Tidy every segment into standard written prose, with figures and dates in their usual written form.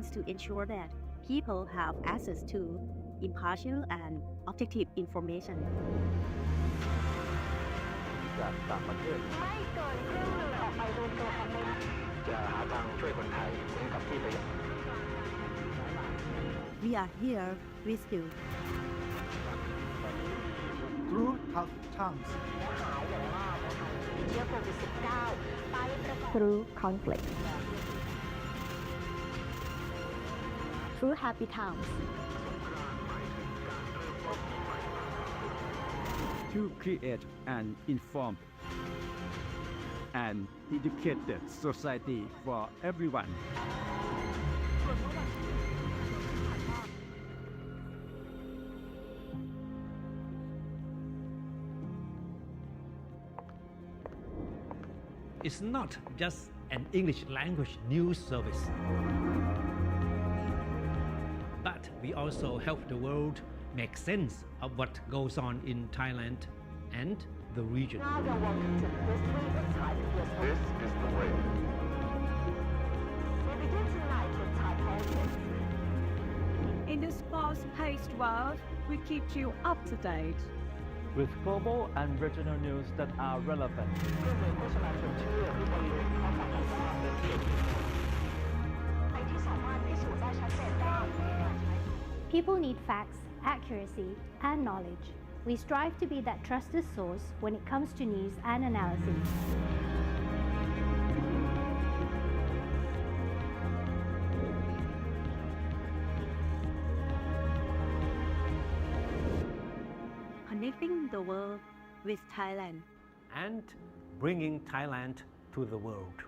aims to ensure that people have access to impartial and objective information. จากต่างประเทศไม่เกินครึ่งหนึ่งออกไปรวมตัวกันไม่ได้จะหาทางช่วยคนไทยให้กับที่ประโยชน์ We are here with you. Through tough times. เชื้อโควิด -19 ไปประกอบ Through conflict. Through happy times. To create an informed and educated society for everyone. It's not just an English language news service, but we also help the world make sense of what goes on in Thailand and the region. This is the way. We begin tonight with Thai politics. In this fast-paced world, we keep you up to date. With global and regional news that are relevant. People need facts, accuracy, and knowledge. We strive to be that trusted source when it comes to news and analysis. Connecting the world with Thailand. And bringing Thailand to the world.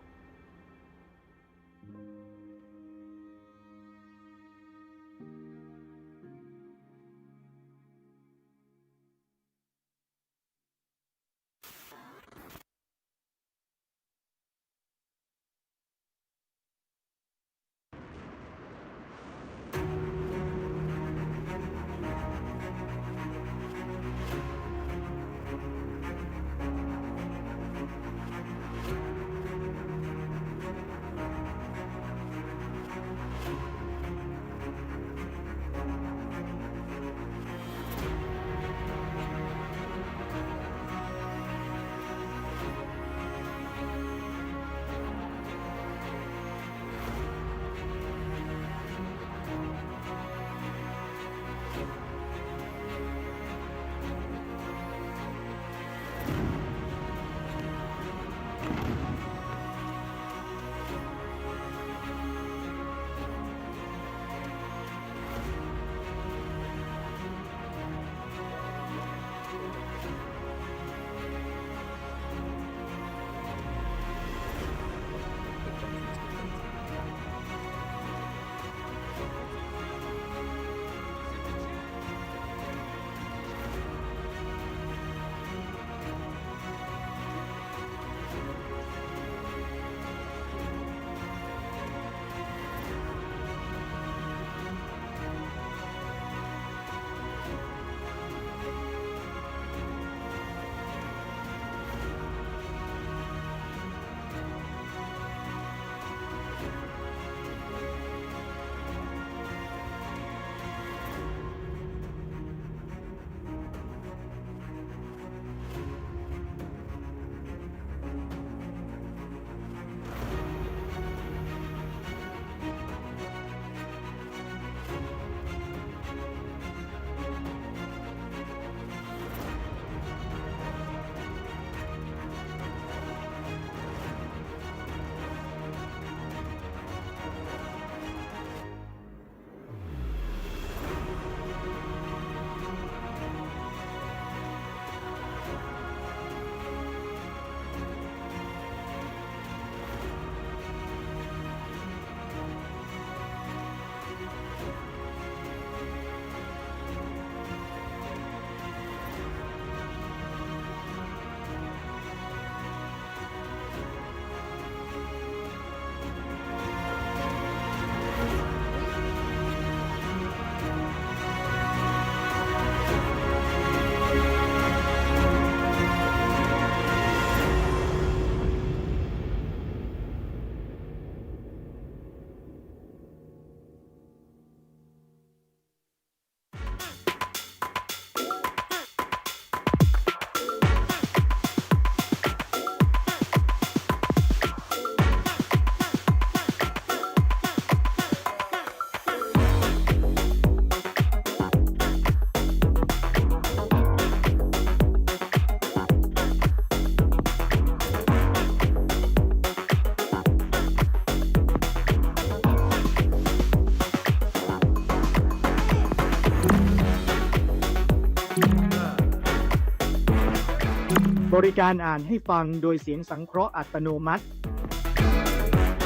บริการอ่านให้ฟังโดยเสียงสังเคราะห์อัตโนมัติ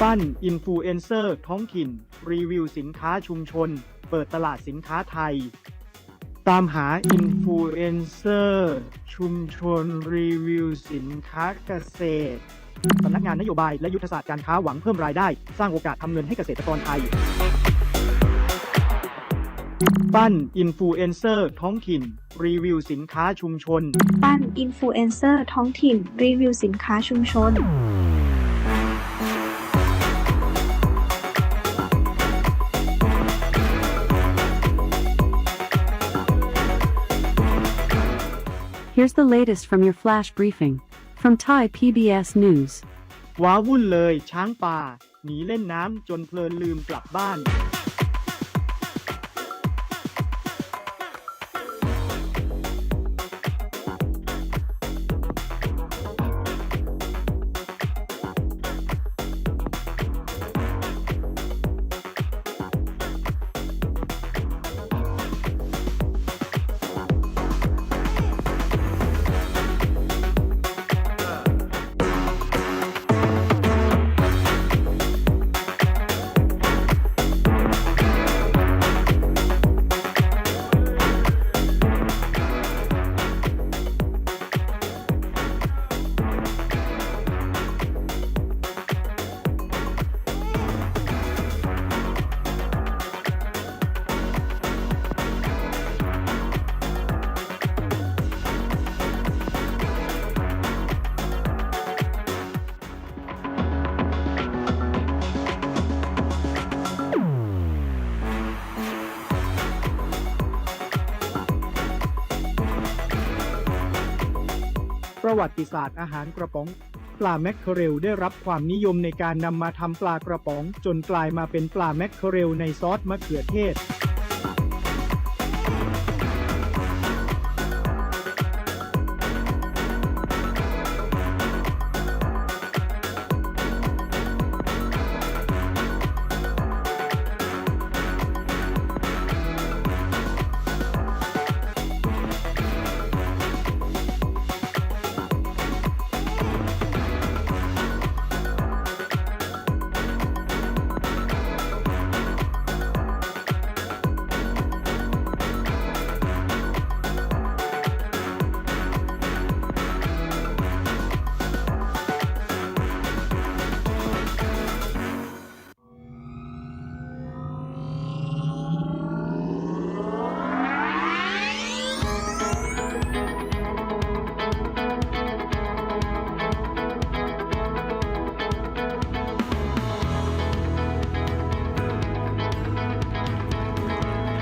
ปั้นอินฟลูเอนเซอร์ท้องถิ่นรีวิวสินค้าชุมชนเปิดตลาดสินค้าไทยตามหาอินฟลูเอนเซอร์ชุมชนรีวิวสินค้าเกษตรสำนักงานนโยบายและยุทธศาสตร์การค้าหวังเพิ่มรายได้สร้างโอกาสทำเงินให้เกษตรกรไทยปั้นอินฟลูเอนเซอร์ท้องถิ่นรีวิวสินค้าชุมชนปั้นอินฟลูเอนเซอร์ท้องถิ่นรีวิวสินค้าชุมชนHere's the latest from your flash briefing from Thai PBS News. ว้าวุ่นเลยช้างป่าหนีเล่นน้ำจนเพลินลืมกลับบ้านประวัติศาสตร์อาหารกระป๋องปลาแมคเคอเรลได้รับความนิยมในการนำมาทำปลากระป๋องจนกลายมาเป็นปลาแมคเคอเรลในซอสมะเขือเทศ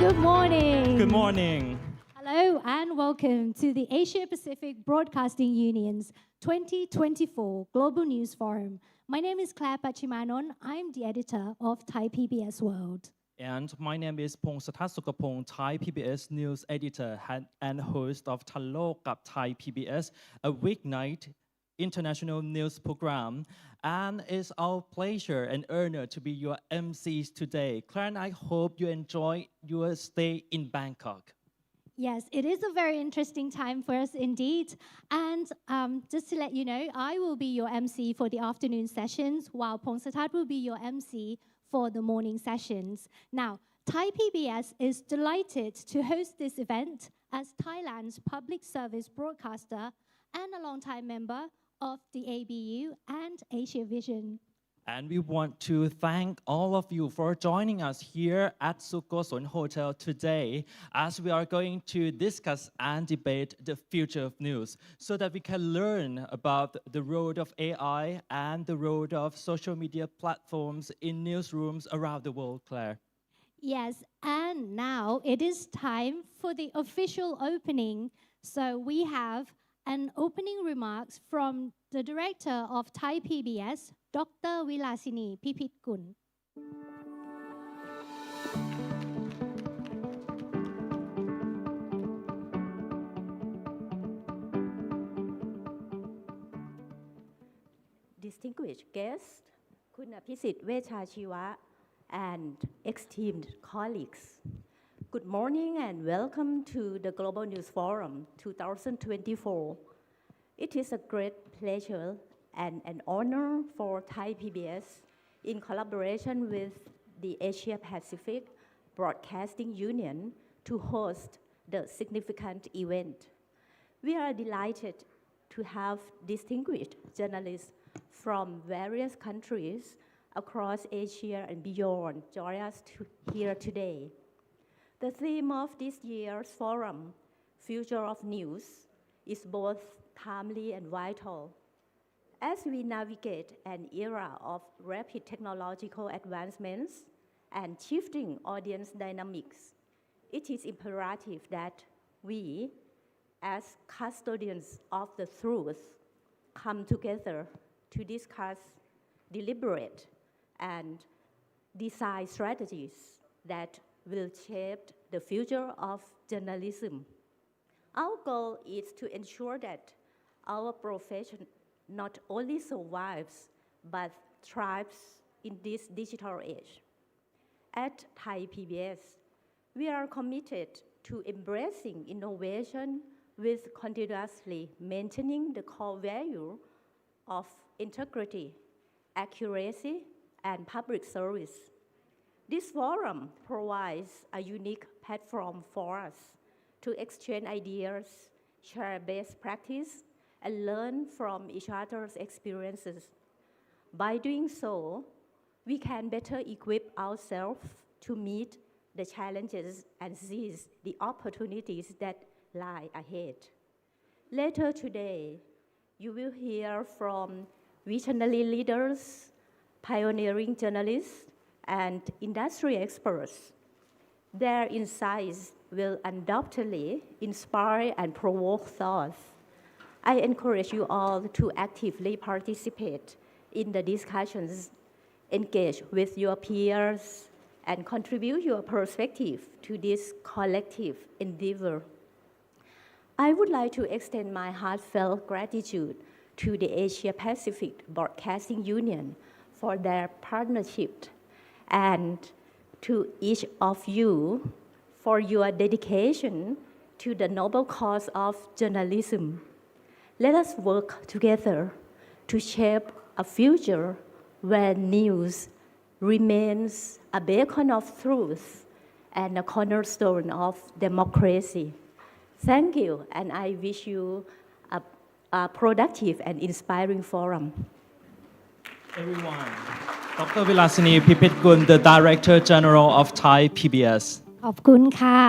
Good morning. Good morning. Hello and welcome to the Asia Pacific Broadcasting Union's 2024 Global News Forum. My name is Claire Pachimanon. I'm the editor of Thai PBS World. And my name is Pongsatat Sukapong, Thai PBS News editor and host of Talo Kap Thai PBS, a weeknight international news program. And it's our pleasure and honor to be your MCs today. Claire and I hope you enjoy your stay in Bangkok. Yes, it is a very interesting time for us indeed. And just to let you know, I will be your MC for the afternoon sessions, while Pongsatat will be your MC for the morning sessions. Now, Thai PBS is delighted to host this event as Thailand's public service broadcaster and a long-time member of the ABU and Asiavision. And we want to thank all of you for joining us here at Sukoson Hotel today as we are going to discuss and debate the future of news so that we can learn about the role of AI and the role of social media platforms in newsrooms around the world, Claire. Yes, and now it is time for the official opening. So we have an opening remarks from the director of Thai PBS, Dr. Vilasini Pipitgun. Distinguished guests, คุณอภิสิทธิ์ เวชชาชีวะ and esteemed colleagues. Good morning and welcome to the Global News Forum 2024. It is a great pleasure and an honor for Thai PBS, in collaboration with the Asia Pacific Broadcasting Union, to host the significant event. We are delighted to have distinguished journalists from various countries across Asia and beyond join us here today. The theme of this year's forum, Future of News, is both timely and vital. As we navigate an era of rapid technological advancements and shifting audience dynamics, it is imperative that we, as custodians of the truth, come together to discuss, deliberate, and design strategies that will shape the future of journalism. Our goal is to ensure that our profession not only survives but thrives in this digital age. At Thai PBS, we are committed to embracing innovation with continuously maintaining the core value of integrity, accuracy, and public service. This forum provides a unique platform for us to exchange ideas, share best practice, and learn from each other's experiences. By doing so, we can better equip ourselves to meet the challenges and seize the opportunities that lie ahead. Later today, you will hear from visionary leaders, pioneering journalists, and industry experts. Their insights will undoubtedly inspire and provoke thought. I encourage you all to actively participate in the discussions, engage with your peers, and contribute your perspective to this collective endeavor. I would like to extend my heartfelt gratitude to the Asia Pacific Broadcasting Union for their partnership, and to each of you for your dedication to the noble cause of journalism. Let us work together to shape a future where news remains a beacon of truth and a cornerstone of democracy. Thank you, and I wish you a productive and inspiring forum. Everyone, Dr. Vilasini Pipitgun, the Director General of Thai PBS. ขอบคุณค่ะ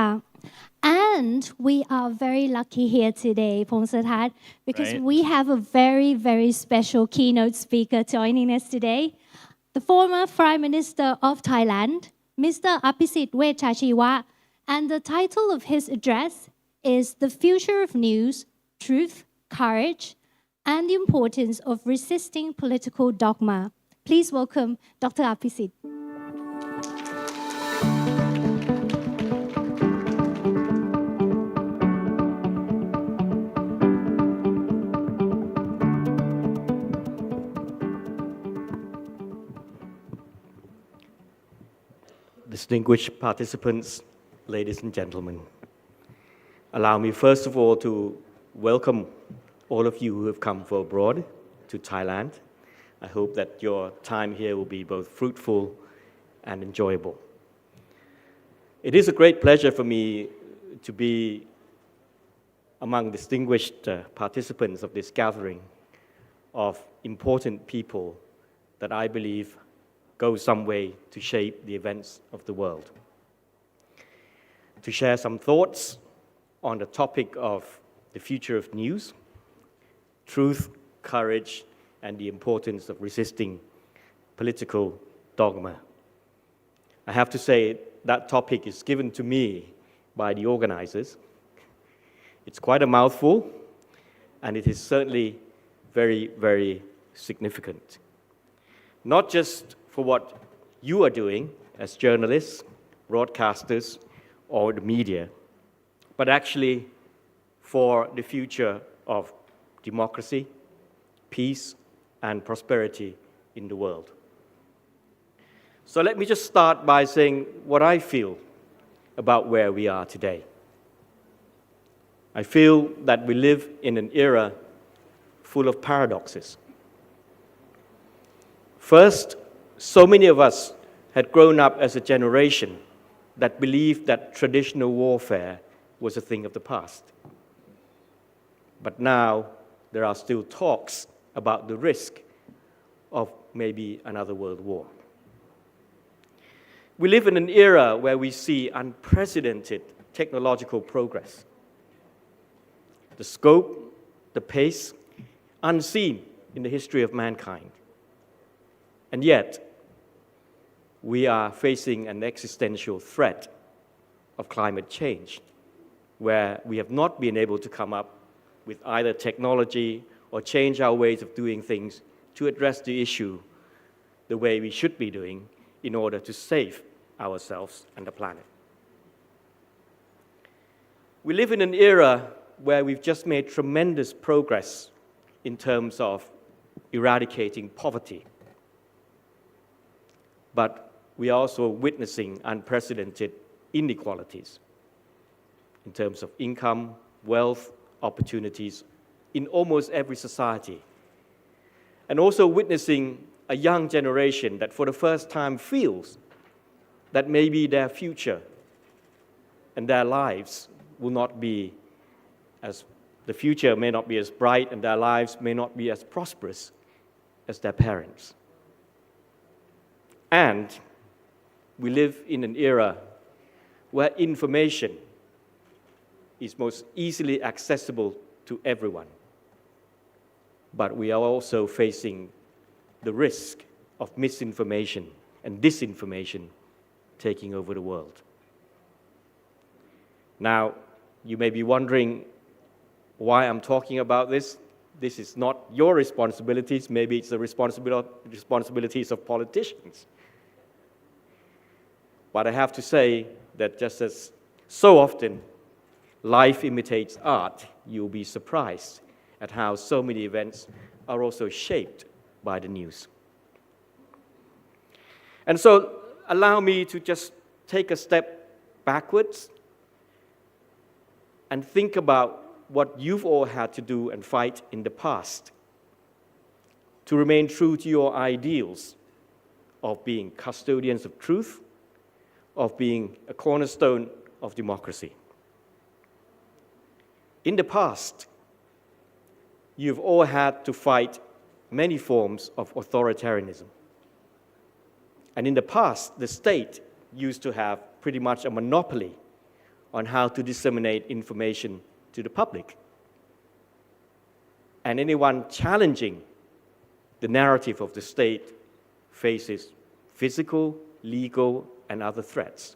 And we are very lucky here today, Pongsatat, because Right. we have a very, very special keynote speaker joining us today. The former Prime Minister of Thailand, Mr. Apisit Vechachiwa, and the title of his address is The Future of News, Truth, Courage, and the Importance of Resisting Political Dogma. Please welcome Dr. Apisit. Distinguished participants, ladies and gentlemen, allow me first of all to welcome all of you who have come from abroad to Thailand. I hope that your time here will be both fruitful and enjoyable. It is a great pleasure for me to be among distinguished participants of this gathering of important people that I believe go some way to shape the events of the world. To share some thoughts on the topic of the future of news, truth, courage, and the importance of resisting political dogma. I have to say that topic is given to me by the organizers. It's quite a mouthful, and it is certainly very, very significant. Not just for what you are doing as journalists, broadcasters, or the media, but actually for the future of democracy, peace, and prosperity in the world. So let me just start by saying what I feel about where we are today. I feel that we live in an era full of paradoxes. First, so many of us had grown up as a generation that believed that traditional warfare was a thing of the past. But now there are still talks about the risk of maybe another world war. We live in an era where we see unprecedented technological progress. The scope, the pace, unseen in the history of mankind. And yet, we are facing an existential threat of climate change, where we have not been able to come up with either technology or change our ways of doing things to address the issue the way we should be doing in order to save ourselves and the planet. We live in an era where we've just made tremendous progress in terms of eradicating poverty. But we are also witnessing unprecedented inequalities in terms of income, wealth, opportunities in almost every society. And also witnessing a young generation that for the first time feels that maybe their future and their lives will not be as, the future may not be as bright and their lives may not be as prosperous as their parents. And we live in an era where information is most easily accessible to everyone. But we are also facing the risk of misinformation and disinformation taking over the world. Now, you may be wondering why I'm talking about this. This is not your responsibilities. Maybe it's the responsibilities of politicians. But I have to say that just as so often life imitates art, you'll be surprised at how so many events are also shaped by the news. And so allow me to just take a step backwards and think about what you've all had to do and fight in the past to remain true to your ideals of being custodians of truth, of being a cornerstone of democracy. In the past, you've all had to fight many forms of authoritarianism. And in the past, the state used to have pretty much a monopoly on how to disseminate information to the public. And anyone challenging the narrative of the state faces physical, legal, and other threats.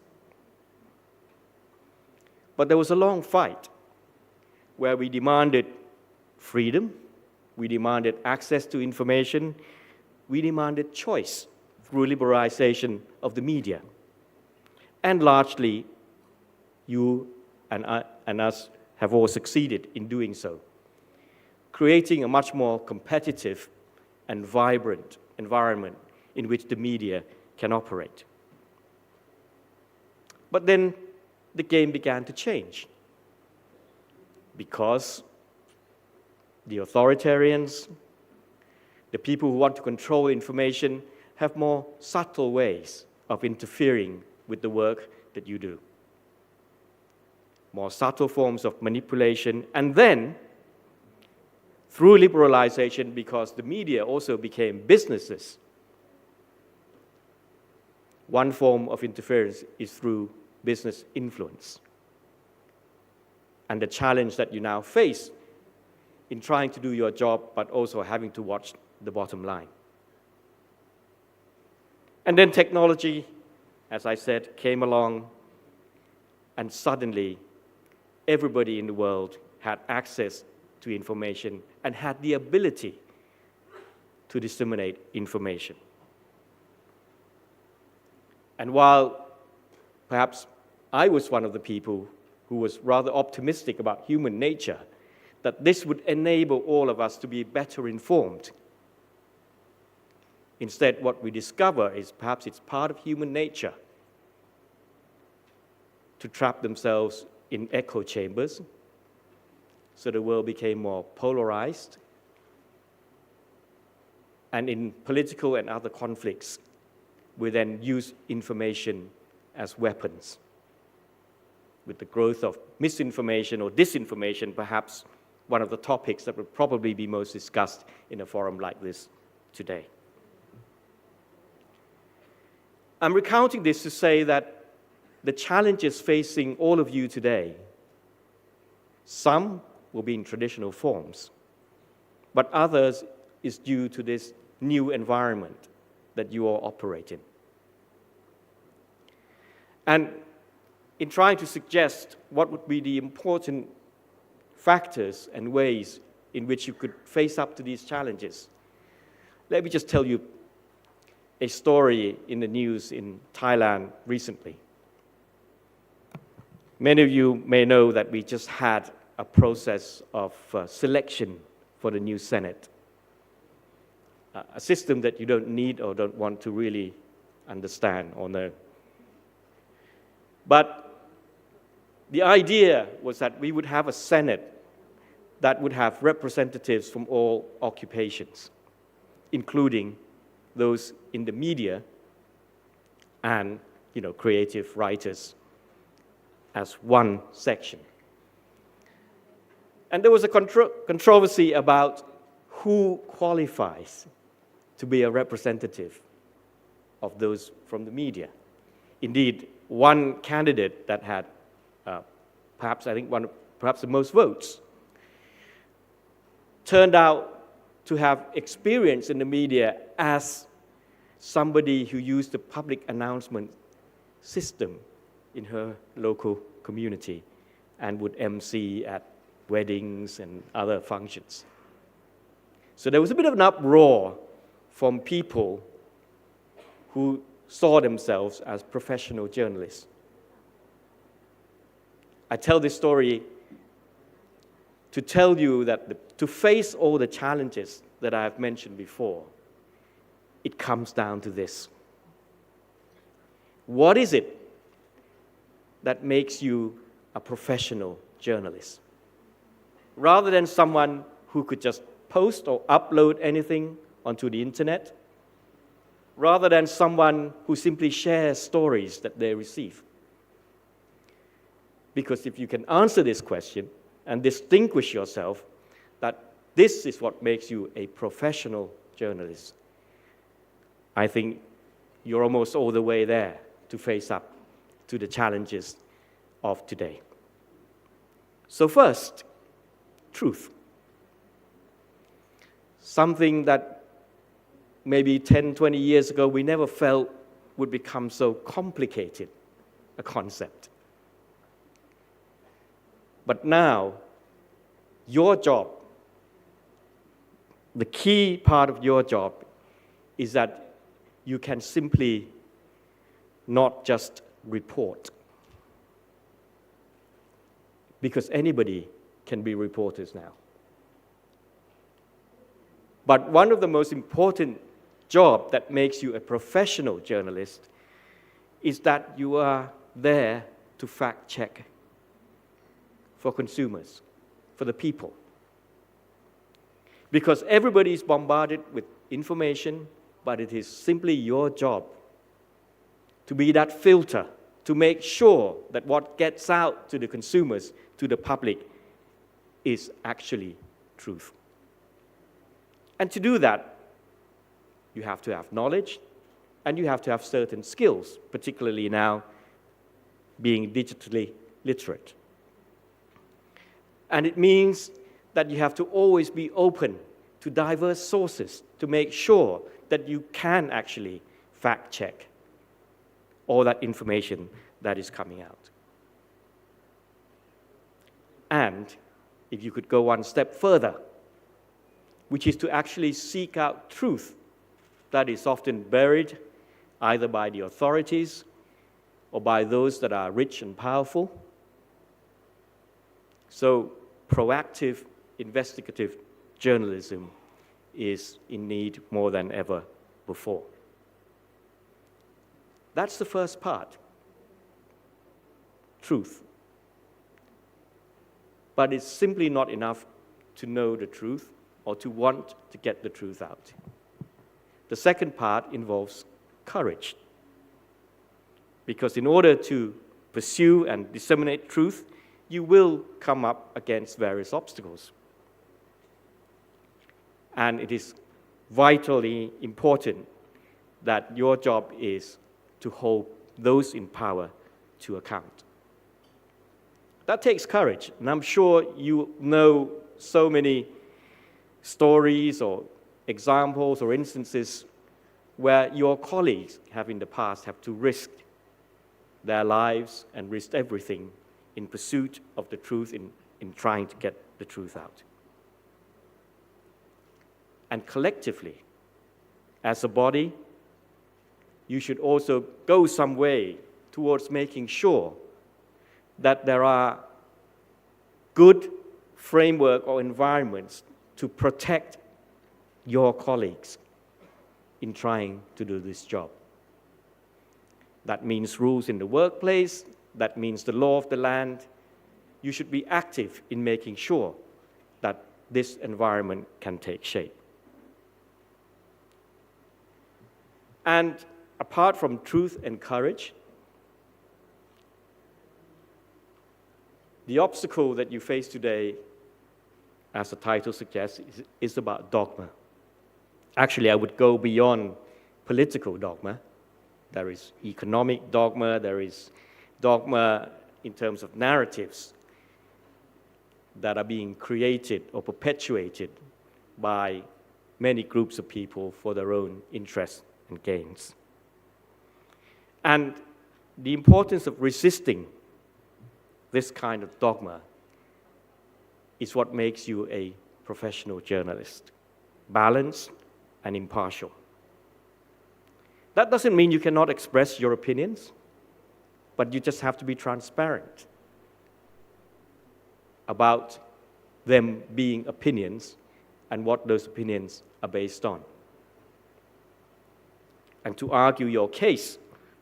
But there was a long fight where we demanded freedom, we demanded access to information, we demanded choice through liberalization of the media. And largely, you and us have all succeeded in doing so, creating a much more competitive and vibrant environment in which the media can operate. But then the game began to change because the authoritarians, the people who want to control information, have more subtle ways of interfering with the work that you do. More subtle forms of manipulation, and then through liberalization, because the media also became businesses, one form of interference is through business influence. And the challenge that you now face in trying to do your job, but also having to watch the bottom line. And then technology, as I said, came along, and suddenly everybody in the world had access to information and had the ability to disseminate information. And while perhaps I was one of the people who was rather optimistic about human nature, that this would enable all of us to be better informed. Instead, what we discover is perhaps it's part of human nature to trap themselves in echo chambers, so the world became more polarized, and in political and other conflicts, we then use information as weapons. With the growth of misinformation or disinformation, perhaps one of the topics that would probably be most discussed in a forum like this today. I'm recounting this to say that the challenges facing all of you today, some will be in traditional forms, but others is due to this new environment that you all operate in. And in trying to suggest what would be the important factors and ways in which you could face up to these challenges, let me just tell you a story in the news in Thailand recently. Many of you may know that we just had a process of selection for the new Senate, a system that you don't need or don't want to really understand or know. But the idea was that we would have a Senate that would have representatives from all occupations, including those in the media and, creative writers as one section. And there was a controversy about who qualifies to be a representative of those from the media. Indeed, one candidate that had perhaps the most votes turned out to have experience in the media as somebody who used the public announcement system in her local community and would MC at weddings and other functions. So there was a bit of an uproar from people who saw themselves as professional journalists. I tell this story to tell you that to face all the challenges that I have mentioned before, it comes down to this. What is it that makes you a professional journalist? Rather than someone who could just post or upload anything onto the internet, rather than someone who simply shares stories that they receive. Because if you can answer this question and distinguish yourself, that this is what makes you a professional journalist, I think you're almost all the way there to face up to the challenges of today. So first, truth. Something that maybe 10, 20 years ago we never felt would become so complicated a concept. But now, your job, the key part of your job is that you can simply not just report. Because anybody can be reporters now. But one of the most important jobs that makes you a professional journalist is that you are there to fact check for consumers, for the people. Because everybody is bombarded with information, but it is simply your job to be that filter, to make sure that what gets out to the consumers, to the public, is actually truth. And to do that, you have to have knowledge, and you have to have certain skills, particularly now being digitally literate. And it means that you have to always be open to diverse sources to make sure that you can actually fact check all that information that is coming out. And if you could go one step further, which is to actually seek out truth that is often buried either by the authorities or by those that are rich and powerful. So proactive, investigative journalism is in need more than ever before. That's the first part, truth. But it's simply not enough to know the truth or to want to get the truth out. The second part involves courage. Because in order to pursue and disseminate truth, you will come up against various obstacles. And it is vitally important that your job is to hold those in power to account. That takes courage, and I'm sure you know so many stories or examples or instances where your colleagues have in the past have to risk their lives and risk everything in pursuit of the truth, in trying to get the truth out. And collectively, as a body, you should also go some way towards making sure that there are good framework or environments to protect your colleagues in trying to do this job. That means rules in the workplace, that means the law of the land. You should be active in making sure that this environment can take shape. And apart from truth and courage, the obstacle that you face today, as the title suggests, is about dogma. Actually, I would go beyond political dogma. There is economic dogma, there is dogma in terms of narratives that are being created or perpetuated by many groups of people for their own interests and gains. And the importance of resisting this kind of dogma is what makes you a professional journalist, balanced and impartial. That doesn't mean you cannot express your opinions, but you just have to be transparent about them being opinions and what those opinions are based on. And to argue your case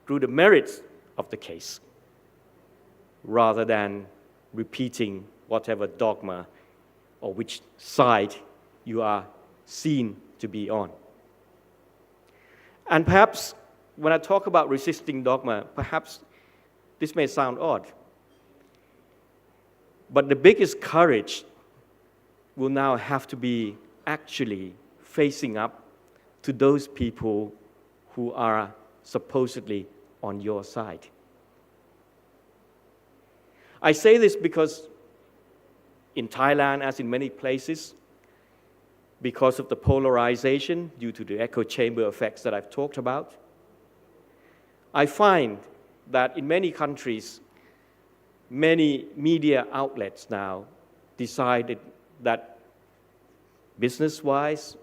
through the merits of the case, rather than repeating whatever dogma or which side you are seen to be on. And perhaps when I talk about resisting dogma, perhaps this may sound odd, but the biggest courage will now have to be actually facing up to those people who are supposedly on your side. I say this because in Thailand, as in many places, because of the polarization due to the echo chamber effects that I've talked about, I find that in many countries, many media outlets now decided that business-wise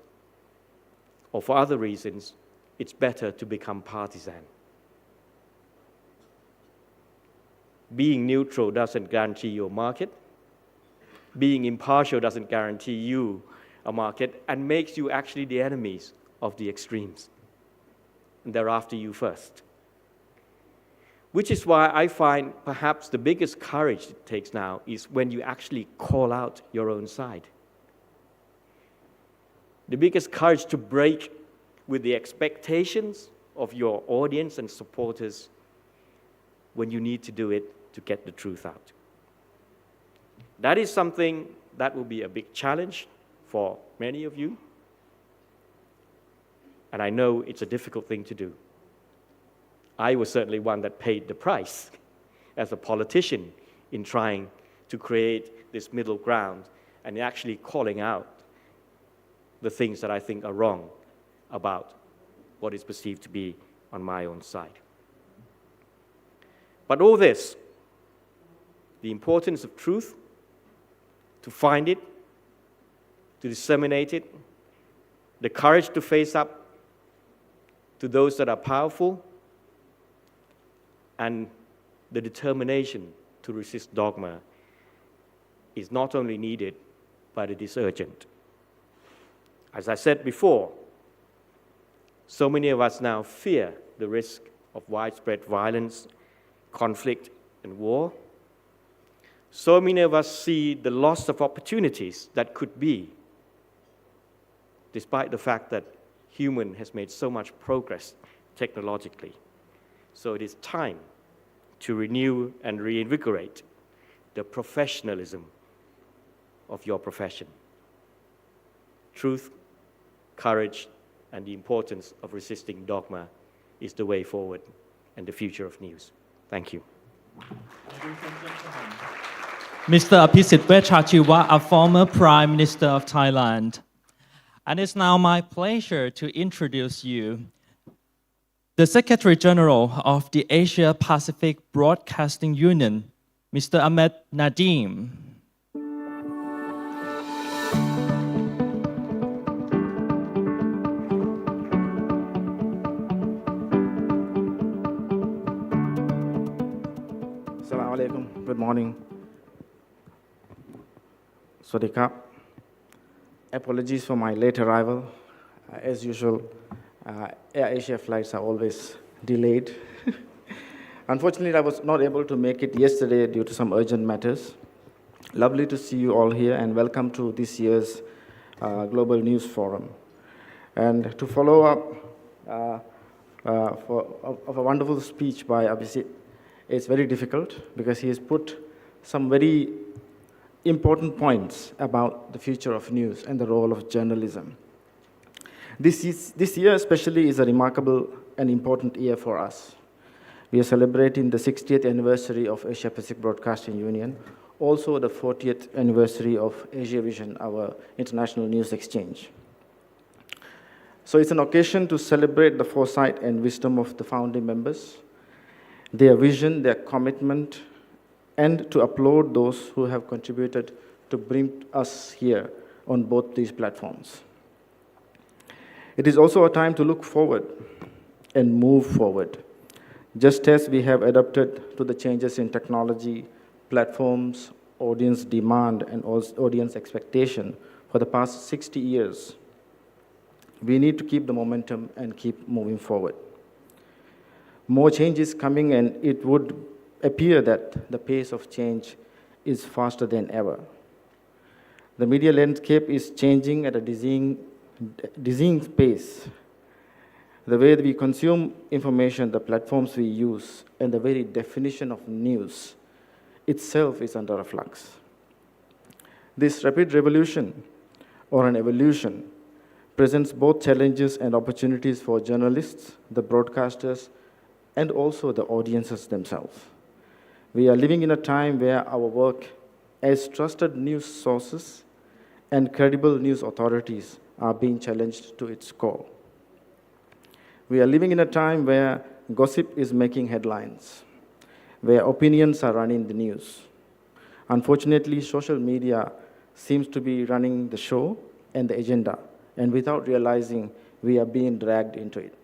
or for other reasons, it's better to become partisan. Being neutral doesn't guarantee your market. Being impartial doesn't guarantee you a market, and makes you actually the enemies of the extremes. And they're after you first. Which is why I find perhaps the biggest courage it takes now is when you actually call out your own side. The biggest courage to break with the expectations of your audience and supporters when you need to do it to get the truth out. That is something that will be a big challenge for many of you. And I know it's a difficult thing to do. I was certainly one that paid the price as a politician in trying to create this middle ground and actually calling out the things that I think are wrong about what is perceived to be on my own side. But all this, the importance of truth, to find it, to disseminate it, the courage to face up to those that are powerful, and the determination to resist dogma is not only needed, but it is urgent. As I said before, so many of us now fear the risk of widespread violence, conflict, and war. So many of us see the loss of opportunities that could be, despite the fact that human has made so much progress technologically. So it is time to renew and reinvigorate the professionalism of your profession. Truth, courage, and the importance of resisting dogma is the way forward and the future of news. Thank you. Mr. Apisit Vechachiwa, a former Prime Minister of Thailand. And it's now my pleasure to introduce you the Secretary General of the Asia Pacific Broadcasting Union, Mr. Ahmed Nadeem. Assalamu alaikum. Good morning. Sawasdee krap. Apologies for my late arrival. As usual, Air Asia flights are always delayed. Unfortunately, I was not able to make it yesterday due to some urgent matters. Lovely to see you all here and welcome to this year's Global News Forum. And to follow up of a wonderful speech by Abhisit, it's very difficult because he has put some very important points about the future of news and the role of journalism. This year especially is a remarkable and important year for us. We are celebrating the 60th anniversary of Asia Pacific Broadcasting Union, also the 40th anniversary of Asiavision, our international news exchange. So it's an occasion to celebrate the foresight and wisdom of the founding members, their vision, their commitment, and to applaud those who have contributed to bring us here on both these platforms. It is also a time to look forward and move forward. Just as we have adapted to the changes in technology, platforms, audience demand, and audience expectation for the past 60 years, we need to keep the momentum and keep moving forward. More change is coming, and it would appear that the pace of change is faster than ever. The media landscape is changing at a dizzying pace. The way that we consume information, the platforms we use, and the very definition of news itself is under a flux. This rapid revolution, or an evolution, presents both challenges and opportunities for journalists, the broadcasters, and also the audiences themselves. We are living in a time where our work as trusted news sources and credible news authorities are being challenged to its core. We are living in a time where gossip is making headlines, where opinions are running the news. Unfortunately, social media seems to be running the show and the agenda, and without realizing, we are being dragged into it.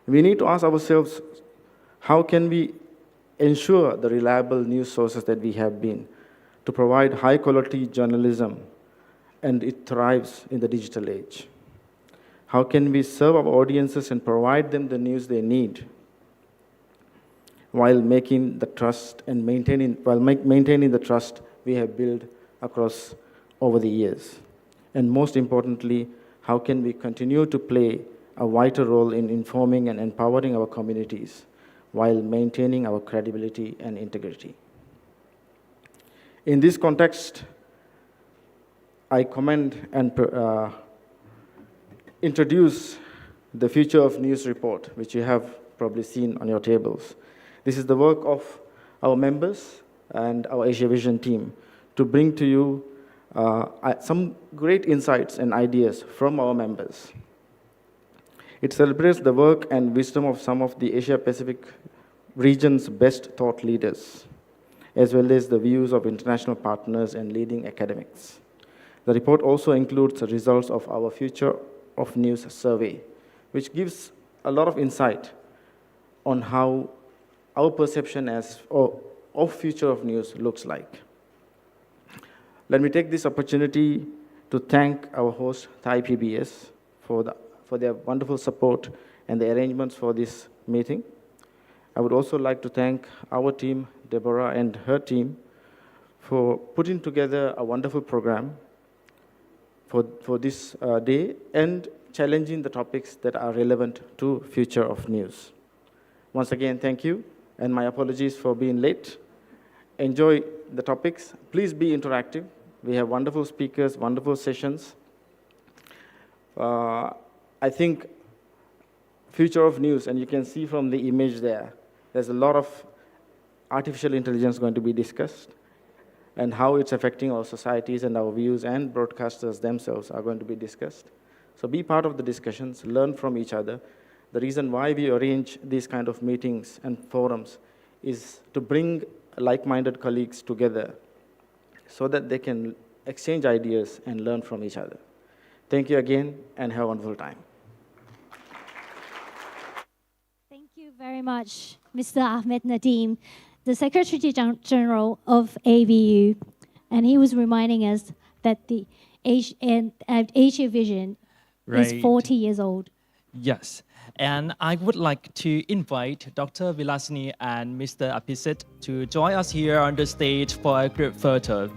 We need to ask ourselves, how can we ensure the reliable news sources that we have been to provide high-quality journalism, and it thrives in the digital age? How can we serve our audiences and provide them the news they need while making the trust and maintaining the trust we have built across over the years? And most importantly, how can we continue to play a vital role in informing and empowering our communities while maintaining our credibility and integrity? In this context, I commend and introduce the Future of News report, which you have probably seen on your tables. This is the work of our members and our Asiavision team to bring to you some great insights and ideas from our members. It celebrates the work and wisdom of some of the Asia-Pacific region's best thought leaders, as well as the views of international partners and leading academics. The report also includes the results of our Future of News survey, which gives a lot of insight on how our perception of Future of News looks like. Let me take this opportunity to thank our host, Thai PBS, for their wonderful support and the arrangements for this meeting. I would also like to thank our team, Deborah and her team, for putting together a wonderful program for this day and challenging the topics that are relevant to future of news. Once again, thank you, and my apologies for being late. Enjoy the topics. Please be interactive. We have wonderful speakers, wonderful sessions. I think future of news, and you can see from the image there, there's a lot of artificial intelligence going to be discussed, and how it's affecting our societies and our views, and broadcasters themselves are going to be discussed. So be part of the discussions, learn from each other. The reason why we arrange these kind of meetings and forums is to bring like-minded colleagues together so that they can exchange ideas and learn from each other. Thank you again, and have a wonderful time. Thank you very much, Mr. Ahmed Nadeem, the Secretary General of ABU, and he was reminding us that the Asiavision is 40 years old. Yes, and I would like to invite Dr. Vilasini and Mr. Apisit to join us here on the stage for a group photo.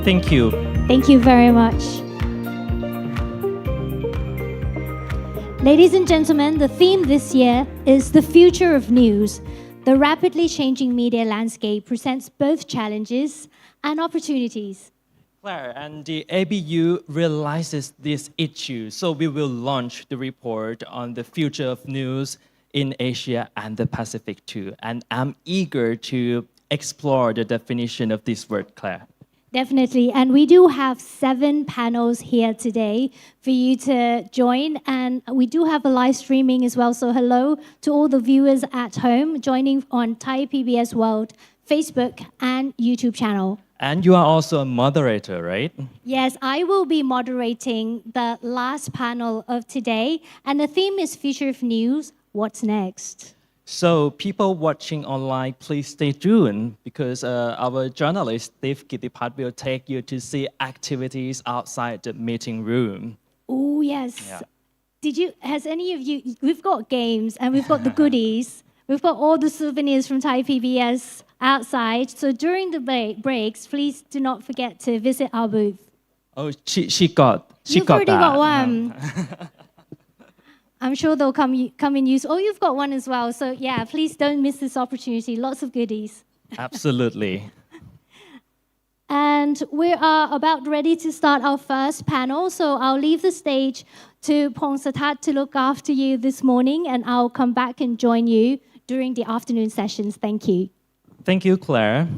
Thank you. Thank you very much. Ladies and gentlemen, the theme this year is the future of news. The rapidly changing media landscape presents both challenges and opportunities. Claire, and the ABU realizes this issue, so we will launch the report on the future of news in Asia and the Pacific too. And I'm eager to explore the definition of this word, Claire. Definitely, and we do have 7 panels here today for you to join, and we do have a live streaming as well, so hello to all the viewers at home joining on Thai PBS World Facebook and YouTube channel. And you are also a moderator, right? Yes, I will be moderating the last panel of today, and the theme is Future of News, What's Next? So people watching online, please stay tuned because our journalist, Dave Kitipat, will take you to see activities outside the meeting room. Oh, yes. Yeah. Has any of you, we've got games and we've got the goodies. We've got all the souvenirs from Thai PBS outside. So during the breaks, please do not forget to visit our booth. Oh, she got You've got already that. got one. I'm sure they'll come in use. Oh, you've got one as well. So yeah, please don't miss this opportunity. Lots of goodies. Absolutely. And we are about ready to start our first panel. So I'll leave the stage to Pongsatat to look after you this morning, and I'll come back and join you during the afternoon sessions. Thank you. Thank you, Claire.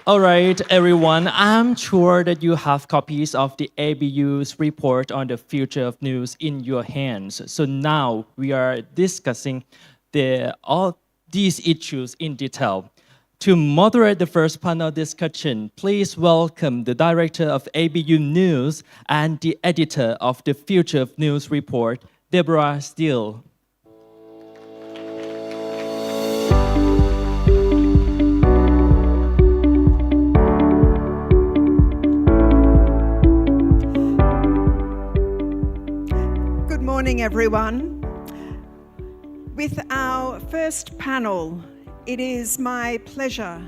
All right, everyone, I'm sure that you have copies of the ABU's report on the future of news in your hands. So now we are discussing all these issues in detail. To moderate the first panel discussion, please welcome the director of ABU News and the editor of the Future of News report, Deborah Steele. Good morning, everyone. With our first panel, it is my pleasure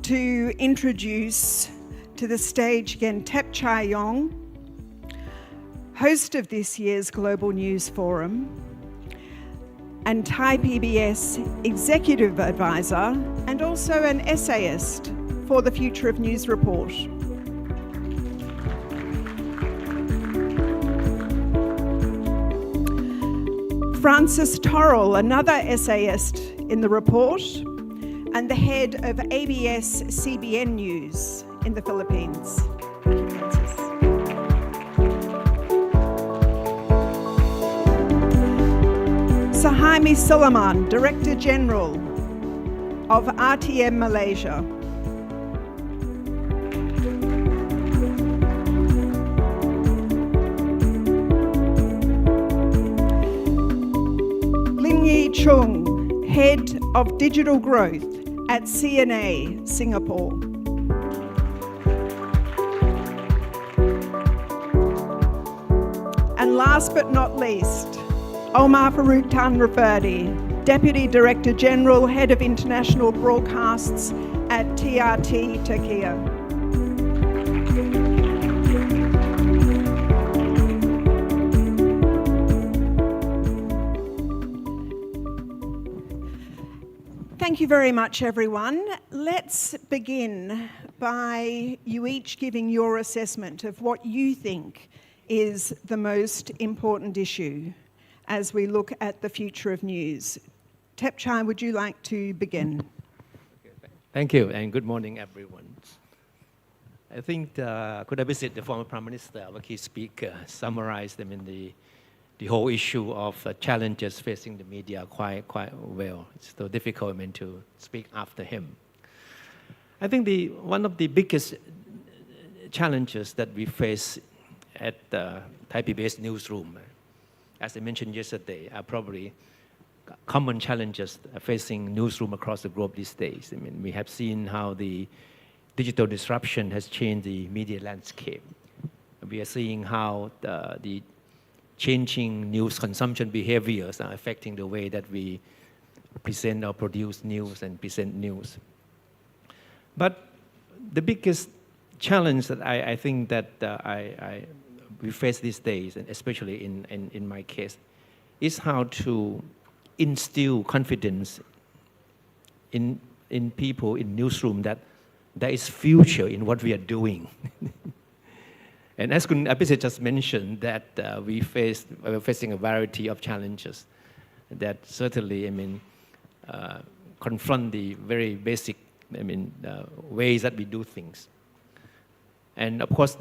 to introduce to the stage again Tep Chai Yong, host of this year's Global News Forum, and Thai PBS Executive Advisor, and also an essayist for the Future of News report. Francis Torrell, another essayist in the report, and the head of ABS-CBN News in the Philippines. Suhaimi Sulaiman, Director General of RTM Malaysia. Lin Yi Chung, Head of Digital Growth at CNA, Singapore. And last but not least, Omar Farouk Tan Rafferty, Deputy Director General, Head of International Broadcasts at TRT Turkey. Thank you very much, everyone. Let's begin by you each giving your assessment of what you think is the most important issue as we look at the future of news. Tepchai, would you like to begin? Thank you, and good morning, everyone. I think could I visit the former Prime Minister, our key speaker, summarized them in the whole issue of challenges facing the media quite well. It's so difficult to speak after him. I think one of the biggest challenges that we face at the Thai PBS newsroom, as I mentioned yesterday, are probably common challenges facing newsroom across the globe these days. I mean, we have seen how the digital disruption has changed the media landscape. We are seeing how the changing news consumption behaviors are affecting the way that we present or produce news and present news. But the biggest challenge that I think that we face these days, and especially in my case, is how to instill confidence in people in newsroom that there is future in what we are doing. And as Kun Abhisit just mentioned, that we're facing a variety of challenges that certainly, I mean, confront the very basic, I mean, ways that we do things. And of course,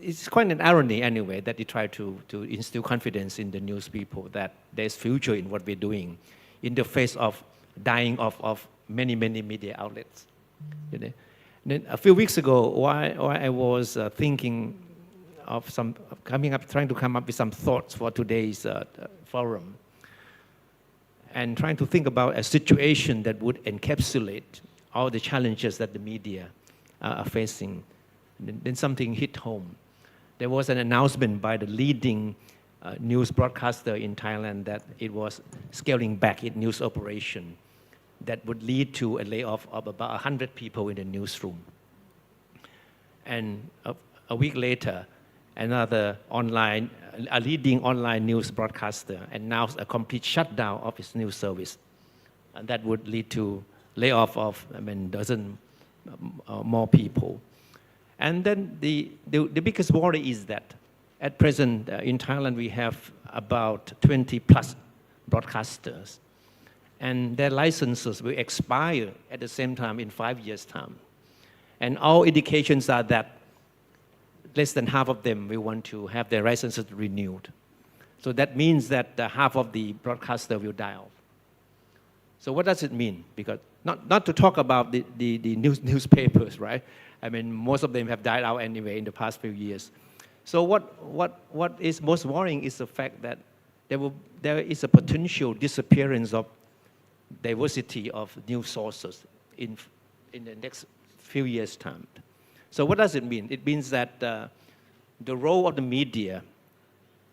it's quite an irony anyway that they try to instill confidence in the news people that there's future in what we're doing in the face of dying of many media outlets. You know? Then a few weeks ago, while I was thinking of trying to come up with some thoughts for today's forum, and trying to think about a situation that would encapsulate all the challenges that the media are facing, then something hit home. There was an announcement by the leading news broadcaster in Thailand that it was scaling back its news operation that would lead to a layoff of about 100 people in the newsroom. And a week later, another a leading online news broadcaster announced a complete shutdown of its news service. And that would lead to layoff of, dozen more people. And then the biggest worry is that at present in Thailand we have about 20 plus broadcasters, and their licenses will expire at the same time in 5 years' time. And all indications are that less than half of them will want to have their licenses renewed. So that means that half of the broadcaster will die off. So what does it mean? Because not to talk about the newspapers, right? I mean, most of them have died out anyway in the past few years. So what is most worrying is the fact that there is a potential disappearance of diversity of news sources in the next few years' time. So what does it mean? It means that the role of the media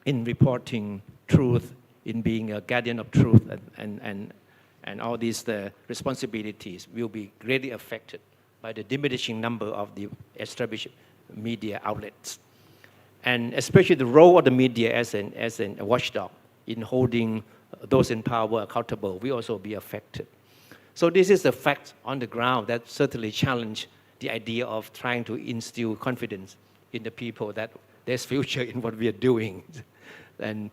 in reporting truth, in being a guardian of truth, and all these responsibilities will be greatly affected by the diminishing number of the established media outlets. And especially the role of the media as a watchdog in holding those in power accountable will also be affected. So this is a fact on the ground that certainly challenge the idea of trying to instill confidence in the people that there's future in what we are doing. And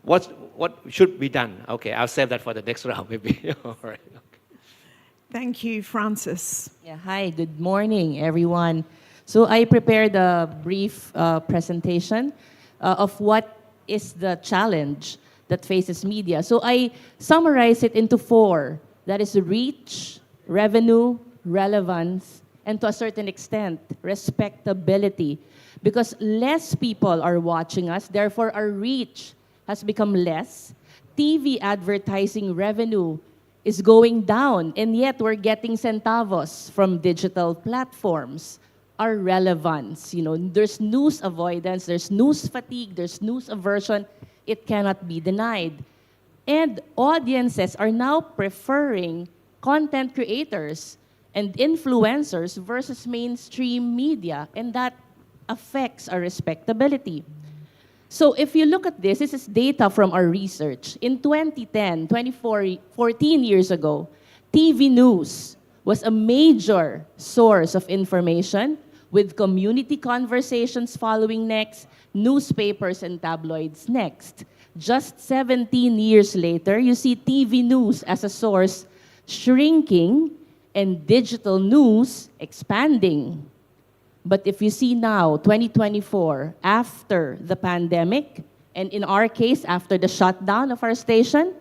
what should be done? Okay, I'll save that for the next round maybe. All right. Thank you, Francis. Yeah, hi, good morning, everyone. So I prepared a brief presentation of what is the challenge that faces media. So I summarize it into 4. That is reach, revenue, relevance, and to a certain extent, respectability. Because less people are watching us, therefore our reach has become less. TV advertising revenue is going down, and yet we're getting centavos from digital platforms. Our relevance, there's news avoidance, there's news fatigue, there's news aversion. It cannot be denied. And audiences are now preferring content creators and influencers versus mainstream media, and that affects our respectability. So if you look at this is data from our research. In 2010, 14 years ago, TV news was a major source of information, with community conversations following next, newspapers and tabloids next. Just 17 years later, you see TV news as a source shrinking and digital news expanding. But if you see now, 2024, after the pandemic, and in our case, after the shutdown of our station,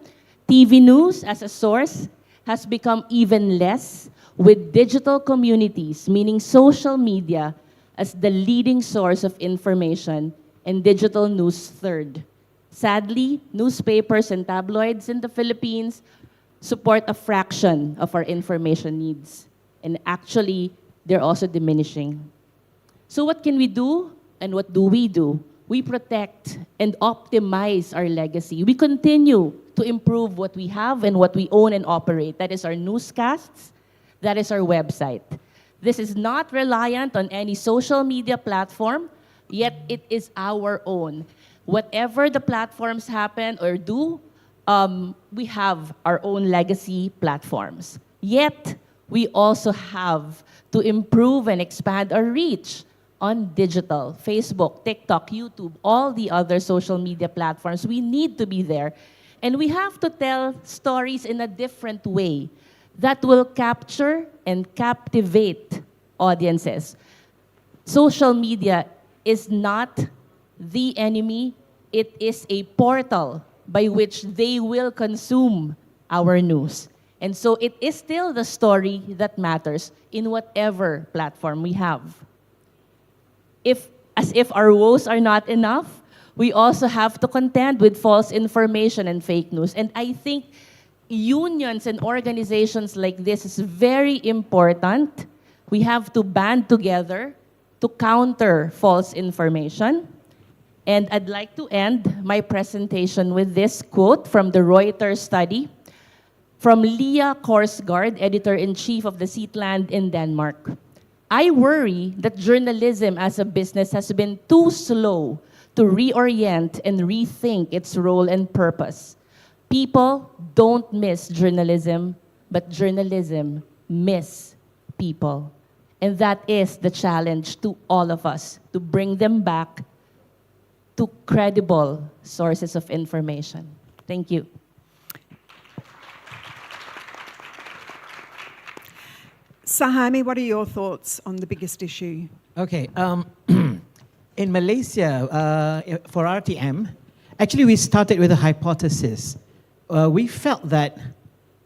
TV news as a source has become even less, with digital communities, meaning social media, as the leading source of information, and digital news third. Sadly, newspapers and tabloids in the Philippines support a fraction of our information needs. And actually, they're also diminishing. So what can we do, and what do? We protect and optimize our legacy. We continue to improve what we have and what we own and operate. That is our newscasts, that is our website. This is not reliant on any social media platform, yet it is our own. Whatever the platforms happen or do, we have our own legacy platforms. Yet, we also have to improve and expand our reach on digital, Facebook, TikTok, YouTube, all the other social media platforms. We need to be there. And we have to tell stories in a different way that will capture and captivate audiences. Social media is not the enemy. It is a portal by which they will consume our news. And so it is still the story that matters in whatever platform we have. As if our woes are not enough, we also have to contend with false information and fake news. And I think unions and organizations like this is very important. We have to band together to counter false information. And I'd like to end my presentation with this quote from the Reuters study from Leah Korsgaard, editor-in-chief of the Zetland in Denmark. I worry that journalism as a business has been too slow to reorient and rethink its role and purpose. People don't miss journalism, but journalism miss people. And that is the challenge to all of us, to bring them back to credible sources of information. Thank you. Sahami, what are your thoughts on the biggest issue? Okay. In Malaysia, for RTM, actually we started with a hypothesis. We felt that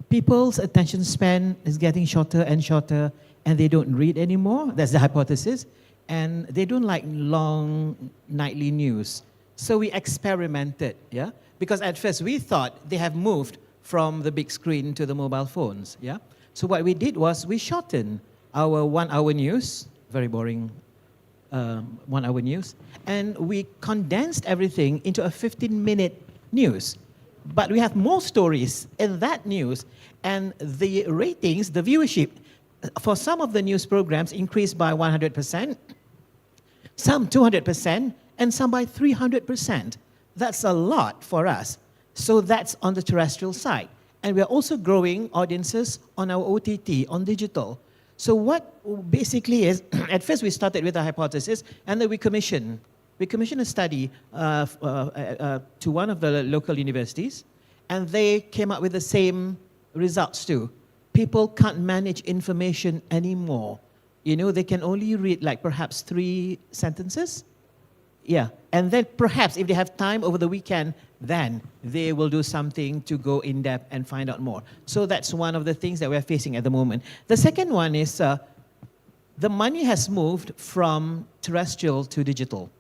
people's attention span is getting shorter and shorter, and they don't read anymore. That's the hypothesis. And they don't like long nightly news. So we experimented, yeah? Because at first we thought they have moved from the big screen to the mobile phones, yeah? So what we did was we shortened our 1 hour news, very boring 1 hour news, and we condensed everything into a 15-minute news. But we have more stories in that news, and the ratings, the viewership, for some of the news programs increased by 100%, some 200%, and some by 300%. That's a lot for us. So that's on the terrestrial side. And we're also growing audiences on our OTT, on digital. So what basically is, at first we started with a hypothesis, and then we commissioned we commissioned a study to one of the local universities, and they came up with the same results too. People can't manage information anymore. You know, they can only read like perhaps 3 sentences. Yeah, and then perhaps if they have time over the weekend, then they will do something to go in depth and find out more. So that's one of the things that we're facing at the moment. The second one is the money has moved from terrestrial to digital.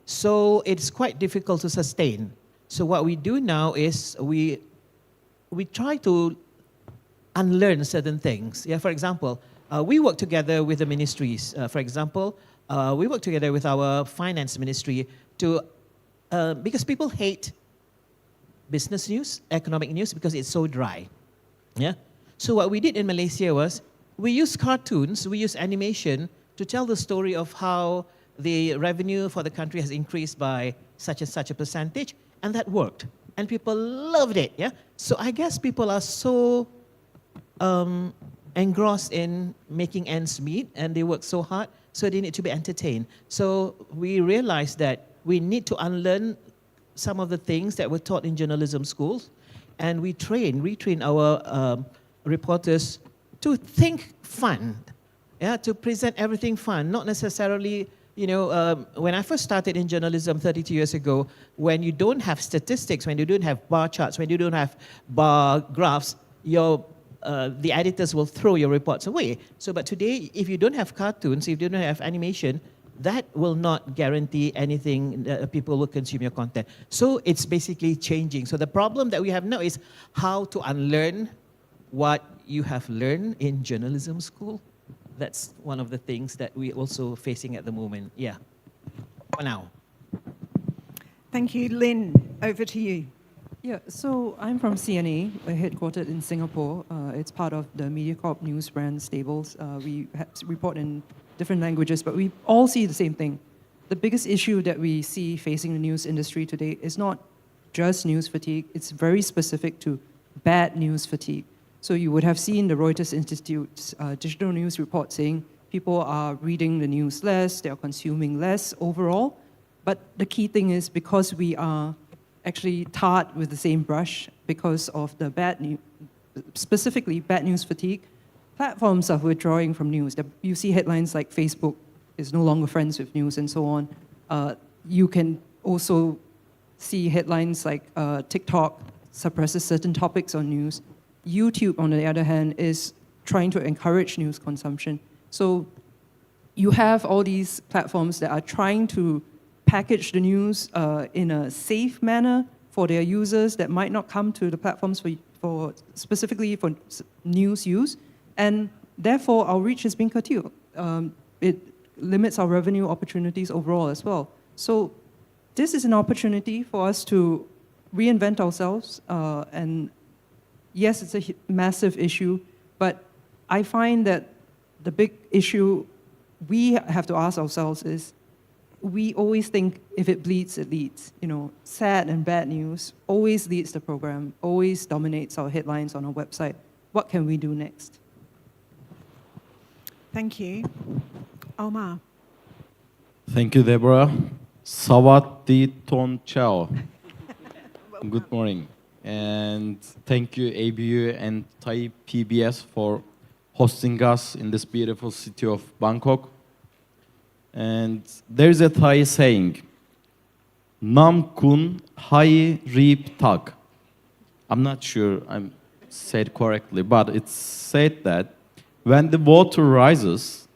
So it's quite difficult to sustain. So what we do now is we try to unlearn certain things. Yeah, for example, we work together with the ministries. For example, we work together with our finance ministry to, because people hate business news, economic news, because it's so dry. Yeah? So what we did in Malaysia was, we use cartoons, we use animation to tell the story of how the revenue for the country has increased by such and such a percentage, and that worked. And people loved it, yeah? So I guess people are so engrossed in making ends meet, and they work so hard, so they need to be entertained. So we realized that we need to unlearn some of the things that were taught in journalism schools, and we retrain our reporters to think fun, yeah, to present everything fun, not necessarily, you know, when I first started in journalism 32 years ago, when you don't have statistics, when you don't have bar charts, when you don't have bar graphs, the editors will throw your reports away. So, but today, if you don't have cartoons, if you don't have animation, that will not guarantee anything that people will consume your content. So it's basically changing. So the problem that we have now is how to unlearn what you have learned in journalism school. That's one of the things that we're also facing at the moment. Yeah, for now. Thank you. Lynn, over to you. Yeah, so I'm from CNA, headquartered in Singapore. It's part of the MediaCorp news brand stables. We report in different languages, but we all see the same thing. The biggest issue that we see facing the news industry today is not just news fatigue, it's very specific to bad news fatigue. So you would have seen the Reuters Institute's digital news report saying people are reading the news less, they are consuming less overall. But the key thing is because we are actually tarred with the same brush because of the bad news, specifically bad news fatigue, platforms are withdrawing from news. You see headlines like Facebook is no longer friends with news and so on. You can also see headlines like TikTok suppresses certain topics on news. YouTube, on the other hand, is trying to encourage news consumption. So you have all these platforms that are trying to package the news in a safe manner for their users that might not come to the platforms for specifically for news use, and therefore our reach has been curtailed. It limits our revenue opportunities overall as well. So this is an opportunity for us to reinvent ourselves, and yes, it's a massive issue, but I find that the big issue we have to ask ourselves is, we always think if it bleeds, it leads. You know, sad and bad news always leads the program, always dominates our headlines on our website. What can we do next? Thank you. Omar. Thank you, Deborah. Sawati Ton Chao. Good morning. And thank you, ABU and Thai PBS for hosting us in this beautiful city of Bangkok. And there's a Thai saying, Nam kun hai reep tak. I'm not sure I'm said correctly, but it's said that when the water rises,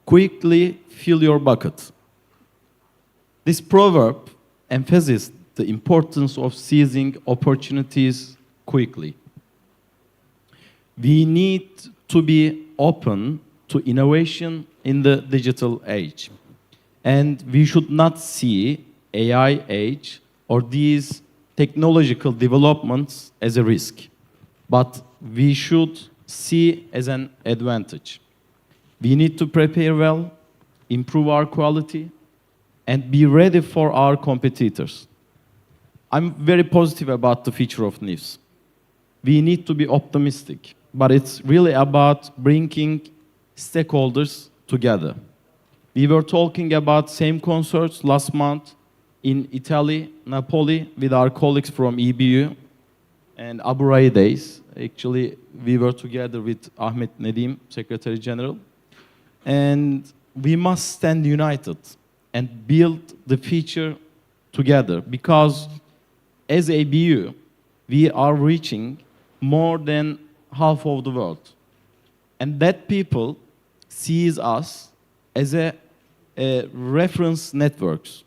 quickly fill your bucket. This proverb emphasizes the importance of seizing opportunities quickly. We need to be open to innovation in the digital age. And we should not see AI age or these technological developments as a risk, but we should see as an advantage. We need to prepare well, improve our quality, and be ready for our competitors. I'm very positive about the future of news. We need to be optimistic, but it's really about bringing stakeholders together. We were talking about same concerts last month in Italy, Napoli, with our colleagues from EBU and Abu Rai days. Actually, we were together with Ahmet Nedim, Secretary General. And we must stand united and build the future together because as ABU, we are reaching more than half of the world. And that people sees us as a reference networks.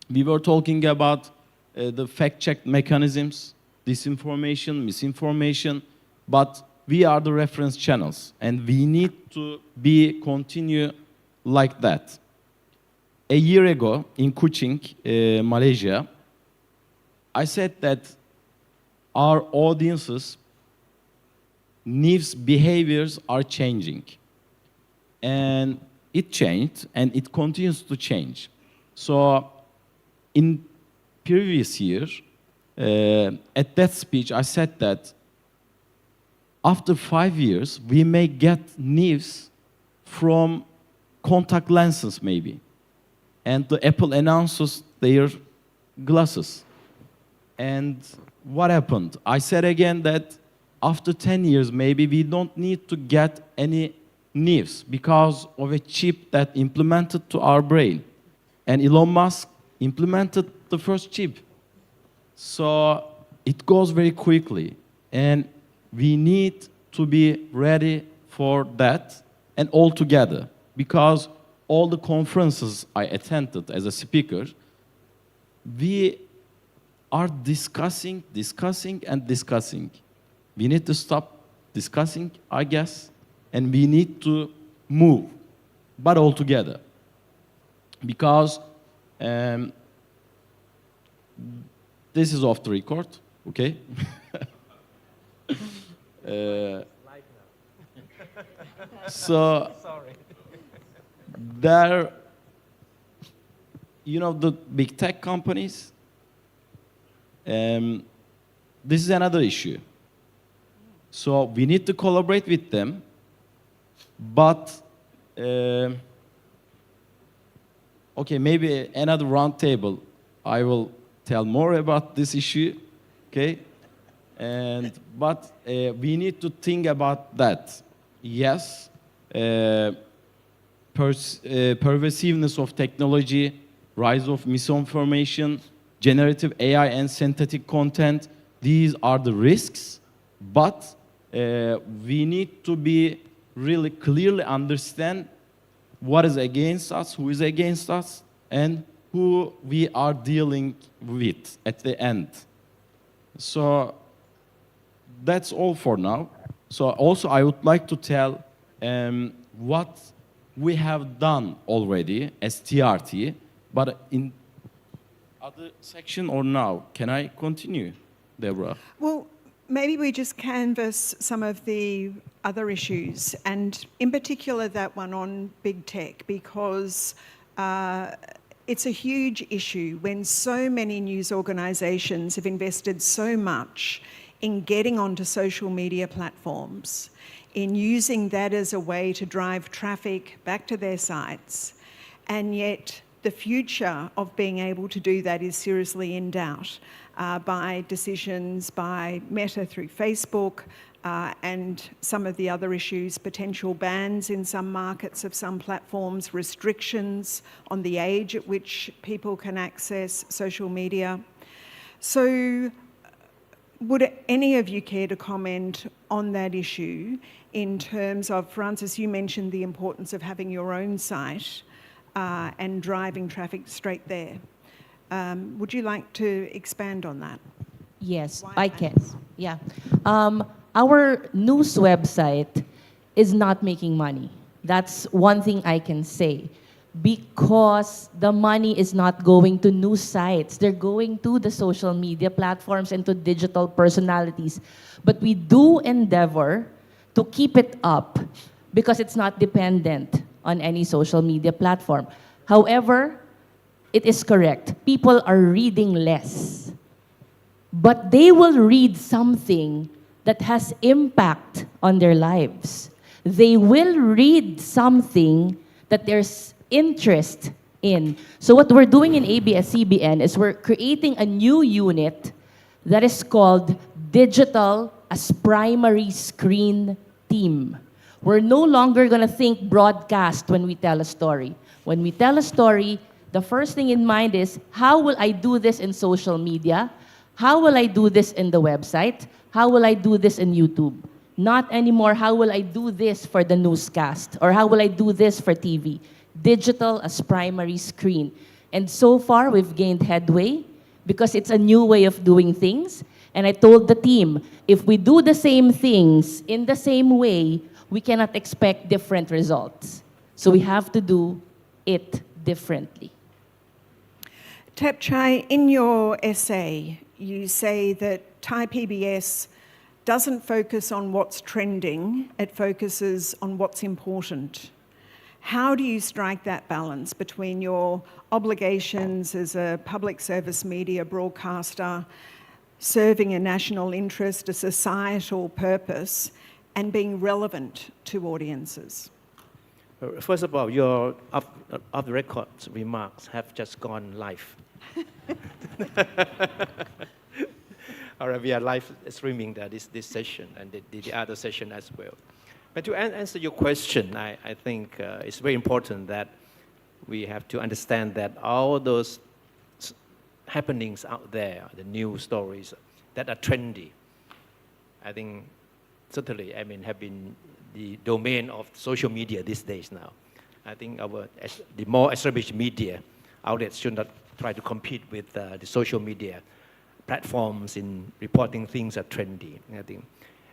We were talking about the fact-check mechanisms, disinformation, misinformation, but we are the reference channels, and we need to continue like that. A year ago in Kuching, Malaysia, I said that our audiences' news behaviors are changing. And it changed, and it continues to change. So in previous year, at that speech, I said that after 5 years, we may get news from contact lenses maybe. And the Apple announces their glasses. And what happened? I said again that after 10 years, maybe we don't need to get any news because of a chip that implemented to our brain. And Elon Musk implemented the first chip. So it goes very quickly. And we need to be ready for that and all together. Because all the conferences I attended as a speaker, we are discussing. We need to stop discussing, I guess, and we need to move, but all together. Because this is off the record, okay? So, there, the big tech companies, this is another issue. So we need to collaborate with them, but, okay, maybe another round table, I will tell more about this issue, okay? But we need to think about that. Yes, pervasiveness of technology, rise of misinformation, generative AI and synthetic content, these are the risks, but we need to be really clearly understand what is against us, who is against us, and who we are dealing with at the end. So that's all for now. So also I would like to tell what we have done already as TRT, but in other section or now, can I continue, Deborah? Well, maybe we just canvass some of the other issues, and in particular that one on big tech, because it's a huge issue when so many news organisations have invested so much in getting onto social media platforms, in using that as a way to drive traffic back to their sites, and yet the future of being able to do that is seriously in doubt by decisions by Meta through Facebook and some of the other issues, potential bans in some markets of some platforms, restrictions on the age at which people can access social media. So would any of you care to comment on that issue in terms of, Francis, you mentioned the importance of having your own site and driving traffic straight there. Would you like to expand on that? Yes, I can. Yeah. Our news website is not making money. That's one thing I can say. Because the money is not going to news sites. They're going to the social media platforms and to digital personalities. But we do endeavor to keep it up because it's not dependent on any social media platform. However, it is correct. People are reading less. But they will read something that has impact on their lives. They will read something that there's interest in. So what we're doing in ABS-CBN is we're creating a new unit that is called Digital as Primary Screen Team. We're no longer going to think broadcast when we tell a story. When we tell a story, the first thing in mind is, how will I do this in social media? How will I do this in the website? How will I do this in YouTube? Not anymore, how will I do this for the newscast? Or how will I do this for TV? Digital as primary screen. And so far, we've gained headway because it's a new way of doing things. And I told the team, if we do the same things in the same way, we cannot expect different results. So we have to do it differently. Tepchai, in your essay, you say that Thai PBS doesn't focus on what's trending, it focuses on what's important. How do you strike that balance between your obligations as a public service media broadcaster, serving a national interest, a societal purpose, and being relevant to audiences? First of all, your off-the-record remarks have just gone live. All right, we are live streaming this session and the other session as well. But to answer your question, I think it's very important that we have to understand that all those happenings out there, the news stories that are trendy, I think certainly, have been the domain of social media these days now. I think the more established media outlets should not try to compete with the social media platforms in reporting things that are trendy. I think.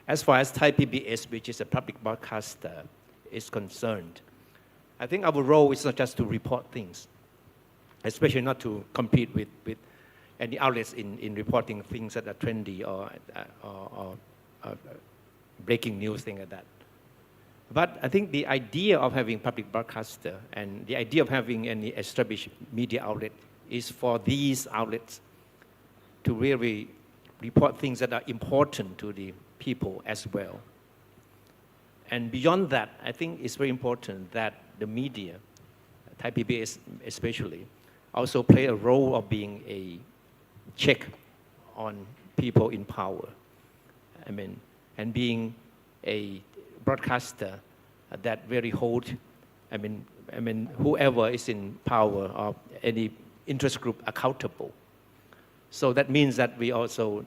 As far as Thai PBS, which is a public broadcaster, is concerned, I think our role is not just to report things, especially not to compete with any outlets in reporting things that are trendy or breaking news, things like that. But I think the idea of having public broadcaster and the idea of having any established media outlet is for these outlets to really report things that are important to the people as well. And beyond that, I think it's very important that the media, Thai PBS especially, also play a role of being a check on people in power. And being a broadcaster that really hold, whoever is in power or any interest group accountable. So that means that we also,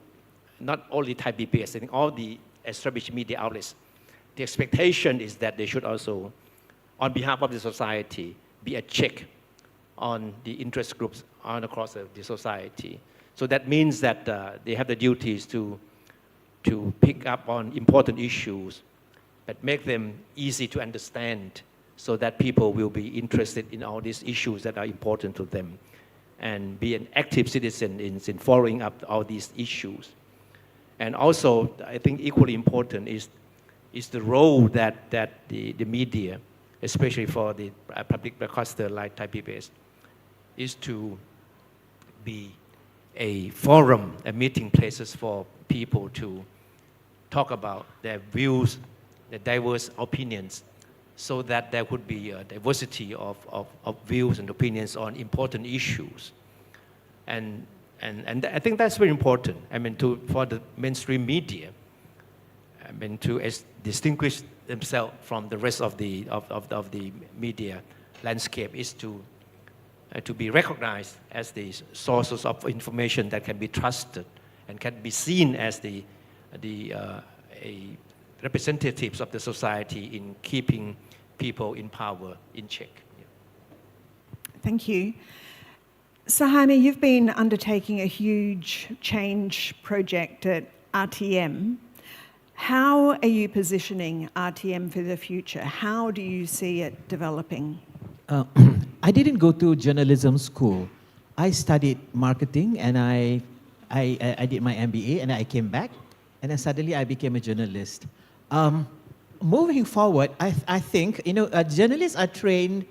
not only Thai PBS, I think all the established media outlets, the expectation is that they should also, on behalf of the society, be a check on the interest groups on across the society. So that means that they have the duties to pick up on important issues, but make them easy to understand so that people will be interested in all these issues that are important to them and be an active citizen in following up all these issues. And also, I think equally important is the role that the media, especially for the public broadcaster like Thai PBS, is to be a forum, a meeting places for people to talk about their views, their diverse opinions, so that there would be a diversity of views and opinions on important issues. And I think that's very important. For the mainstream media, to distinguish themselves from the rest of the media landscape is to be recognized as the sources of information that can be trusted and can be seen as the representatives of the society in keeping people in power in check. Yeah. Thank you. Sahami, you've been undertaking a huge change project at RTM. How are you positioning RTM for the future? How do you see it developing? I didn't go to journalism school. I studied marketing and I did my MBA and I came back and then suddenly I became a journalist. Moving forward, I think, journalists are trained,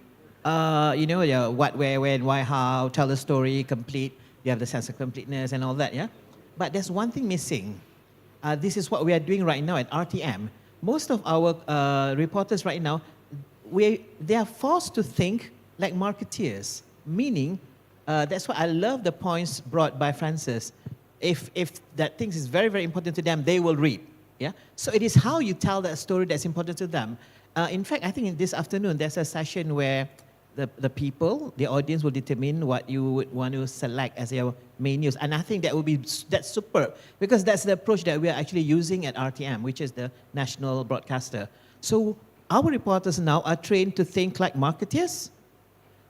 what, where, when, why, how, tell the story, complete, you have the sense of completeness and all that, yeah? But there's one thing missing. This is what we are doing right now at RTM. Most of our reporters right now, they are forced to think like marketeers, meaning that's why I love the points brought by Francis. If that thing is very, very important to them, they will read. Yeah? So it is how you tell that story that's important to them. In fact, I think in this afternoon, there's a session where the people, the audience will determine what you would want to select as your main news. And I think that's superb, because that's the approach that we are actually using at RTM, which is the national broadcaster. So our reporters now are trained to think like marketeers.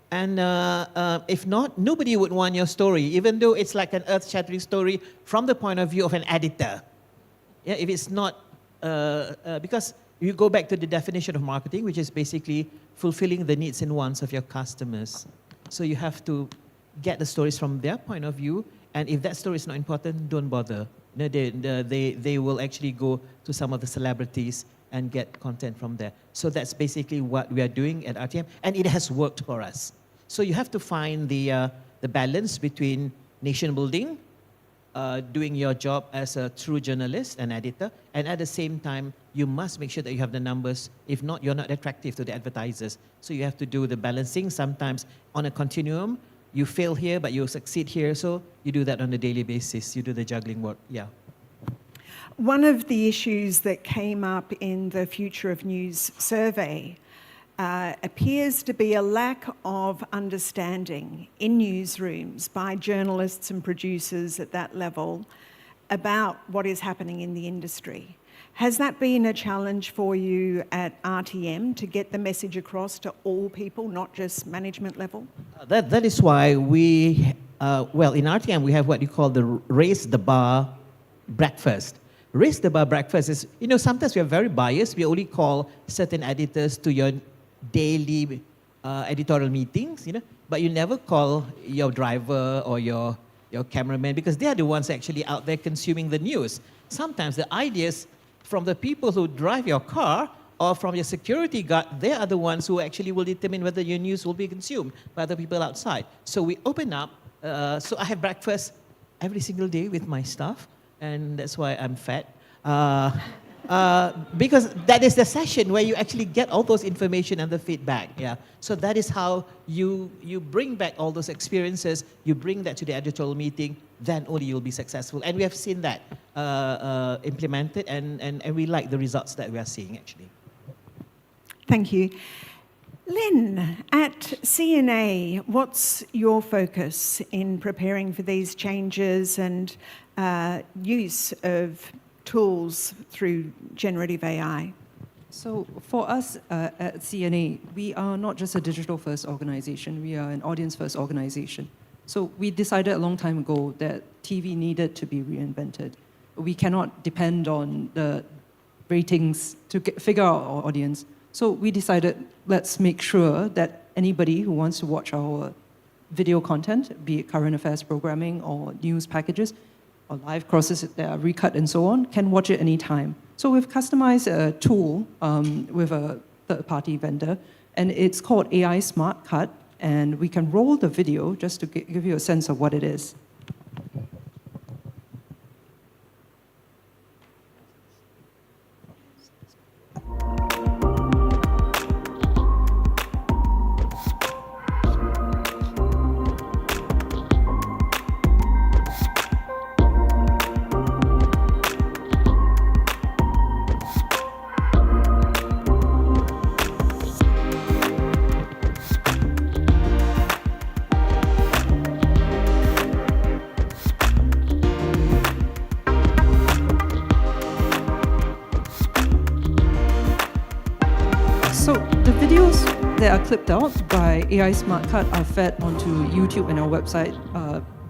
And if not, nobody would want your story, even though it's like an earth-shattering story from the point of view of an editor. Yeah, if it's not, because you go back to the definition of marketing, which is basically fulfilling the needs and wants of your customers. So you have to get the stories from their point of view, and if that story is not important, don't bother. You know, they will actually go to some of the celebrities and get content from there. So that's basically what we are doing at RTM, and it has worked for us. So you have to find the balance between nation building, doing your job as a true journalist and editor, and at the same time, you must make sure that you have the numbers. If not, you're not attractive to the advertisers. So you have to do the balancing. Sometimes on a continuum, you fail here, but you succeed here. So you do that on a daily basis. You do the juggling work, yeah. One of the issues that came up in the Future of News survey appears to be a lack of understanding in newsrooms by journalists and producers at that level about what is happening in the industry. Has that been a challenge for you at RTM to get the message across to all people, not just management level? That is why we, well, in RTM, we have what you call the Raise the Bar breakfast. Raise the Bar breakfast is, you know, sometimes we are very biased. We only call certain editors to your daily editorial meetings, you know, but you never call your driver or your cameraman, because they are the ones actually out there consuming the news. Sometimes the ideas from the people who drive your car or from your security guard, they are the ones who actually will determine whether your news will be consumed by the people outside. So we open up, so I have breakfast every single day with my staff, and that's why I'm fat. Because that is the session where you actually get all those information and the feedback, yeah. So that is how you bring back all those experiences, you bring that to the editorial meeting, then only you'll be successful. And we have seen that implemented, and we like the results that we are seeing, actually. Thank you. Lynn, at CNA, what's your focus in preparing for these changes and use of tools through generative AI? So for us at CNA, we are not just a digital-first organization, we are an audience-first organization. So we decided a long time ago that TV needed to be reinvented. We cannot depend on the ratings to figure out our audience. So we decided, let's make sure that anybody who wants to watch our video content, be it current affairs programming or news packages, or live crosses that are recut and so on, can watch it anytime. So we've customized a tool with a third-party vendor, and it's called AI Smart Cut, and we can roll the video just to give you a sense of what it is. So the videos that are clipped out by AI Smart Cut are fed onto YouTube and our website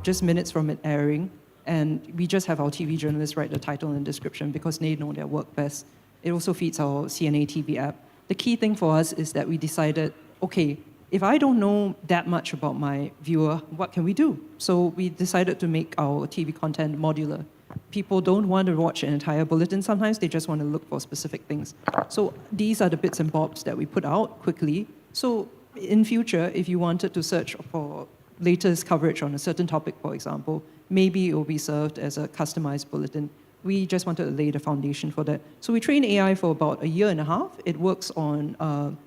just minutes from it airing. And we just have our TV journalists write the title and description because they know their work best. It also feeds our CNA TV app. The key thing for us is that we decided, okay, if I don't know that much about my viewer, what can we do? So we decided to make our TV content modular. People don't want to watch an entire bulletin. Sometimes they just want to look for specific things. So these are the bits and bobs that we put out quickly. So in future, if you wanted to search for latest coverage on a certain topic, for example, maybe it will be served as a customized bulletin. We just wanted to lay the foundation for that. So we trained AI for about 1.5 years. It works on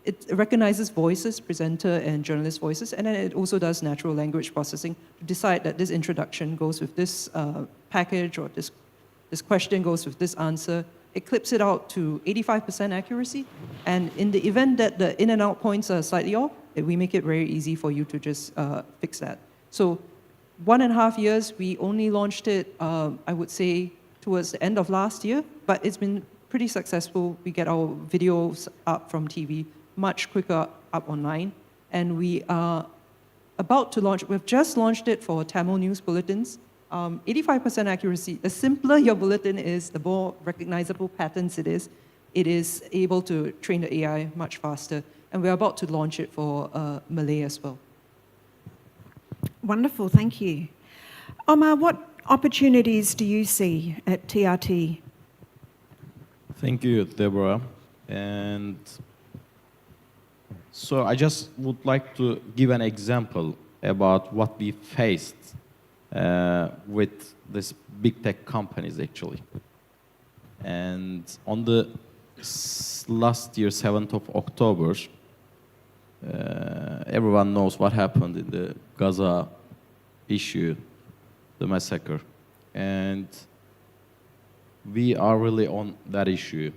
it recognizes voices, presenter and journalist voices, and then it also does natural language processing to decide that this introduction goes with this package or this question goes with this answer. It clips it out to 85% accuracy, and in the event that the in and out points are slightly off, we make it very easy for you to just fix that. So 1.5 years, we only launched it, I would say, towards the end of last year, but it's been pretty successful. We get our videos up from TV much quicker up online, and we are about to launch, we've just launched it for Tamil news bulletins. 85% accuracy. The simpler your bulletin is, the more recognizable patterns it is able to train the AI much faster. And we're about to launch it for Malay as well. Wonderful, thank you. Omar, what opportunities do you see at TRT? Thank you, Deborah. And so I just would like to give an example about what we faced with these big tech companies, actually. And on the last year, 7th of October, everyone knows what happened in the Gaza issue, the massacre. And we are really on that issue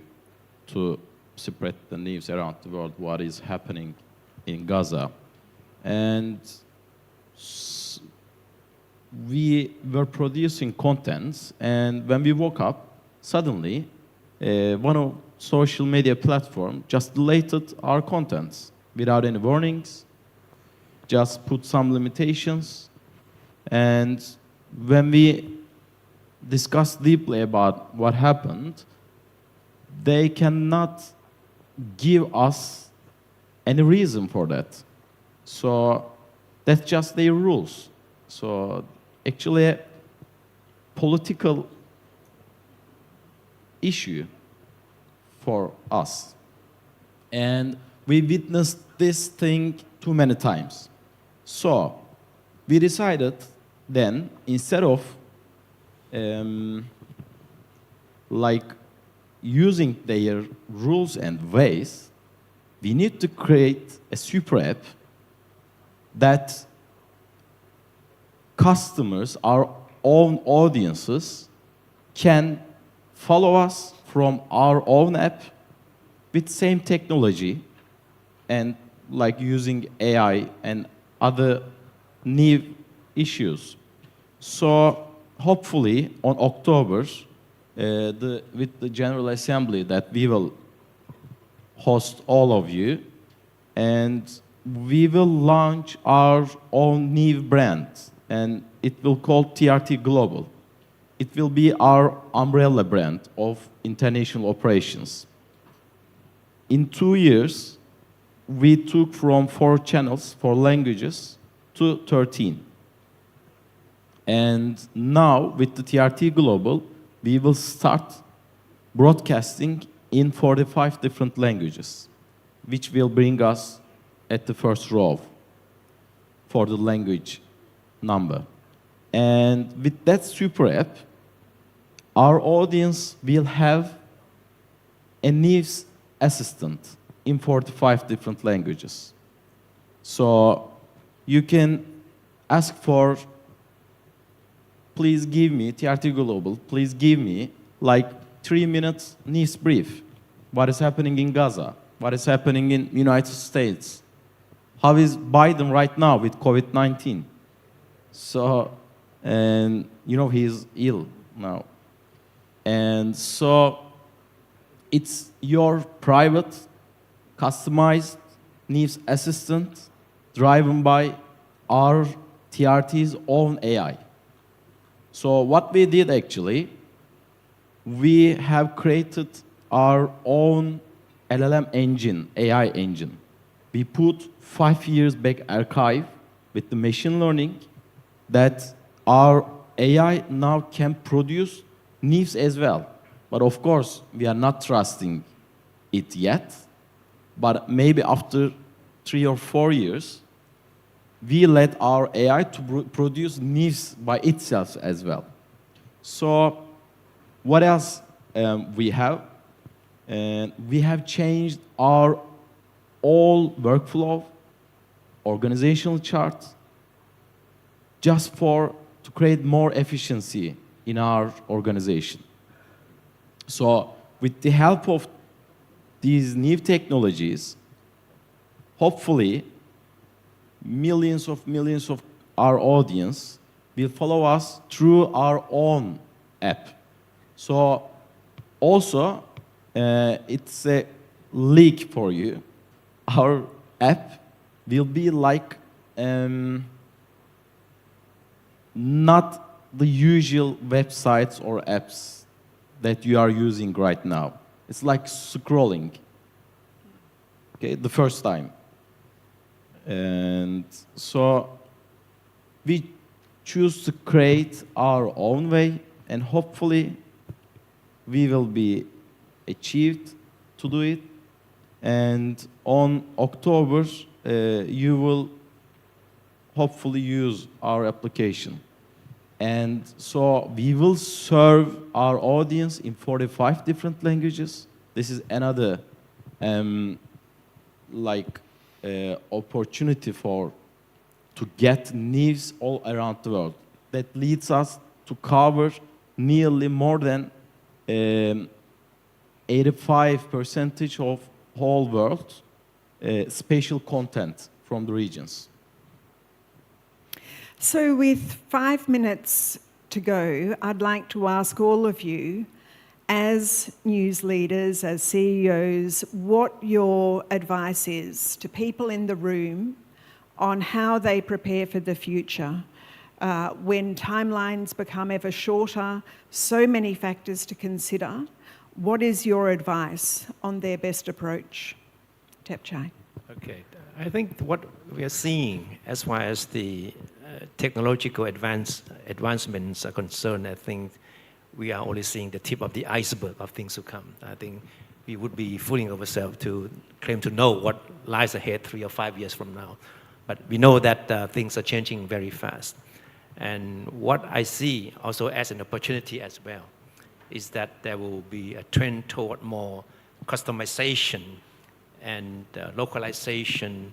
to spread the news around the world, what is happening in Gaza. And we were producing contents, and when we woke up, suddenly, one of social media platforms just deleted our contents without any warnings, just put some limitations. And when we discussed deeply about what happened, they cannot give us any reason for that. So that's just their rules. So actually a political issue for us. And we witnessed this thing too many times. So we decided then, instead of like using their rules and ways, we need to create a super app that customers, our own audiences, can follow us from our own app with same technology and like using AI and other new issues. So hopefully on October, with the General Assembly that we will host all of you, and we will launch our own new brand, and it will call TRT Global. It will be our umbrella brand of international operations. In 2 years, we took from 4 channels, 4 languages, to 13. And now, with the TRT Global, we will start broadcasting in 45 different languages, which will bring us at the first row for the language number. And with that super app, our audience will have a news assistant in 45 different languages. So you can ask for, please give me, TRT Global, please give me like 3 minutes news brief. What is happening in Gaza? What is happening in United States? How is Biden right now with COVID-19? So, and you know, he's ill now. And so it's your private, customized news assistant driven by our TRT's own AI. So what we did actually, we have created our own LLM engine, AI engine. We put 5 years back archive with the machine learning that our AI now can produce news as well. But of course, we are not trusting it yet. But maybe after 3 or 4 years, we let our AI to produce news by itself as well. So what else we have? We have changed our all workflow, organizational charts, just to create more efficiency in our organization. So with the help of these new technologies, hopefully millions of our audience will follow us through our own app. So also, it's a leak for you. Our app will be like not the usual websites or apps that you are using right now. It's like scrolling, okay, the first time. And so we choose to create our own way, and hopefully we will be achieved to do it. And on October, you will hopefully use our application. And so we will serve our audience in 45 different languages. This is another opportunity to get news all around the world. That leads us to cover nearly more than 85% of whole world spatial content from the regions. So with 5 minutes to go, I'd like to ask all of you, as news leaders, as CEOs, what your advice is to people in the room on how they prepare for the future. When timelines become ever shorter, so many factors to consider, what is your advice on their best approach? Tepchai. Okay, I think what we are seeing as far as the technological advancements are concerned, I think we are only seeing the tip of the iceberg of things to come. I think we would be fooling ourselves to claim to know what lies ahead 3 or 5 years from now. But we know that things are changing very fast. And what I see also as an opportunity as well is that there will be a trend toward more customization and localization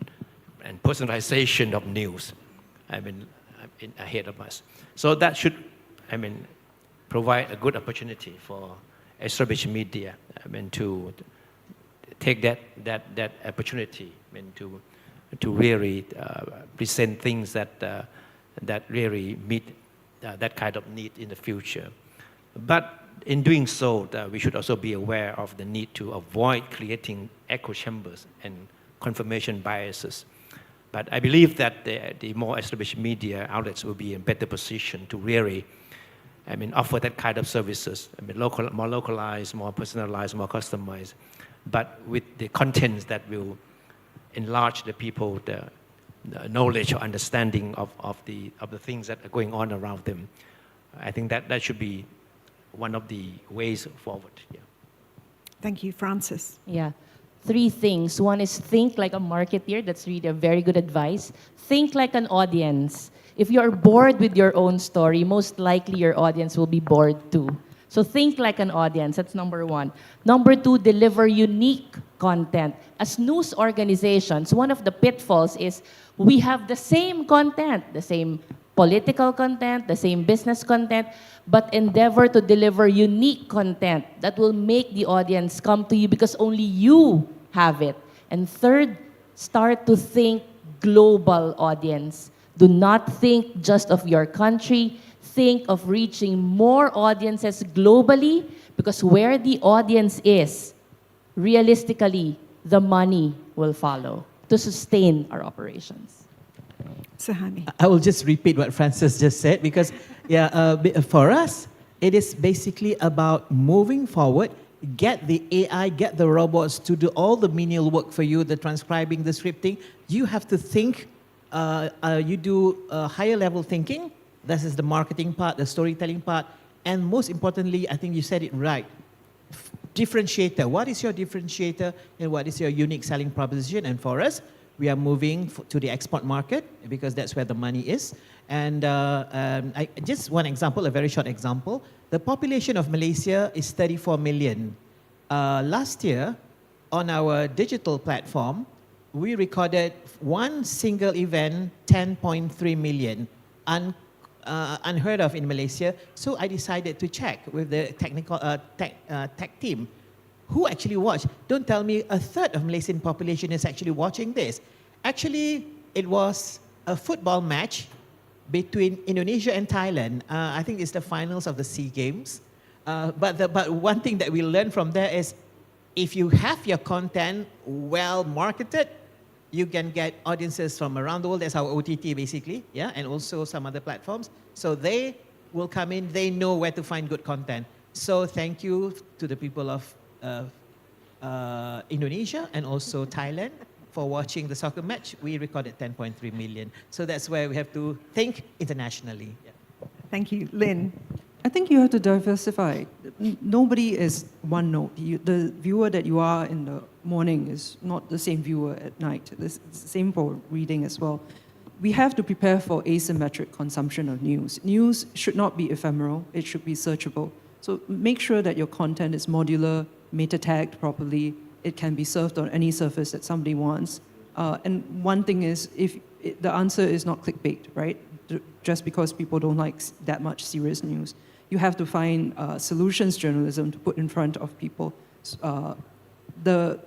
and personalization of news, ahead of us. So that should, provide a good opportunity for established media, to take that opportunity, to really present things that really meet that kind of need in the future. But in doing so, we should also be aware of the need to avoid creating echo chambers and confirmation biases. But I believe that the more established media outlets will be in better position to really, offer that kind of services, more localized, more personalized, more customized, but with the contents that will enlarge the people, the knowledge or understanding of the things that are going on around them. I think that should be one of the ways forward. Yeah. Thank you, Francis. Yeah. 3 things. One is think like a marketeer. That's really a very good advice. Think like an audience. If you're bored with your own story, most likely your audience will be bored too. So think like an audience. That's number 1. Number 2, deliver unique content. As news organizations, one of the pitfalls is we have the same content, the same political content, the same business content, but endeavor to deliver unique content that will make the audience come to you because only you have it. And third, start to think global audience. Do not think just of your country. Think of reaching more audiences globally, because where the audience is, realistically, the money will follow to sustain our operations. Sahani. I will just repeat what Francis just said, because for us, it is basically about moving forward, get the AI, get the robots to do all the menial work for you, the transcribing, the scripting. You have to think, you do higher level thinking. This is the marketing part, the storytelling part, and most importantly, I think you said it right. Differentiator. What is your differentiator and what is your unique selling proposition? And for us, we are moving to the export market because that's where the money is. And just one example, a very short example. The population of Malaysia is 34 million. Last year, on our digital platform, we recorded one single event, 10.3 million, unheard of in Malaysia. So I decided to check with the technical tech team who actually watched. Don't tell me a third of Malaysian population is actually watching this. Actually, it was a football match between Indonesia and Thailand. I think it's the finals of the SEA Games. But one thing that we learned from there is if you have your content well marketed, you can get audiences from around the world. That's our OTT basically, yeah, and also some other platforms. So they will come in, they know where to find good content. So thank you to the people of Indonesia and also Thailand for watching the soccer match. We recorded 10.3 million. So that's where we have to think internationally. Yeah. Thank you. Lynn? I think you have to diversify. Nobody is one note. The viewer that you are in the morning is not the same viewer at night. It's the same for reading as well. We have to prepare for asymmetric consumption of news. News should not be ephemeral. It should be searchable. So make sure that your content is modular, meta-tagged properly. It can be served on any surface that somebody wants. And one thing is, the answer is not clickbait, right? Just because people don't like that much serious news. You have to find solutions journalism to put in front of people. The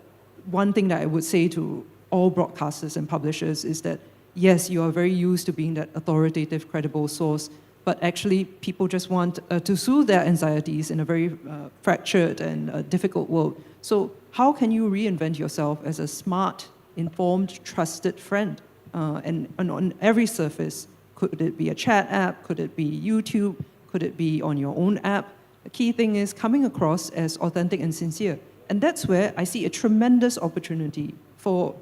one thing that I would say to all broadcasters and publishers is that, yes, you are very used to being that authoritative, credible source, but actually people just want to soothe their anxieties in a very fractured and difficult world. So how can you reinvent yourself as a smart, informed, trusted friend? And on every surface, could it be a chat app? Could it be YouTube? Could it be on your own app? The key thing is coming across as authentic and sincere. And that's where I see a tremendous opportunity for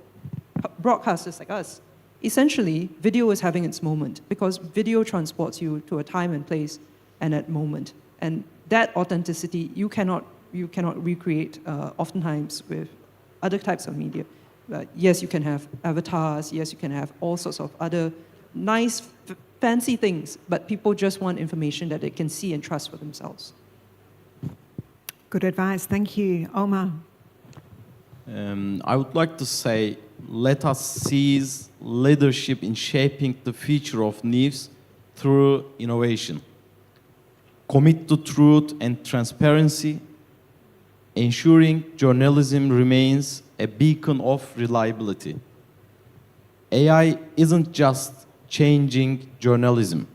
broadcasters like us. Essentially, video is having its moment because video transports you to a time and place and at moment. And that authenticity, you cannot recreate oftentimes with other types of media. Yes, you can have avatars. Yes, you can have all sorts of other nice, fancy things, but people just want information that they can see and trust for themselves. Good advice. Thank you. Omar? I would like to say, let us seize leadership in shaping the future of news through innovation. Commit to truth and transparency, ensuring journalism remains a beacon of reliability. AI isn't just changing journalism,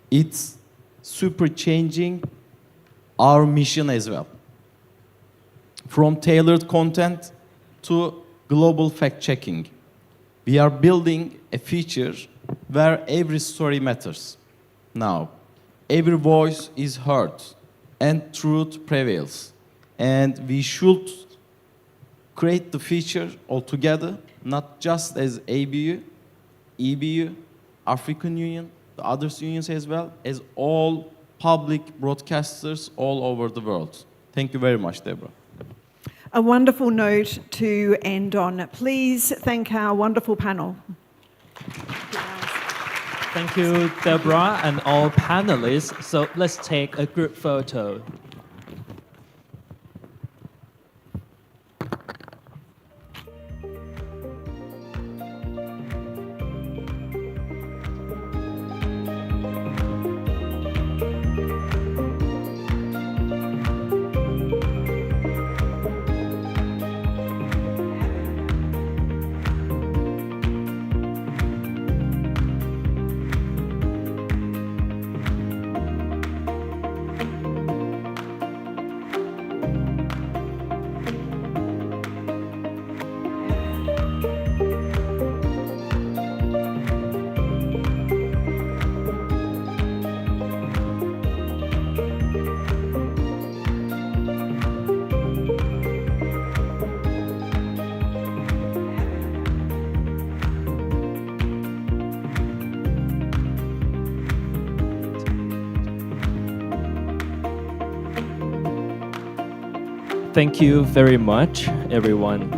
it's super changing our mission as well. From tailored content to global fact-checking, we are building a future where every story matters. Now, every voice is heard and truth prevails. And we should create the future altogether, not just as ABU, EBU, African Union, the other unions as well, as all public broadcasters all over the world. Thank you very much, Deborah. A wonderful note to end on. Please thank our wonderful panel. Thank you, Deborah, and all panelists. So let's take a group photo. Thank you very much, everyone.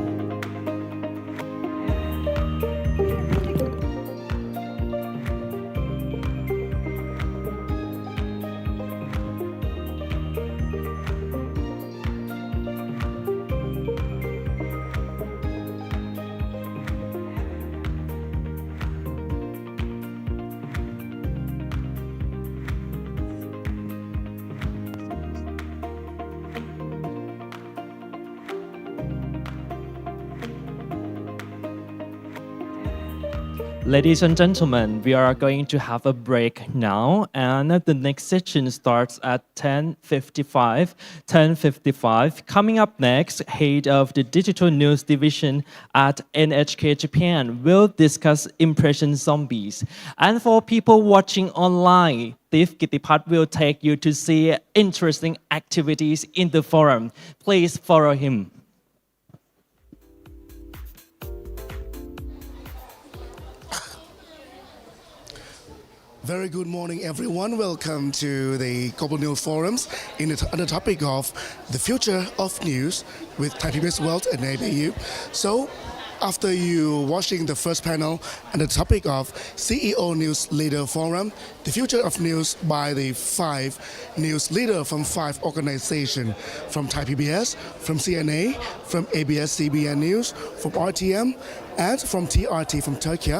Ladies and gentlemen, we are going to have a break now, and the next session starts at 10:55. 10:55. Coming up next, head of the digital news division at NHK Japan will discuss Impression Zombies. And for people watching online, Steve Kitipat will take you to see interesting activities in the forum. Please follow him. Very good morning, everyone. Welcome to the Global News Forums on the topic of the future of news with Thai PBS World and ABU. So, after you watching the first panel on the topic of CEO News Leader Forum, the future of news by the 5 news leaders from 5 organizations, from Thai PBS, from CNA, from ABS-CBN News, from RTM, and from TRT from Turkey.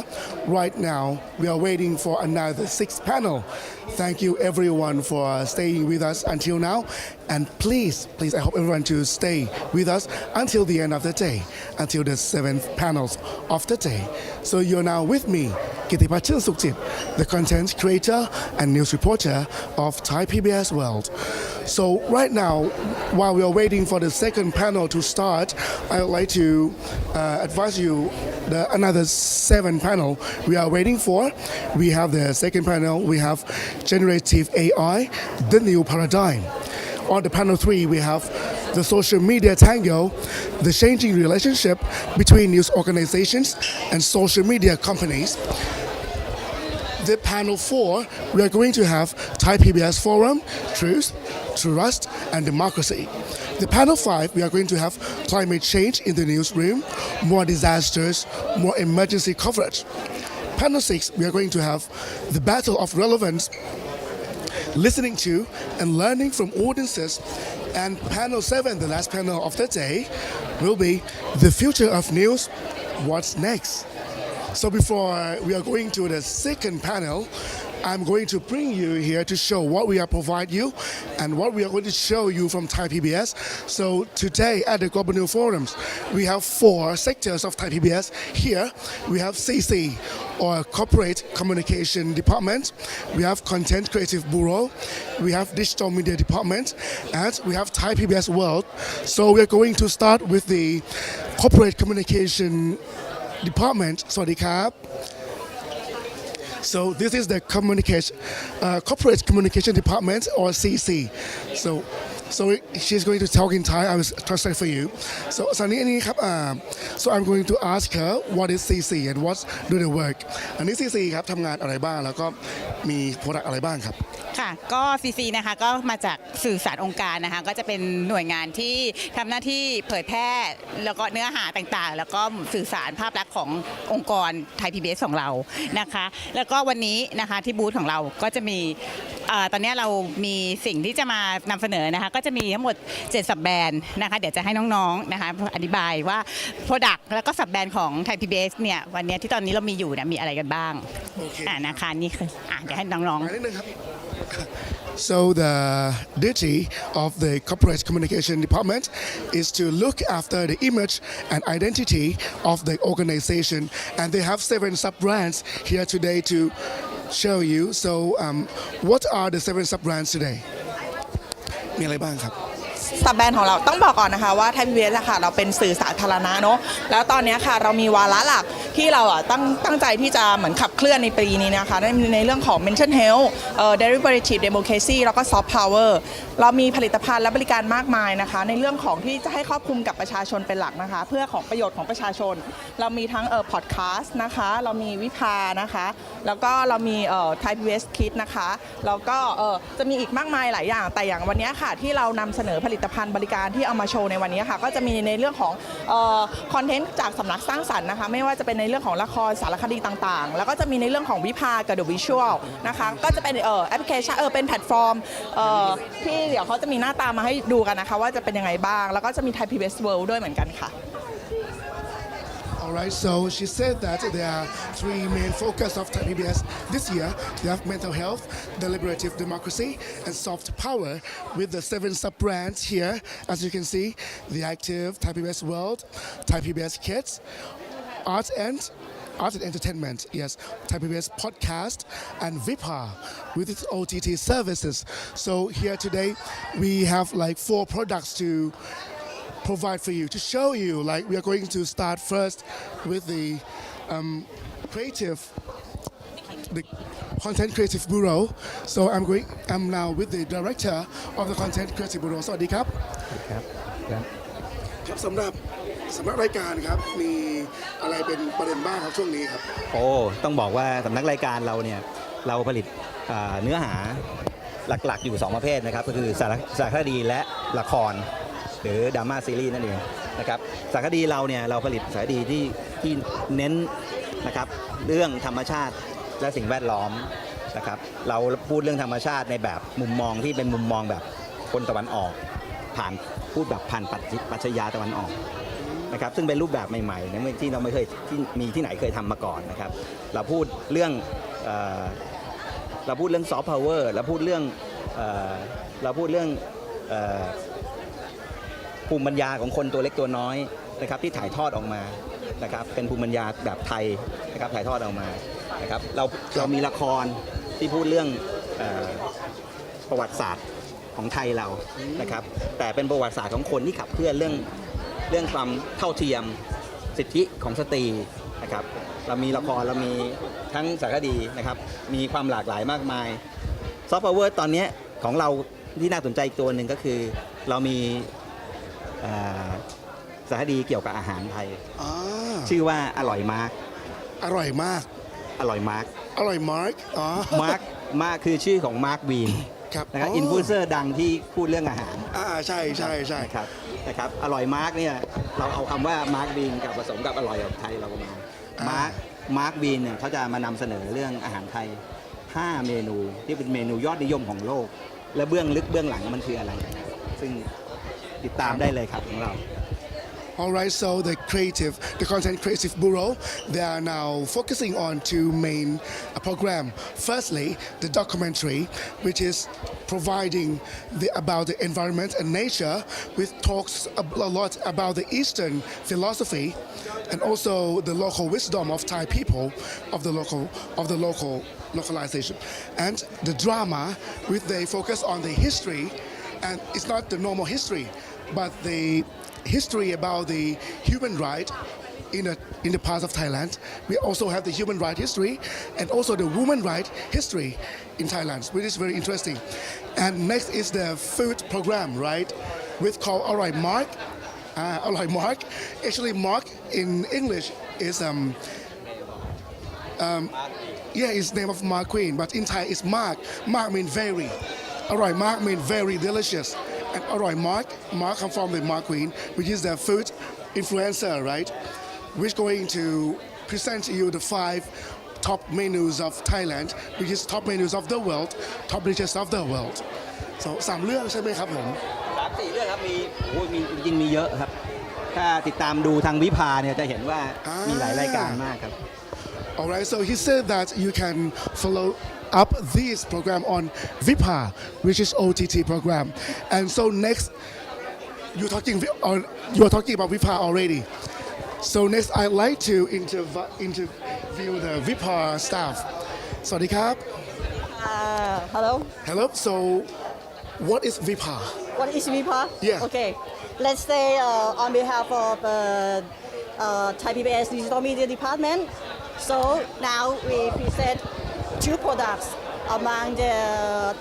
Right now, we are waiting for another 6th panel. Thank you everyone for staying with us until now. And please, I hope everyone to stay with us until the end of the day, until the 7th panels of the day. So you're now with me, Kitipat Sukhjit, the content creator and news reporter of Thai PBS World. So right now, while we are waiting for the 2nd panel to start, I would like to advise you another 7 panel we are waiting for. We have the 2nd panel, we have generative AI, the new paradigm. On the panel 3, we have the social media tango, the changing relationship between news organizations and social media companies. The panel 4, we are going to have Thai PBS Forum, Truth, Trust, and Democracy. The panel 5, we are going to have climate change in the newsroom, more disasters, more emergency coverage. Panel 6, we are going to have the battle of relevance, listening to and learning from audiences. And panel 7, the last panel of the day, will be the future of news, what's next? So before we are going to the 2nd panel, I'm going to bring you here to show what we are provide you and what we are going to show you from Thai PBS. So today at the Global News Forums, we have 4 sectors of Thai PBS. Here we have CC, or Corporate Communication Department. We have Content Creative Bureau. We have Digital Media Department. And we have Thai PBS World. So we are going to start with the Corporate Communication Department. Sawasdee krab. So this is the Corporate Communication Department, or CC. So she's going to talk in Thai. I will translate for you. So so I'm going to ask her what is CC and what do they work. อันนี้ CC ครับทำงานอะไรบ้างแล้วก็มี product อะไรบ้างครับ ค่ะก็ CC นะคะก็มาจากสื่อสารองค์การนะคะก็จะเป็นหน่วยงานที่ทำหน้าที่เผยแพร่แล้วก็เนื้อหาต่างๆแล้วก็สื่อสารภาพลักษณ์ขององค์กรไทย PBS ของเรานะคะแล้วก็วันนี้นะคะที่บูธของเราก็จะมีตอนนี้เรามีสิ่งที่จะมานำเสนอนะคะก็จะมีทั้งหมด7สับแบรนด์นะคะเดี๋ยวจะให้น้องๆนะคะอธิบายว่า Product แล้วก็สับแบรนด์ของไทย PBS เนี่ยวันนี้ที่ตอนนี้เรามีอยู่เนี่ยมีอะไรกันบ้างนะคะนี่คือเดี๋ยวให้น้องๆSo the duty of the Corporate Communication Department is to look after the image and identity of the organization, and they have 7 sub-brands here today to show you. So what are the 7 sub-brands today? มีอะไรบ้างครับ สับแบรนด์ของเราต้องบอกก่อนนะคะว่าไทย PBS ค่ะเราเป็นสื่อสาธารณะเนาะแล้วตอนนี้ค่ะเรามีวาระหลักที่เราตั้งใจที่จะเหมือนขับเคลื่อนในปีนี้นะคะในเรื่องของ mental health deliberative democracy แล้วก็ soft power เรามีผลิตภัณฑ์และบริการมากมายนะคะในเรื่องของที่จะให้ครอบคลุมกับประชาชนเป็นหลักนะคะเพื่อของประโยชน์ของประชาชนเรามีทั้งpodcast นะคะเรามีวิภานะคะแล้วก็เรามีไทย PBS Kids นะคะแล้วก็จะมีอีกมากมายหลายอย่างแต่อย่างวันนี้ค่ะที่เรานำเสนอผลิตภัณฑ์บริการที่เอามาโชว์ในวันนี้ค่ะก็จะมีในเรื่องของคอนเทนต์จากสำนักสร้างสรรค์นะคะไม่ว่าจะเป็นในเรื่องของละครสารคดีต่างๆแล้วก็จะมีในเรื่องของวิภากับ The Visual นะคะก็จะเป็นแอปพลิเคชันเป็นแพลตฟอร์มที่เดี๋ยวเขาจะมีหน้าตามาให้ดูกันนะคะว่าจะเป็นยังไงบ้างแล้วก็จะมี Thai PBS World ด้วยเหมือนกันค่ะAlright, so she said that there are 3 main focus of Thai PBS this year. They have mental health, deliberative democracy, and soft power with the 7 sub-brands here. As you can see, The Active, Thai PBS World, Thai PBS Kids, Art and art and entertainment, yes, Thai PBS podcast, and Vipa with its OTT services. So here today, we have like 4 products to provide for you, to show you. Like we are going to start first with the Content Creative Bureau. So I'm now with the director of the Content Creative Bureau. สวัสดีครับครับสำหรับรายการครับมีอะไรเป็นประเด็นบ้างครับช่วงนี้ครับต้องบอกว่าสำนักรายการเราเนี่ยเราผลิตเนื้อหาหลักๆอยู่2ประเภทนะครับก็คือสารคดีและละครหรือดราม่าซีรีส์นั่นเองนะครับสารคดีเราเนี่ยเราผลิตสารคดีที่เน้นนะครับเรื่องธรรมชาติและสิ่งแวดล้อมนะครับเราพูดเรื่องธรรมชาติในแบบมุมมองที่เป็นมุมมองแบบคนตะวันออกพูดแบบผ่านปรัชญาตะวันออกนะครับซึ่งเป็นรูปแบบใหม่ๆนะที่เราไม่เคยมีที่ไหนเคยทำมาก่อนนะครับเราพูดเรื่องซอฟต์พาวเวอร์เราพูดเรื่องภูมิปัญญาของคนตัวเล็กตัวน้อยนะครับที่ถ่ายทอดออกมานะครับเป็นภูมิปัญญาแบบไทยนะครับถ่ายทอดออกมานะครับเรามีละครที่พูดเรื่องประวัติศาสตร์ของไทยเรานะครับแต่เป็นประวัติศาสตร์ของคนที่ขับเคลื่อนเรื่องความเท่าเทียมสิทธิของสตรีนะครับเรามีละครเรามีทั้งสารคดีนะครับมีความหลากหลายมากมายซอฟต์พาวเวอร์ตอนนี้ของเราที่น่าสนใจอีกตัวหนึ่งก็คือเรามีสารคดีเกี่ยวกับอาหารไทยชื่อว่าอร่อยมาร์กอร่อยมากอร่อยมาร์กอร่อยมาร์กมาร์กคือชื่อของมาร์กวีนนะครับอินฟลูเอนเซอร์ดังที่พูดเรื่องอาหารใช่นะครับอร่อยมาร์กเนี่ยเราเอาคำว่ามาร์กวีนกับผสมกับอร่อยไทยเรามามาร์กวีนเนี่ยเขาจะมานำเสนอเรื่องอาหารไทย5 เมนูที่เป็นเมนูยอดนิยมของโลกและเบื้องลึกเบื้องหลังมันคืออะไรซึ่งติดตามได้เลยครับของเราAll right, so the Content Creative Bureau, they are now focusing on 2 main programs. Firstly, the documentary, which is providing about the environment and nature, which talks a lot about the Eastern philosophy and also the local wisdom of Thai people, of the localization, and the drama, which they focus on the history, and it's not the normal history, but the history about the human right in the past of Thailand. We also have the human right history and also the woman right history in Thailand, which is very interesting. And next is the food program, right? Which called Alright Mark. Alright Mark. Actually, Mark in English is it's name of Mark Queen, but in Thai it's Mark. Mark means very. Alright Mark means very delicious. And Alright Mark comes from the Mark Queen, which is the food influencer, right? Which is going to present to you the 5 top menus of Thailand, which is top menus of the world, top dishes of the world. So 3 เรื่องใช่ไหมครับผม3-4 เรื่องครับมีจริงมีเยอะครับถ้าติดตามดูทางวิภาเนี่ยจะเห็นว่ามีหลายรายการมากครับ Alright, so he said that you can follow up this program on Vipa, which is OTT program. And so next, you're talking about Vipa already. So next, I'd like to interview the Vipa staff. สวัสดีครับ Hello. So, what is Vipa? What is Vipa? Yeah. Okay. Let's say on behalf of Thai PBS Digital Media Department. So now we present 2 products among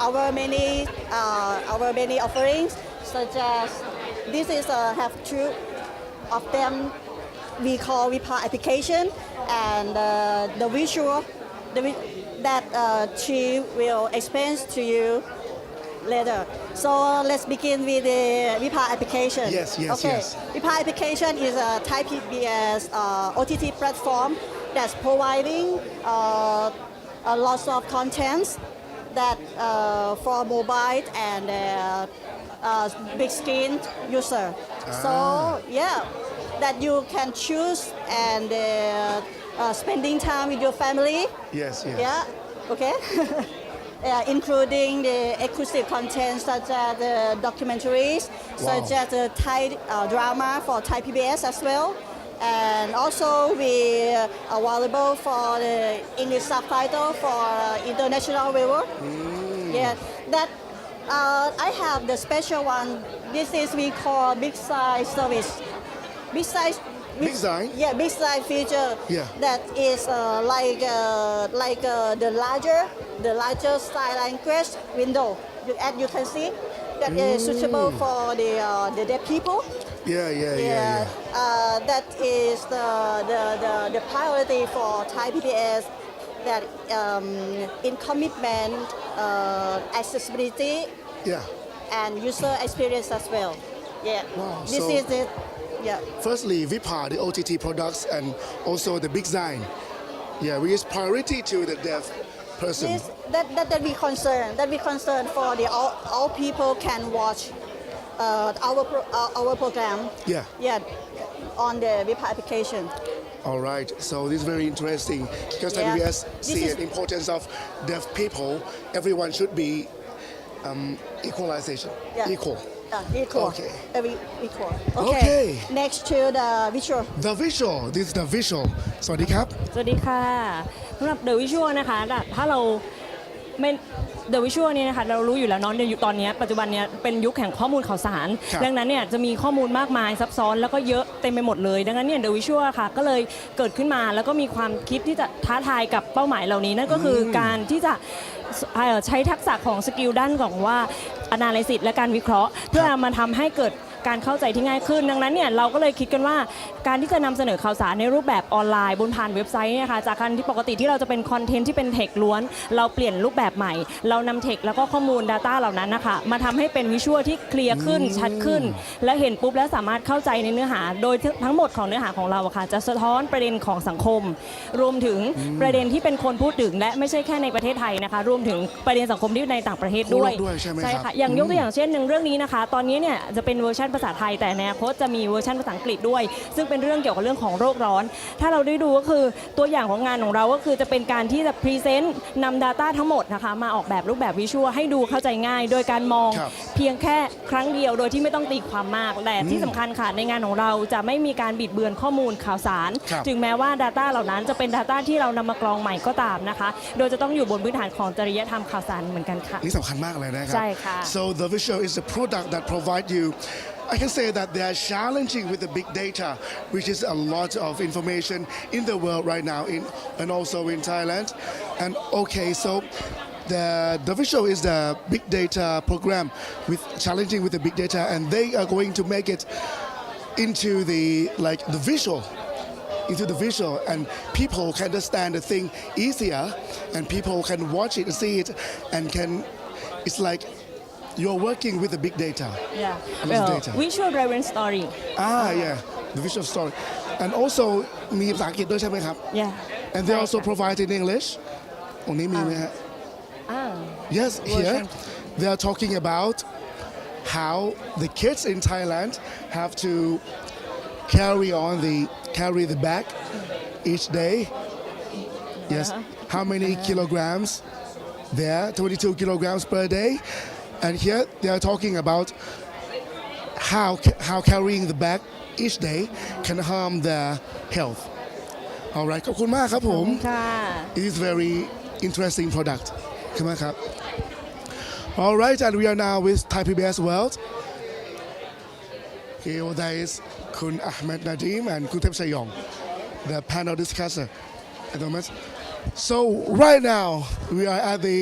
our many offerings, such as this is have 2 of them we call Vipa application, and the visual that she will explain to you later. So let's begin with the Vipa application. Yes. Vipa application is a Thai PBS OTT platform that's providing lots of contents that for mobile and big screen user. So that you can choose and spending time with your family. Yes. Yeah. Okay. Including the exclusive content such as the documentaries, such as the Thai drama for Thai PBS as well, and also we available for the English subtitle for international viewer. Yeah, that I have the special one. This is we call big size service. Big size. Big size? Yeah, big size feature. Yeah. That is like the larger sign language window. As you can see, that is suitable for the deaf people. Yeah. That is the priority for Thai PBS. That in commitment, accessibility, and user experience as well. Yeah. Wow, This so- is it. Yeah. Firstly, Vipa, the OTT products, and also the big sign. Yeah, we give priority to the deaf person. This, that we concern for the all people can watch our program. Yeah. On the Vipa application. All right, so this is very interesting because Yeah. TBS This see is- the importance of deaf people. Everyone should be equalization, equal. Equal. Okay. Every equal. Okay. Next to the visual. The visual, this is the visual. สวัสดีครับ สวัสดีค่ะสำหรับ The Visual นะคะถ้าเราไม่ The Visual เนี่ยนะคะเรารู้อยู่แล้วเนาะในยุคตอนนี้ปัจจุบันเนี่ยเป็นยุคแห่งข้อมูลข่าวสาร ครับ ดังนั้นเนี่ยจะมีข้อมูลมากมายซับซ้อนแล้วก็เยอะเต็มไปหมดเลย ดังนั้นเนี่ย The Visual ค่ะก็เลยเกิดขึ้นมาแล้วก็มีความคิดที่จะท้าทายกับเป้าหมายเหล่านี้นั่นก็คือการที่จะใช้ทักษะของสกิลด้านของว่า analysis และการวิเคราะห์ เพื่อมาทำให้เกิดการเข้าใจที่ง่ายขึ้น ดังนั้นเนี่ยเราก็เลยคิดกันว่าการที่จะนำเสนอข่าวสารในรูปแบบออนไลน์บนผ่านเว็บไซต์เนี่ยค่ะจากการที่ปกติที่เราจะเป็นคอนเทนต์ที่เป็นเทคล้วนเราเปลี่ยนรูปแบบใหม่ เรานำเทคแล้วก็ข้อมูล Data เหล่านั้นนะคะมาทำให้เป็นวิชวลที่เคลียร์ขึ้นชัดขึ้น และเห็นปุ๊บแล้วสามารถเข้าใจในเนื้อหา โดยทั้งหมดของเนื้อหาของเราอะค่ะจะสะท้อนประเด็นของสังคม รวมถึงประเด็นที่เป็นคนพูดถึงและไม่ใช่แค่ในประเทศไทยนะคะรวมถึงประเด็นสังคมที่ในต่างประเทศด้วย ทั่วโลกด้วยใช่ไหมครับ ค่ะอย่างยกตัวอย่างเช่นหนึ่งเรื่องนี้นะคะตอนนี้เนี่ยจะเป็นเวอร์ชันภาษาไทยแต่ในอนาคตจะมีเวอร์ชันภาษาอังกฤษด้วย ซึ่งเป็นเรื่องเกี่ยวกับเรื่องของโรคร้อน ถ้าเราได้ดูก็คือตัวอย่างของงานของเราก็คือจะเป็นการที่จะพรีเซนต์นำ Data ทั้งหมดนะคะมาออกแบบรูปแบบวิชวลให้ดูเข้าใจง่าย โดยการมอง ครับ เพียงแค่ครั้งเดียวโดยที่ไม่ต้องตีความมากแต่ที่สำคัญค่ะในงานของเราจะไม่มีการบิดเบือนข้อมูลข่าวสาร ครับ ถึงแม้ว่า Data เหล่านั้นจะเป็น Data ที่เรานำมากรองใหม่ก็ตามนะคะโดยจะต้องอยู่บนพื้นฐานของจริยธรรมข่าวสารเหมือนกันค่ะ นี่สำคัญมากเลยนะครั ใช่ค่ะ So the visual is a product that provide you I can say that they are challenging with the big data, which is a lot of information in the world right now, and also in Thailand. And okay, so the visual is the big data program with challenging with the big data, and they are going to make it into the visual. Into the visual, and people can understand the thing easier, and people can watch it and see it, and it's like you're working with the big data. Yeah. A lot of data. Visual driven story. Yeah, the visual story. And also มีภาษาอังกฤษด้วยใช่ไหมครับ Yeah. And they also provide in English ตรงนี้มีไหมฮะ Yes, here they are talking about how the kids in Thailand have to carry the bag each day. Yes, how many kilograms? There, 22 kilograms per day. And here they are talking about how carrying the bag each day can harm their health. All right, ขอบคุณมากครับผม It is very interesting product. ขอบคุณมากครับ All right, and we are now with Thai PBS World. Here there is Kun Ahmed Nadeem and Kun Tep Sayong, the panel discussor at the moment. So right now we are at the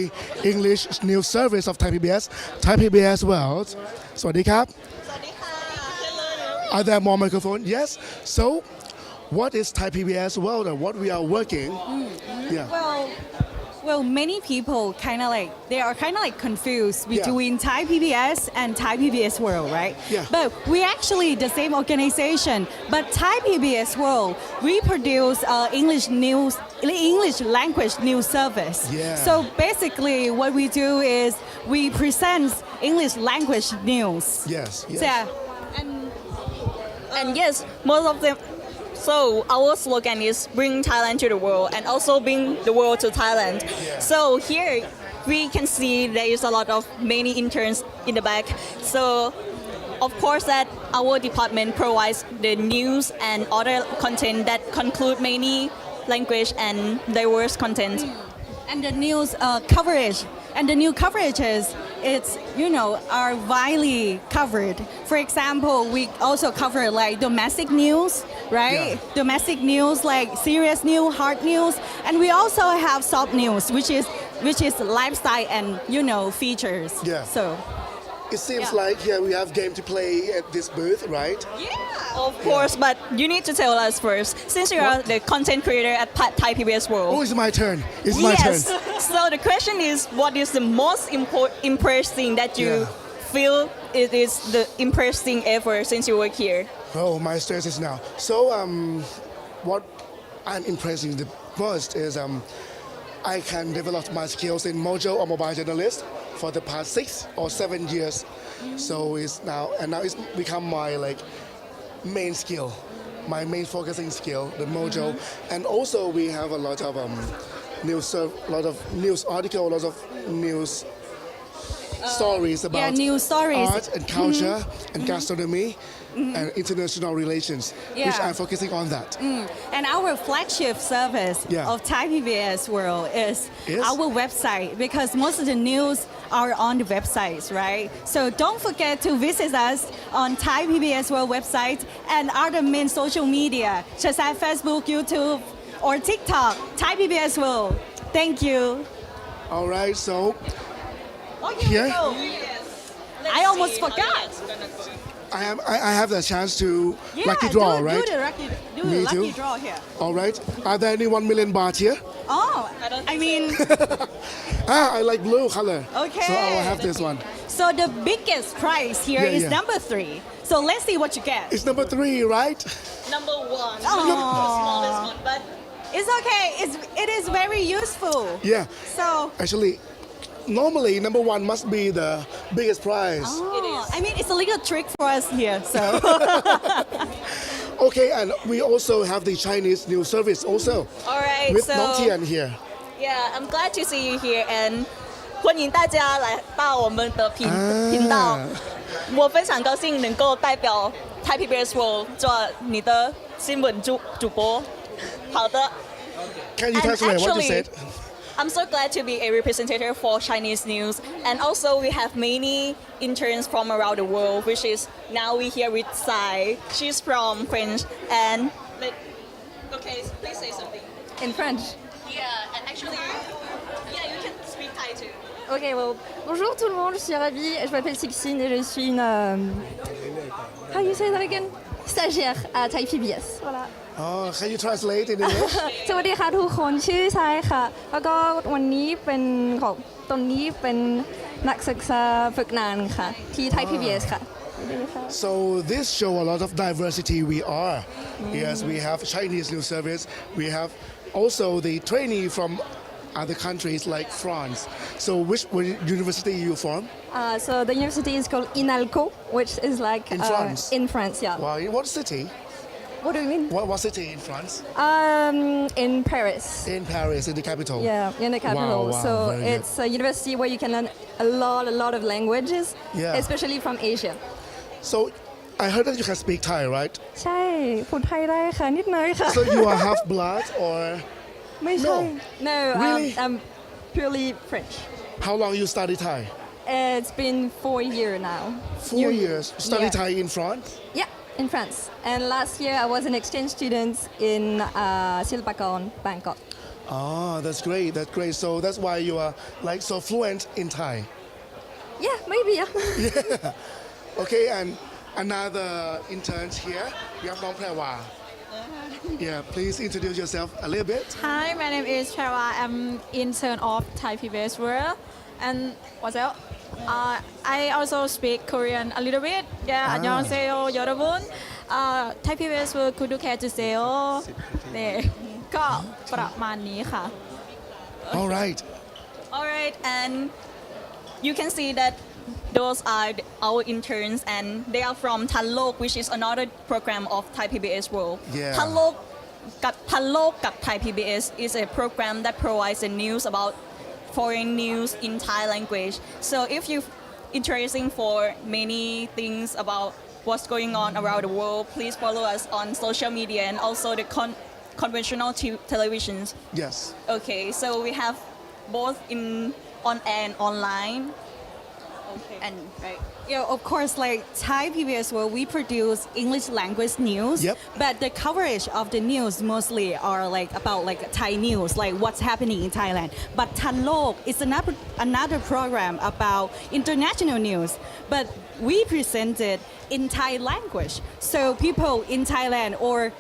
English news service of Thai PBS, Thai PBS World. สวัสดีครับ Are there more microphones? Yes. So what is Thai PBS World and what we are working? Yeah. Well, many people they are kind of like confused between Thai PBS and Thai PBS World, right? Yeah. But we actually the same organization. But Thai PBS World, we produce English language news service. Yeah. So basically, what we do is we present English language news. Yes. Yes. So, yeah. And yes, most of them. So our slogan is bring Thailand to the world and also bring the world to Thailand. So here we can see there is a lot of many interns in the back. So of course that our department provides the news and other content that conclude many language and diverse content. And the news coverage and the new coverages it's are widely covered. For example, we also cover like domestic news, right? Yeah. Domestic news like serious news, hard news, and we also have soft news, which is lifestyle and features. Yeah. So it seems like here we have game to play at this booth, right? Of course, but you need to tell us first, since you are the content creator at Thai PBS World. Oh, it's my turn. It's my turn. So the question is, what is the most impressive that you feel it is the impressive ever since you work here? Oh, my stress is now. So, what I'm impressing the most is I can develop my skills in Mojo or mobile journalist for the past 6 or 7 years. So it's now it's become my main skill, my main focusing skill, the Mojo. And also we have a lot of news article, a lot of news stories about news stories. art and culture and gastronomy and international relations, which I'm focusing on that. And our flagship service of Thai PBS World is our website, because most of the news are on the websites, right? So don't forget to visit us on Thai PBS World website and other main social media, such as Facebook, YouTube, or TikTok, Thai PBS World. Thank you. All right, so here. I almost forgot. I have the chance to lucky draw, right? Do the lucky draw here. All right. Are there any 1 million baht here? Oh, I mean. I like blue color. Okay. So I will have this one. So the biggest prize here is number 3. So let's see what you get. It's number 3, right? Number 1. Oh. The smallest one, but it's okay. It is very useful. Yeah. So actually, normally number 1 must be the biggest prize. Oh, I mean, it's a little trick for us here. So. Okay, and we also have the Chinese news service also. All right. With so, Nong Tian here. Yeah, I'm glad to see you here and 欢迎大家来到我们的频道。我非常高兴能够代表 Thai PBS World 做你的新闻主播。好的。Can you translate what you said? I'm so glad to be a representative for Chinese news, and also we have many interns from around the world, which is now we here with Sai. She's from French, and okay, please say something. In French? Yeah, and actually, you can speak Thai too. Ok, well, bonjour tout le monde, je suis ravie. Je m'appelle Sixine et je suis une. How you say that again? Stagiaire à Thai PBS. Voilà. Oh, can you translate in English? สวัสดีค่ะทุกคนชื่อชายค่ะแล้วก็วันนี้เป็นของตอนนี้เป็นนักศึกษาฝึกงานค่ะที่ Thai PBS ค่ะ So this show a lot of diversity we are. Yes, we have Chinese news service. We have also the trainee from other countries like France. So which university are you from? So the university is called INALCO, which is like in France. In France, yeah. Wow, in what city? What do you mean? What city in France? In Paris. In Paris, in the capital. Yeah, in the capital. Wow, so very it's a university where you can learn a lot of languages, especially from Asia. So I heard that you can speak Thai, right? ใช่พูดไทยได้ค่ะนิดหน่อยค่ะ So you are half blood or? ไม่ใช่ No, really? I'm purely French. How long you study Thai? It's been 4 years now. 4 years. Study Thai in France? Yeah, in France. And last year I was an exchange student in Silpakorn, Bangkok. Oh, that's great. That's great. So that's why you are like so fluent in Thai. Yeah, maybe. Yeah. Yeah. Okay, and another intern here. We have Nong Prawa. Yeah, please introduce yourself a little bit. Hi, my name is Prawa. I'm intern of Thai PBS World. And what's else? I also speak Korean a little bit. Yeah, 안녕하세요, 여러분. Thai PBS World 구독해주세요. 네,ก็ประมาณนี้ค่ะ. All right. All right, and you can see that those are our interns, and they are from Tanlok, which is another program of Thai PBS World. Yeah. Tanlokกับ Thai PBS is a program that provides the news about foreign news in Thai language. So if you interesting for many things about what's going on around the world. Please follow us on social media and also the conventional televisions. Yes. Okay, so we have both on and online. Okay. And right. Yeah, of course, like Thai PBS World, we produce English language news. Yep. But the coverage of the news mostly are like about like Thai news, like what's happening in Thailand. But Tan Lok is another program about international news. But we present it in Thai language, so people in Thailand or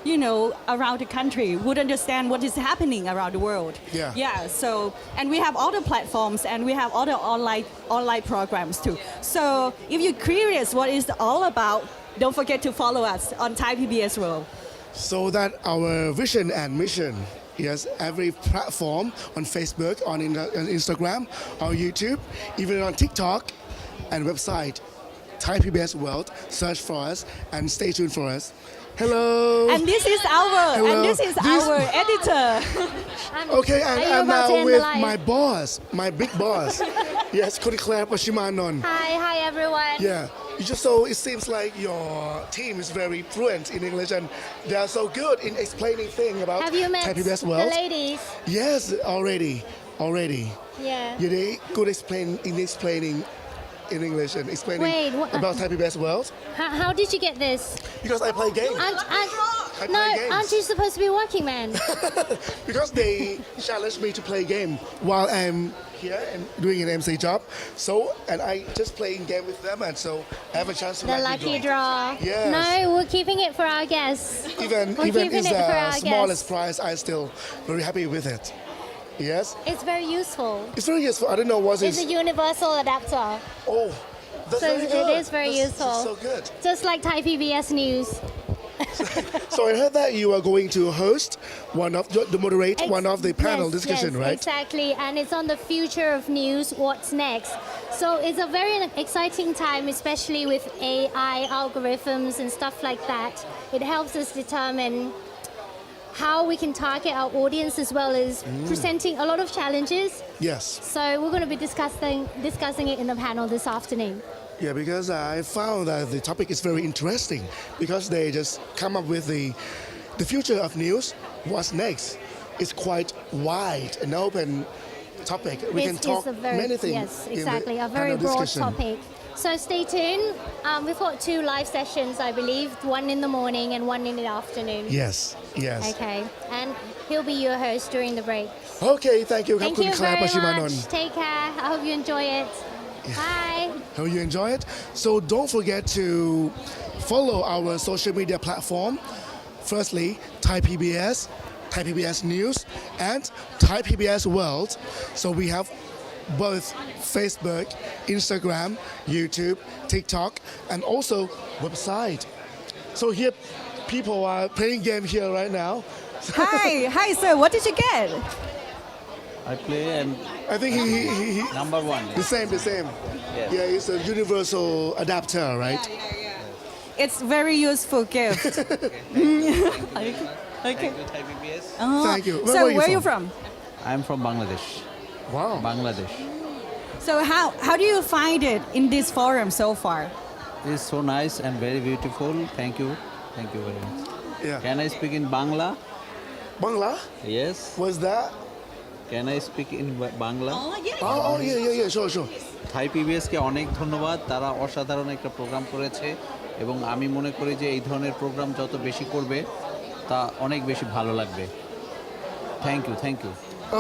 around the country would understand what is happening around the world. Yeah. So and we have other platforms and we have other online programs too. So if you're curious what it's all about, don't forget to follow us on Thai PBS World. So that our vision and mission. Yes, every platform on Facebook, on Instagram, on YouTube, even on TikTok and website. Thai PBS World, search for us and stay tuned for us. Hello. And this is our editor. Okay, and I'm now with my boss, my big boss. Yes, Kun Claire Pashimanon. Hi everyone. Yeah, so it seems like your team is very fluent in English and they are so good in explaining things about Have you met Thai PBS World. the ladies? Yes, already. Yeah. You they good explaining in English and explaining about Thai PBS World. How did you get this? Because I play games. Aren't you supposed to be working man? Because they challenged me to play game while I'm here and doing an MC job. So and I just playing game with them and so I have a chance to The lucky draw. Yes. No, we're keeping it for our guests. Even keeping it's it for the our smallest guests. prize, I still very happy with it. Yes. It's very useful. It's very useful. I don't know what It's a universal adapter. Oh, that's So very good. it is very useful. That's so good. Just like Thai PBS News. So I heard that you are going to host moderate one of the panel discussion, yes, right? Exactly, and it's on the future of news, what's next. So it's a very exciting time, especially with AI algorithms and stuff like that. It helps us determine how we can target our audience as well as presenting a lot of challenges. Yes. So we're going to be discussing it in the panel this afternoon. Yeah, because I found that the topic is very interesting because they just come up with the future of news. What's next? It's quite wide and open topic. We can talk many things. Yes, exactly, a very broad topic. So stay tuned. We've got 2 live sessions, I believe, one in the morning and one in the afternoon. Yes. Okay, and he'll be your host during the break. Okay, thank you. Thank you very much. Take care. I hope you enjoy it. Bye. Hope you enjoy it. So don't forget to follow our social media platform. Firstly, Thai PBS News, and Thai PBS World. So we have both Facebook, Instagram, YouTube, TikTok, and also website. So here, people are playing game here right now. Hi, sir. What did you get? I play and I think he number 1. The same. Yes. Yeah, it's a universal adapter, right? Yeah. It's very useful gift. Thank you, Thai PBS. Thank you. So where are you from? I'm from Bangladesh. Wow. Bangladesh. So how do you find it in this forum so far? It's so nice and very beautiful. Thank you very much. Yeah. Can I speak in Bangla? Bangla? Yes. What's that? Can I speak in Bangla? Oh, yeah, sure. থাই পিবিএসকে অনেক ধন্যবাদ, তারা অসাধারণ একটা programme করেছে এবং আমি মনে করি যে এই ধরনের প্রোগ্রাম যত বেশি করবে তা অনেক বেশি ভালো লাগবে। Thank you.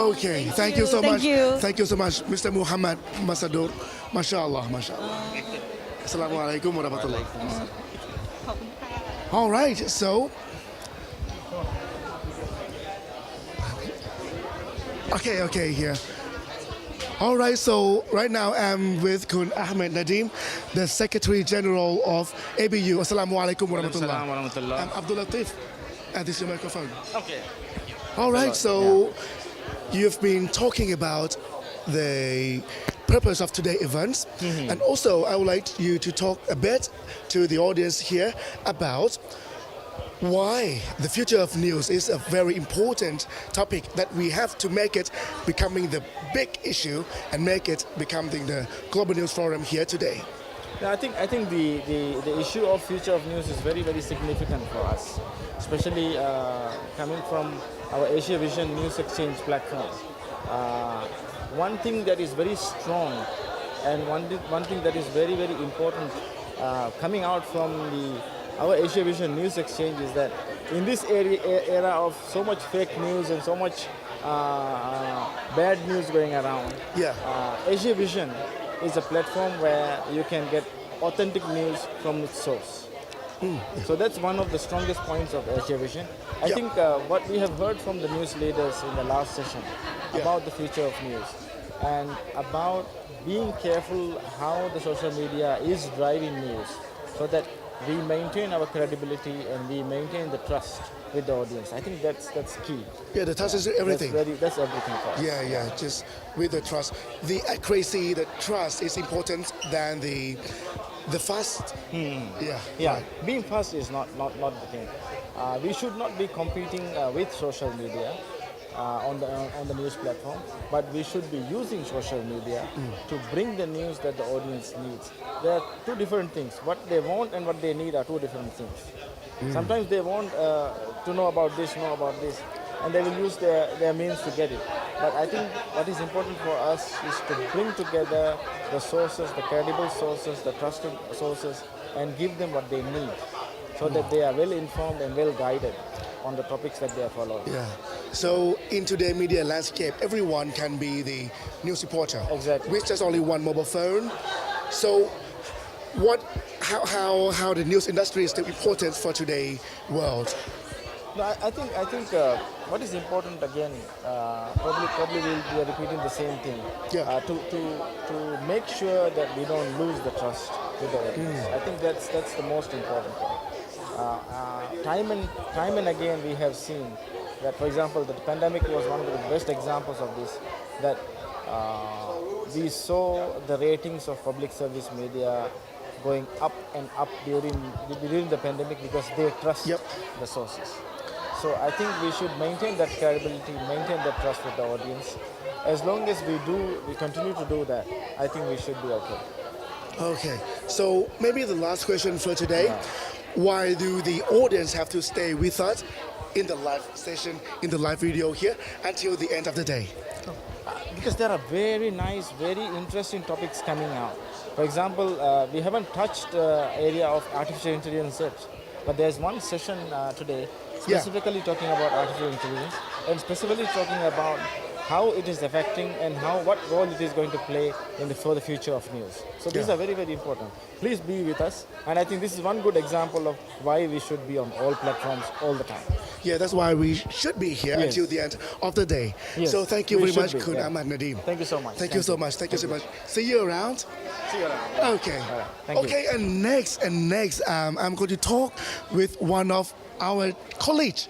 Okay, thank you so much. Thank you so much, Mr. Muhammad Masadur. Mashallah. Assalamu alaikum wa rahmatullah. All right, so okay, here. All right, so right now I'm with Kun Ahmed Nadim, the Secretary General of ABU. Assalamu alaikum wa rahmatullah. I'm Abdul Latif. This is your microphone. Okay. All right, so you've been talking about the purpose of today's events, and also I would like you to talk a bit to the audience here about why the future of news is a very important topic that we have to make it becoming the big issue and make it becoming the Global News Forum here today. Yeah, I think the issue of future of news is very significant for us, especially coming from our Asiavision News Exchange platform. One thing that is very strong and one thing that is very important coming out from our Asiavision News Exchange is that in this era of so much fake news and so much bad news going around, Asiavision is a platform where you can get authentic news from its source. So that's one of the strongest points of Asiavision. I think what we have heard from the news leaders in the last session about the future of news and about being careful how the social media is driving news so that we maintain our credibility and we maintain the trust with the audience. I think that's key. Yeah, the trust is everything. That's everything for us. Yeah, just with the trust. The accuracy, the trust is important than the fast. Yeah. Right. Being fast is not the thing. We should not be competing with social media on the news platform, but we should be using social media to bring the news that the audience needs. There are two different things. What they want and what they need are two different things. Sometimes they want to know about this, and they will use their means to get it. But I think what is important for us is to bring together the sources, the credible sources, the trusted sources, and give them what they need so that they are well informed and well guided on the topics that they are following. Yeah. So in today's media landscape, everyone can be the news reporter. Exactly. With just only one mobile phone. So how the news industry is still important for today's world? No, I think what is important again, probably we'll be repeating the same thing. To make sure that we don't lose the trust with the audience. I think that's the most important part. Time and again we have seen that, for example, the pandemic was one of the best examples of this. That we saw the ratings of public service media going up and up during the pandemic because they trust the sources. So I think we should maintain that credibility, maintain that trust with the audience. As long as we continue to do that, I think we should be okay. Okay, so maybe the last question for today. Why do the audience have to stay with us in the live session, in the live video here until the end of the day? Because there are very nice, very interesting topics coming out. For example, we haven't touched the area of artificial intelligence yet, but there's one session today specifically talking about artificial intelligence and specifically talking about how it is affecting and what role it is going to play for the future of news. So these are very important. Please be with us, and I think this is one good example of why we should be on all platforms all the time. Yeah, that's why we should be here until the end of the day. So thank you very much, Khun Ahmad Nadeem. Thank you so much. Thank you so much. See you around. See you around. Okay. Right. Thank you. Okay, and next, I'm going to talk with one of our colleagues.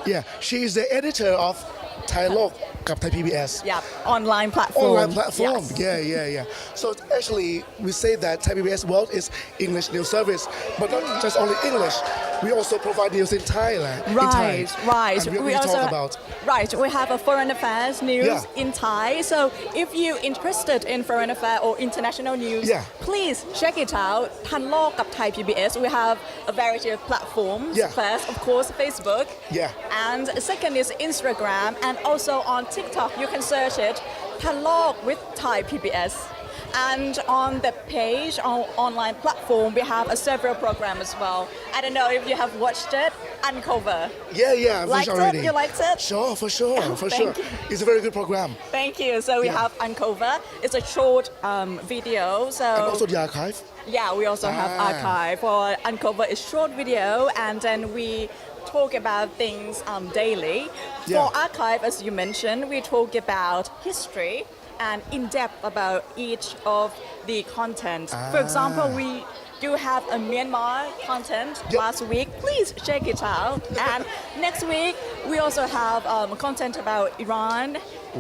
Yeah, she is the editor of Dialogueกับ Thai PBS. Yeah, online platform. Online platform. Yes. Yeah. So actually, we say that Thai PBS World is English news service, but not just only English. We also provide news in Thailand. Right. And we also talk about. Right, we have a foreign affairs news in Thai. So if you're interested in foreign affairs or international news, please check it out. ทันโลกกับ Thai PBS. We have a variety of platforms. First, of course, Facebook. And second is Instagram, and also on TikTok. You can search it. ทันโลก with Thai PBS. And on the page, on online platform, we have a several program as well. I don't know if you have watched it. Uncover. Yeah, I've watched already. You liked it? Sure, for sure. It's a very good program. Thank you. So we have Uncover. It's a short video. So and also the archive. Yeah, we also have archive. For Uncover is short video, and then we talk about things daily. For archive, as you mentioned, we talk about history and in depth about each of the content. For example, we do have a Myanmar content last week. Please check it out. And next week, we also have content about Iran,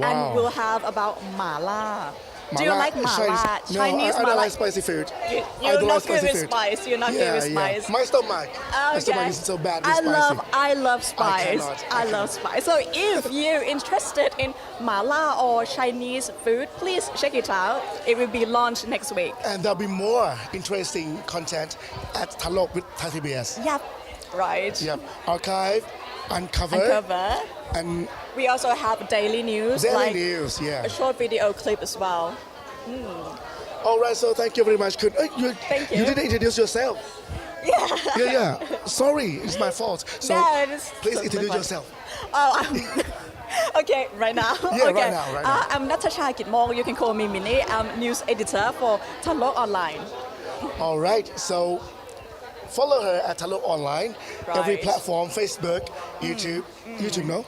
and we'll have about Mala. Do you like mala? No, Chinese I don't mala? like spicy food. You're don't not like good spicy with food. spice. You're not good with spice. My stomach. My stomach Okay. is so bad with spicy. I love spice. I love spice. So if you're interested in mala or Chinese food, please check it out. It will be launched next week. And there'll be more interesting content at Talok with Thai PBS. Yep. Right. Yep. Archive, uncover. And we also have daily news. Daily news, yeah. A short video clip as well. All right, so thank you very much. Thank you. You didn't introduce yourself. Yeah. Sorry, it's my fault. So No, it's please totally introduce fine. yourself. Okay, right now. Yeah, okay. right now. I'm Natasha Gitmong. You can call me Minnie. I'm news editor for Talok Online. All right, so follow her at Talok Online. Every Right. platform, Facebook, YouTube. YouTube, no?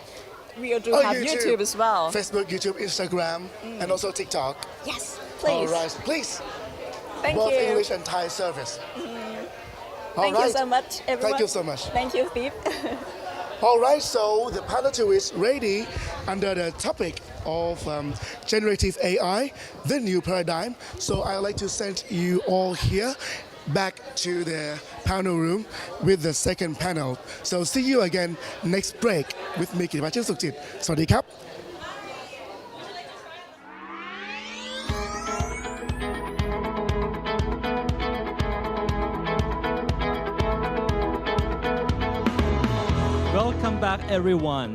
We do have YouTube as well. Facebook, YouTube, Instagram, and also TikTok. Yes, All please. right, please. Thank Both you. English and Thai service. All Thank you right. so much, everyone. Thank you so much. Thank you, Steve. All right, so the panel two is ready under the topic of generative AI, the new paradigm. So I'd like to send you all here back to the panel room with the second panel. So see you again next break with me กิตติวัฒน์ ชื่นสุขจิต สวัสดีครับ Welcome back, everyone.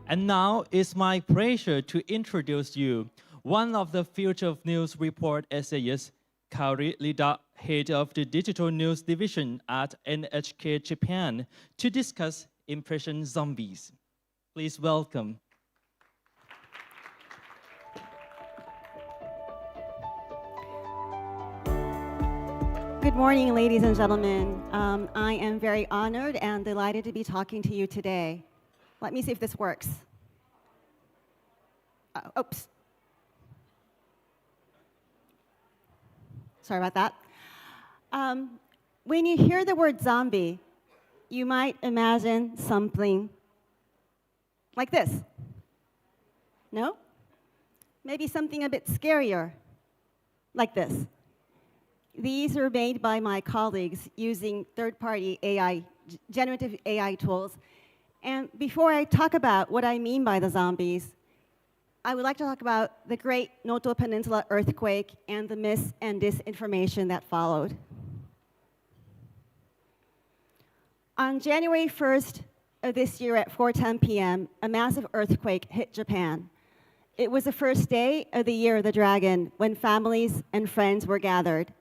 And now it's my pleasure to introduce you one of the Future of News Report essayists, Kaori Lida, head of the Digital News Division at NHK Japan, to discuss Impression Zombies. Please welcome. Good morning, ladies and gentlemen. I am very honored and delighted to be talking to you today. Let me see if this works. Oops. Sorry about that. When you hear the word zombie, you might imagine something like this. No? Maybe something a bit scarier, like this. These are made by my colleagues using third-party AI, generative AI tools. And before I talk about what I mean by the zombies, I would like to talk about the Great Noto Peninsula earthquake and the mis and disinformation that followed. On January 1st of this year at 4:10 p.m., a massive earthquake hit Japan. It was the first day of the Year of the Dragon when families and friends were gathered.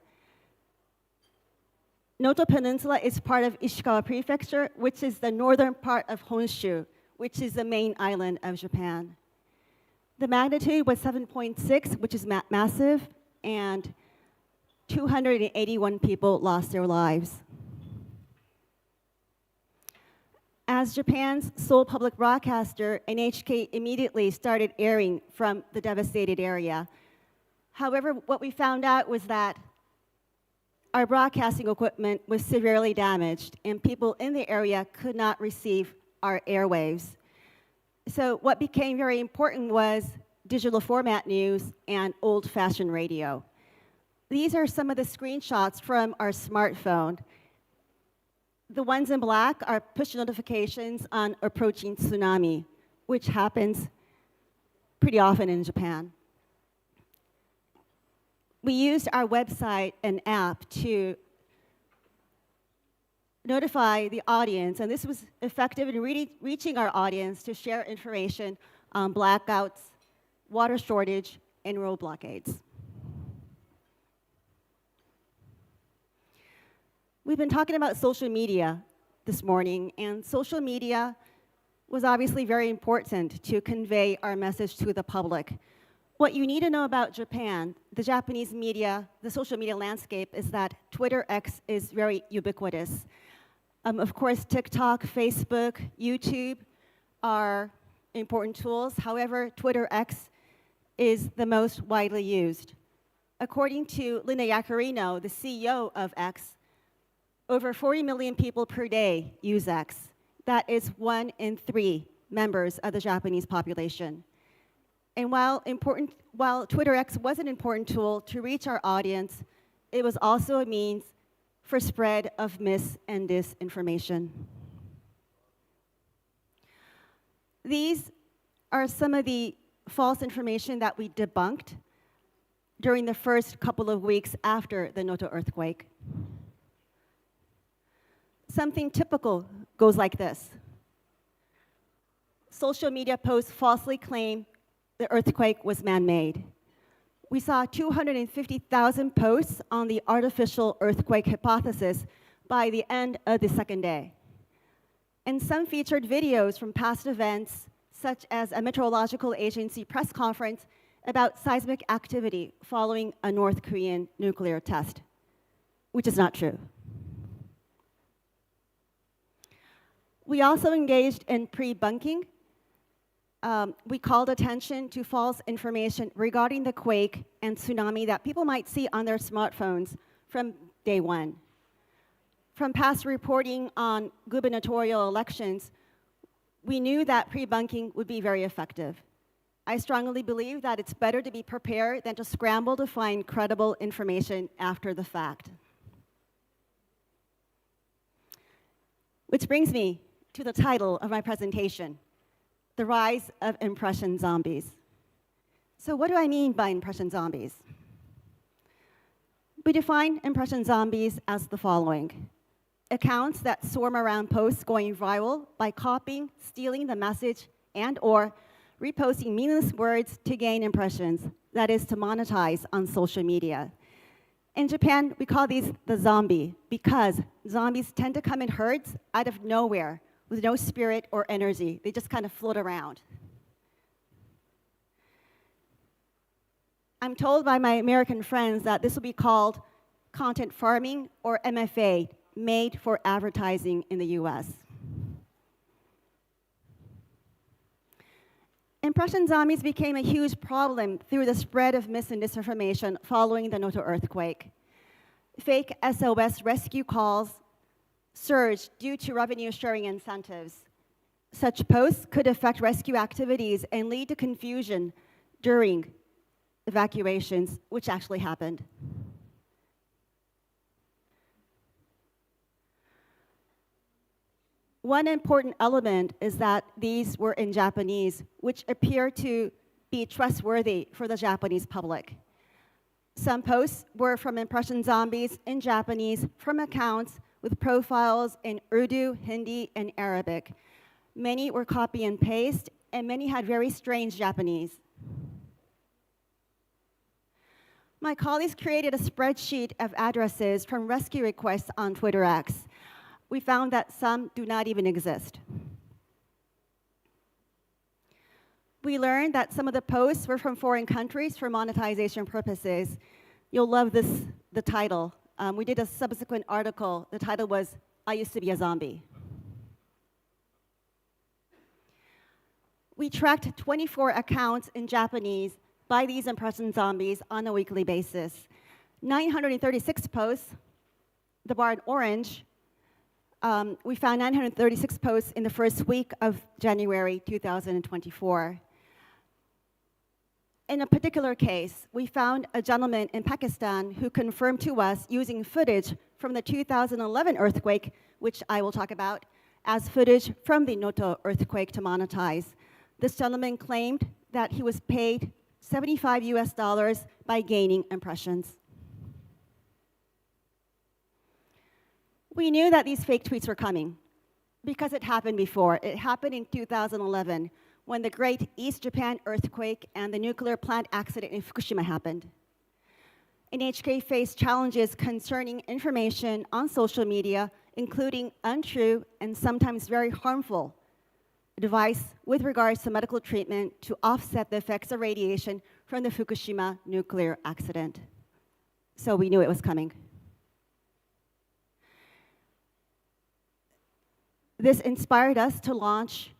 Noto Peninsula is part of Ishikawa Prefecture, which is the northern part of Honshu, which is the main island of Japan. The magnitude was 7.6, which is massive, and 281 people lost their lives. As Japan's sole public broadcaster, NHK immediately started airing from the devastated area. However, what we found out was that our broadcasting equipment was severely damaged, and people in the area could not receive our airwaves. So what became very important was digital format news and old-fashioned radio. These are some of the screenshots from our smartphone. The ones in black are push notifications on approaching tsunami, which happens pretty often in Japan. We used our website and app to notify the audience, and this was effective in reaching our audience to share information on blackouts, water shortage, and road blockades. We've been talking about social media this morning, and social media was obviously very important to convey our message to the public. What you need to know about Japan, the Japanese media, the social media landscape, is that Twitter X is very ubiquitous. Of course, TikTok, Facebook, YouTube are important tools. However, Twitter X is the most widely used. According to Linda Yaccarino, the CEO of X, over 40 million people per day use X. That is 1 in 3 members of the Japanese population. And while Twitter X was an important tool to reach our audience, it was also a means for spread of mis and disinformation. These are some of the false information that we debunked during the first couple of weeks after the Noto earthquake. Something typical goes like this. Social media posts falsely claim the earthquake was man-made. We saw 250,000 posts on the artificial earthquake hypothesis by the end of the second day. And some featured videos from past events, such as a meteorological agency press conference about seismic activity following a North Korean nuclear test, which is not true. We also engaged in pre-bunking. We called attention to false information regarding the quake and tsunami that people might see on their smartphones from day one. From past reporting on gubernatorial elections, we knew that pre-bunking would be very effective. I strongly believe that it's better to be prepared than to scramble to find credible information after the fact. Which brings me to the title of my presentation, The Rise of Impression Zombies. So what do I mean by impression zombies? We define impression zombies as the following: accounts that swarm around posts going viral by copying, stealing the message, and/or reposting meaningless words to gain impressions, that is, to monetize on social media. In Japan, we call these the zombie because zombies tend to come in herds out of nowhere with no spirit or energy. They just kind of float around. I'm told by my American friends that this will be called content farming or MFA, made for advertising in the US. Impression zombies became a huge problem through the spread of mis and disinformation following the Noto earthquake. Fake SOS rescue calls surged due to revenue sharing incentives. Such posts could affect rescue activities and lead to confusion during evacuations, which actually happened. One important element is that these were in Japanese, which appear to be trustworthy for the Japanese public. Some posts were from impression zombies in Japanese from accounts with profiles in Urdu, Hindi, and Arabic. Many were copy and paste, and many had very strange Japanese. My colleagues created a spreadsheet of addresses from rescue requests on Twitter X. We found that some do not even exist. We learned that some of the posts were from foreign countries for monetization purposes. You'll love the title. We did a subsequent article. The title was, I Used to Be a Zombie. We tracked 24 accounts in Japanese by these impression zombies on a weekly basis. 936 posts, the bar in orange, we found 936 posts in the first week of January 2024. In a particular case, we found a gentleman in Pakistan who confirmed to us using footage from the 2011 earthquake, which I will talk about, as footage from the Noto earthquake to monetize. This gentleman claimed that he was paid $75 by gaining impressions. We knew that these fake tweets were coming because it happened before. It happened in 2011 when the great East Japan earthquake and the nuclear plant accident in Fukushima happened. NHK faced challenges concerning information on social media, including untrue and sometimes very harmful advice with regards to medical treatment to offset the effects of radiation from the Fukushima nuclear accident. So we knew it was coming. This inspired us to launch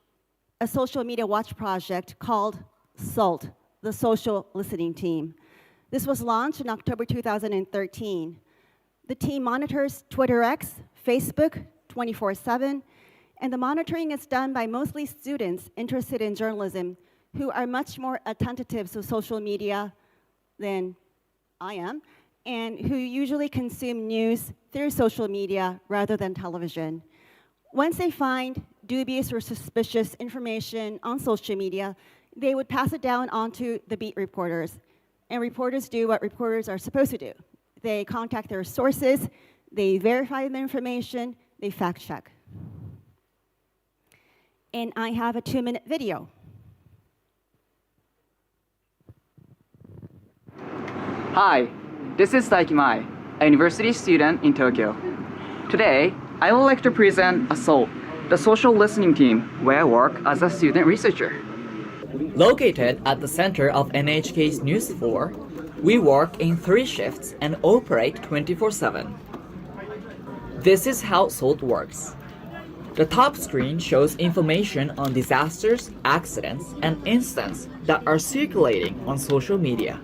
a social media watch project called SALT, the Social Listening Team. This was launched in October 2013. The team monitors Twitter X, Facebook 24/7, and the monitoring is done by mostly students interested in journalism who are much more attentive to social media than I am, and who usually consume news through social media rather than television. Once they find dubious or suspicious information on social media, they would pass it down onto the beat reporters. And reporters do what reporters are supposed to do. They contact their sources, they verify the information, they fact check. And I have a 2-minute video. Hi, this is Saiki Mai, a university student in Tokyo. Today, I would like to present ASSAULT, the social listening team, where I work as a student researcher. Located at the center of NHK's news floor, we work in 3 shifts and operate 24/7. This is how ASSAULT works. The top screen shows information on disasters, accidents, and incidents that are circulating on social media.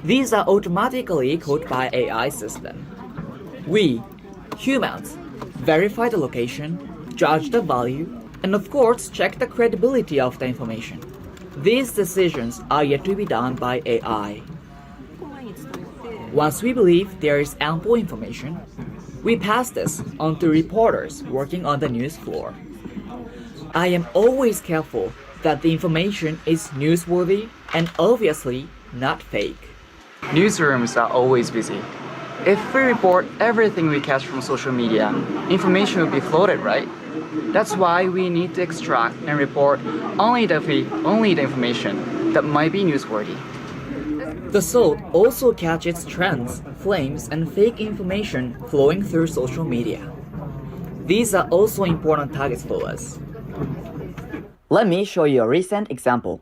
These are automatically coded by AI system. We, humans, verify the location, judge the value, and of course check the credibility of the information. These decisions are yet to be done by AI. Once we believe there is ample information, we pass this on to reporters working on the news floor. I am always careful that the information is newsworthy and obviously not fake. Newsrooms are always busy. If we report everything we catch from social media, information will be floated, right? That's why we need to extract and report only the information that might be newsworthy. The ASSAULT also catches trends, flames, and fake information flowing through social media. These are also important targets for us. Let me show you a recent example.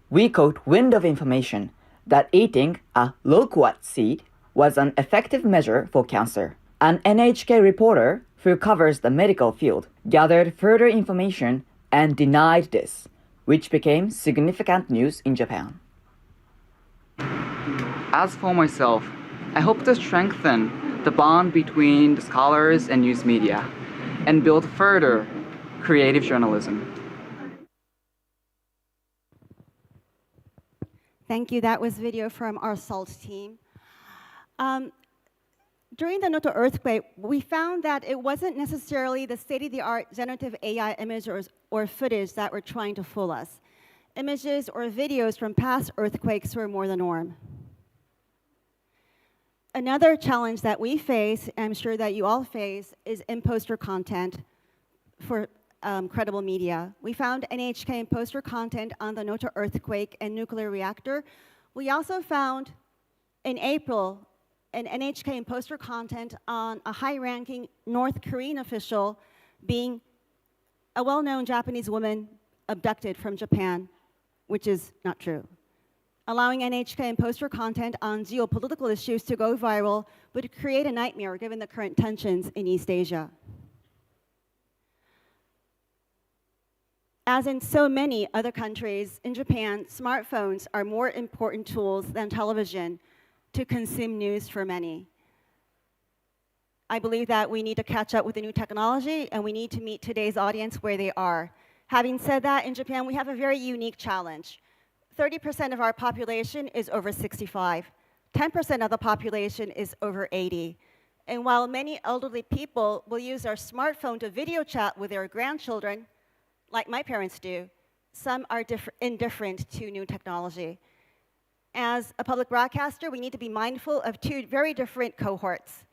We caught wind of information that eating a loquat seed was an effective measure for cancer. An NHK reporter who covers the medical field gathered further information and denied this, which became significant news in Japan. As for myself, I hope to strengthen the bond between the scholars and news media and build further creative journalism. Thank you. That was video from our SALT team. During the Noto earthquake, we found that it wasn't necessarily the state-of-the-art generative AI images or footage that were trying to fool us. Images or videos from past earthquakes were more the norm. Another challenge that we face, and I'm sure that you all face, is imposter content for credible media. We found NHK imposter content on the Noto earthquake and nuclear reactor. We also found in April an NHK imposter content on a high-ranking North Korean official being a well-known Japanese woman abducted from Japan, which is not true. Allowing NHK imposter content on geopolitical issues to go viral would create a nightmare given the current tensions in East Asia. As in so many other countries, in Japan, smartphones are more important tools than television to consume news for many. I believe that we need to catch up with the new technology, and we need to meet today's audience where they are. Having said that, in Japan, we have a very unique challenge. 30% of our population is over 65. 10% of the population is over 80. And while many elderly people will use their smartphone to video chat with their grandchildren, like my parents do, some are indifferent to new technology. As a public broadcaster, we need to be mindful of 2 very different cohorts.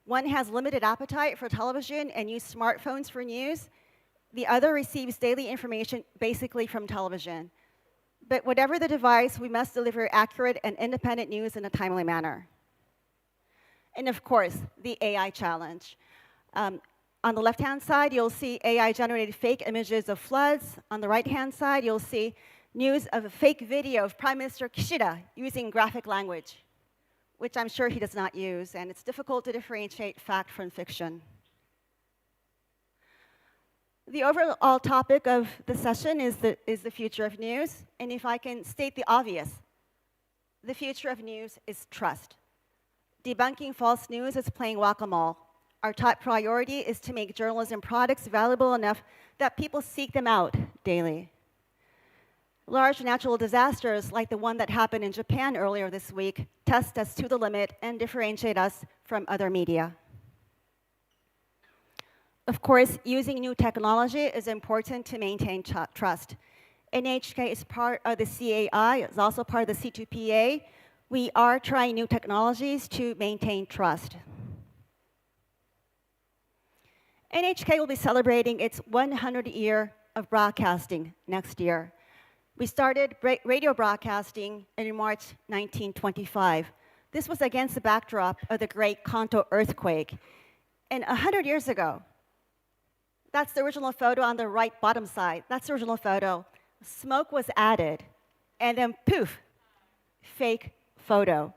One has limited appetite for television and uses smartphones for news. The other receives daily information basically from television. But whatever the device, we must deliver accurate and independent news in a timely manner. And of course, the AI challenge. On the left-hand side, you'll see AI-generated fake images of floods. On the right-hand side, you'll see news of a fake video of Prime Minister Kishida using graphic language, which I'm sure he does not use, and it's difficult to differentiate fact from fiction. The overall topic of the session is the future of news, and if I can state the obvious, the future of news is trust. Debunking false news is playing whack-a-mole. Our top priority is to make journalism products valuable enough that people seek them out daily. Large natural disasters like the one that happened in Japan earlier this week test us to the limit and differentiate us from other media. Of course, using new technology is important to maintain trust. NHK is part of the CAI, it's also part of the C2PA. We are trying new technologies to maintain trust. NHK will be celebrating its 100th year of broadcasting next year. We started radio broadcasting in March 1925. This was against the backdrop of the Great Kanto earthquake. And 100 years ago, that's the original photo on the right bottom side. That's the original photo. Smoke was added, and then poof, fake photo.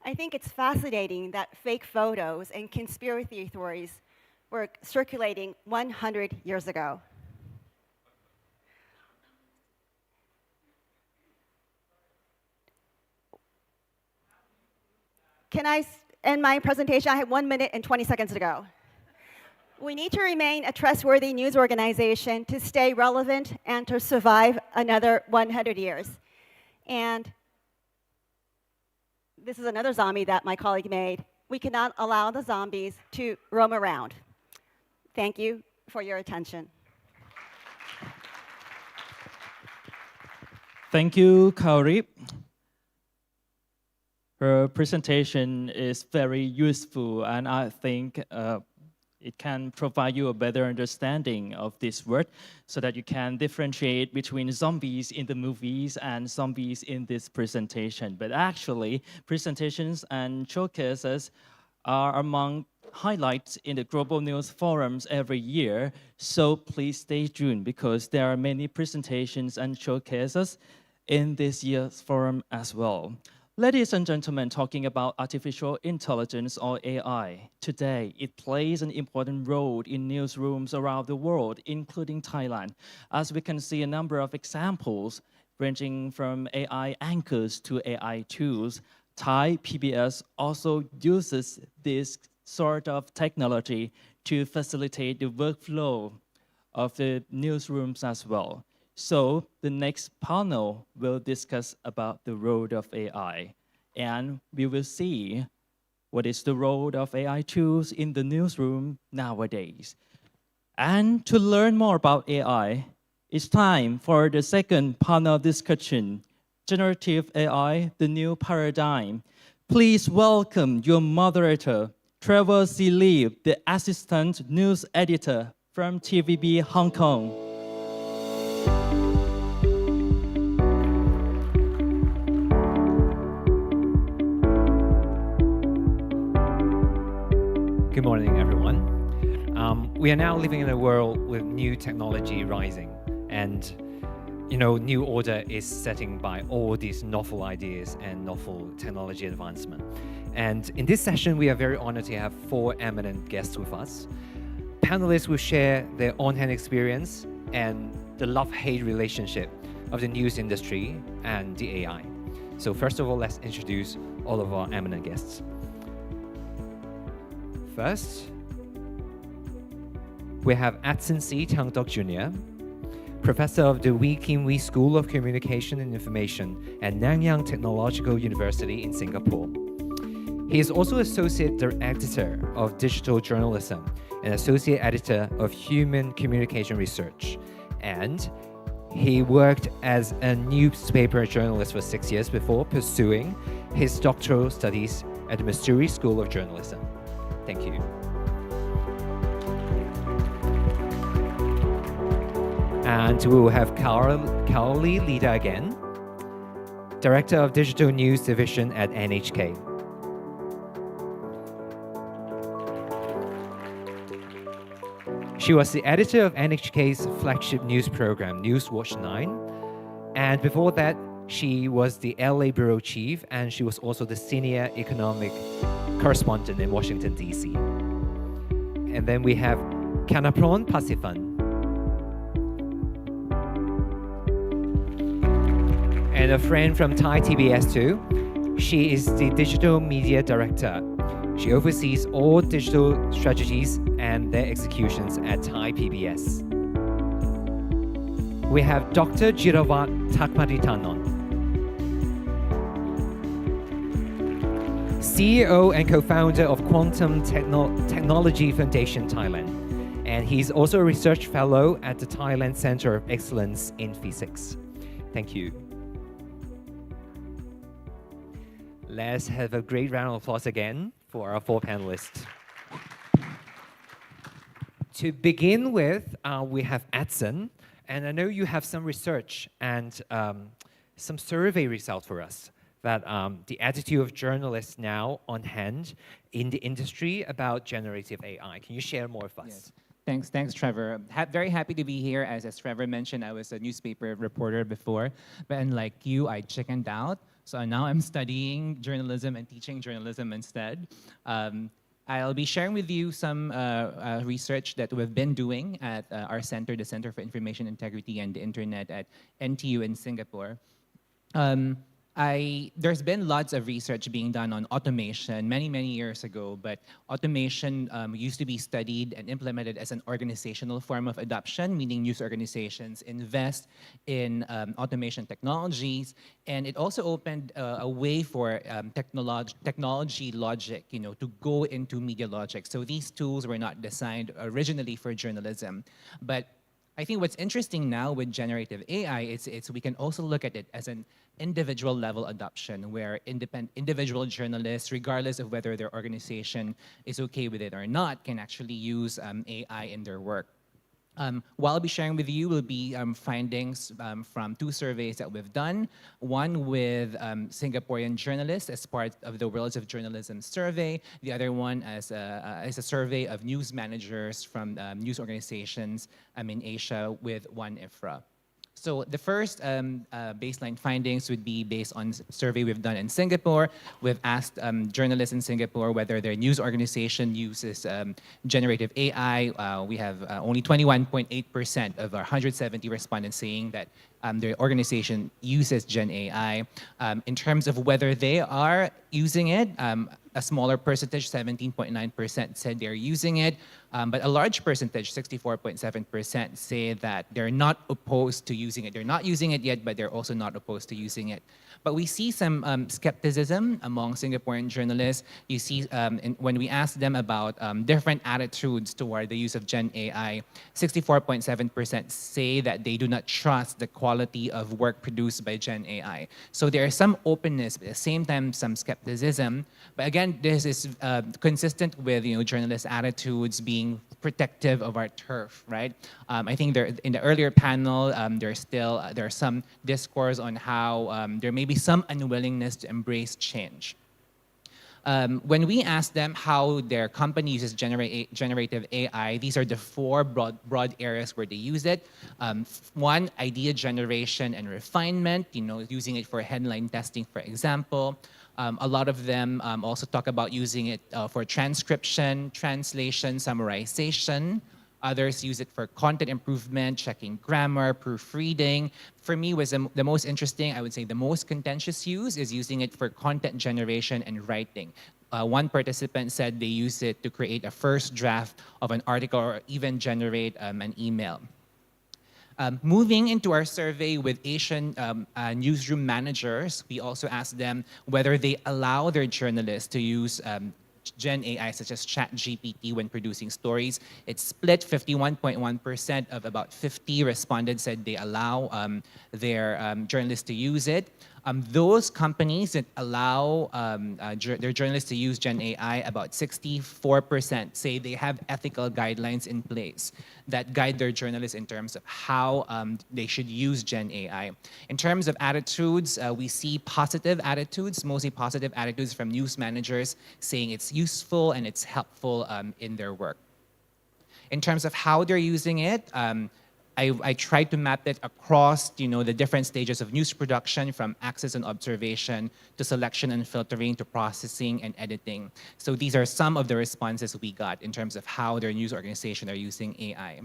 I think it's fascinating that fake photos and conspiracy theories were circulating 100 years ago. Can I end my presentation? I have 1 minute and 20 seconds to go. We need to remain a trustworthy news organization to stay relevant and to survive another 100 years. And this is another zombie that my colleague made. We cannot allow the zombies to roam around. Thank you for your attention. Thank you, Kaori. Her presentation is very useful, and I think it can provide you a better understanding of this word so that you can differentiate between zombies in the movies and zombies in this presentation. But actually, presentations and showcases are among highlights in the Global News Forums every year. So please stay tuned because there are many presentations and showcases in this year's forum as well. Ladies and gentlemen, talking about artificial intelligence or AI, today it plays an important role in newsrooms around the world, including Thailand, as we can see a number of examples ranging from AI anchors to AI tools. Thai PBS also uses this sort of technology to facilitate the workflow of the newsrooms as well. So the next panel will discuss about the role of AI, and we will see what is the role of AI tools in the newsroom nowadays. And to learn more about AI, it's time for the second panel discussion, Generative AI, the New Paradigm. Please welcome your moderator, Trevor C. Lee, the Assistant News Editor from TVB Hong Kong. Good morning, everyone. We are now living in a world with new technology rising, and new order is setting by all these novel ideas and novel technology advancement. And in this session, we are very honored to have 4 eminent guests with us. Panelists will share their on-hand experience and the love-hate relationship of the news industry and the AI. So first of all, let's introduce all of our eminent guests. First, we have Atson C. Tang-Dok Jr., Professor of the Wee Kim Wee School of Communication and Information at Nanyang Technological University in Singapore. He is also Associate Editor of Digital Journalism and Associate Editor of Human Communication Research. And he worked as a newspaper journalist for 6 years before pursuing his doctoral studies at the Missouri School of Journalism. Thank you. And we will have Kaoli Lida again, Director of Digital News Division at NHK. She was the editor of NHK's flagship news program, Newswatch 9. And before that, she was the LA Bureau Chief, and she was also the Senior Economic Correspondent in Washington, D.C. And then we have Kanapron Pasifan. And a friend from Thai TBS too. She is the Digital Media Director. She oversees all digital strategies and their executions at Thai PBS. we have Dr. Jiravat Takmaditanon, CEO and co-founder of Quantum Technology Foundation Thailand, and he's also a research fellow at the Thailand Center of Excellence in Physics. Thank you. Let's have a great round of applause again for our four panelists. To begin with, we have Edson, and I know you have some research and some survey results for us that the attitude of journalists now on hand in the industry about generative AI. Can you share more with us? Yes. Thanks, Trevor. Very happy to be here. As Trevor mentioned, I was a newspaper reporter before, but unlike you, I chickened out. So now I'm studying journalism and teaching journalism instead. I'll be sharing with you some research that we've been doing at our center, the Center for Information Integrity and the Internet at NTU in Singapore. There's been lots of research being done on automation many years ago, but automation used to be studied and implemented as an organizational form of adoption, meaning news organizations invest in automation technologies, and it also opened a way for technology logic, to go into media logic. So these tools were not designed originally for journalism, but I think what's interesting now with generative AI is we can also look at it as an individual level adoption where individual journalists, regardless of whether their organization is okay with it or not, can actually use AI in their work. What I'll be sharing with you will be findings from two surveys that we've done. One with Singaporean journalists as part of the Worlds of Journalism survey. The other one as a survey of news managers from news organizations in Asia with One IFRA. So the first baseline findings would be based on survey we've done in Singapore. We've asked journalists in Singapore whether their news organization uses generative AI. We have only 21.8% of our 170 respondents saying that their organization uses Gen AI. In terms of whether they are using it, a smaller percentage, 17.9%, said they're using it, but a large percentage, 64.7%, say that they're not opposed to using it. They're not using it yet, but they're also not opposed to using it. But we see some skepticism among Singaporean journalists. You see, when we ask them about different attitudes toward the use of Gen AI, 64.7% say that they do not trust the quality of work produced by Gen AI. So there is some openness, but at the same time, some skepticism. But again, this is consistent with journalists' attitudes being protective of our turf, right? I think in the earlier panel, there's some discourse on how there may be some unwillingness to embrace change. When we ask them how their company uses generative AI, these are the four broad areas where they use it. One, idea generation and refinement, using it for headline testing, for example. A lot of them also talk about using it for transcription, translation, summarization. Others use it for content improvement, checking grammar, proofreading. For me, was the most interesting, I would say the most contentious use is using it for content generation and writing. One participant said they use it to create a first draft of an article or even generate an email. Moving into our survey with Asian newsroom managers, we also asked them whether they allow their journalists to use Gen AI such as ChatGPT when producing stories. It's split 51.1% of about 50 respondents said they allow their journalists to use it. Those companies that allow their journalists to use Gen AI, about 64% say they have ethical guidelines in place that guide their journalists in terms of how they should use Gen AI. In terms of attitudes, we see positive attitudes, mostly positive attitudes from news managers saying it's useful and it's helpful in their work. In terms of how they're using it, I tried to map it across, the different stages of news production, from access and observation to selection and filtering to processing and editing. So these are some of the responses we got in terms of how their news organization are using AI.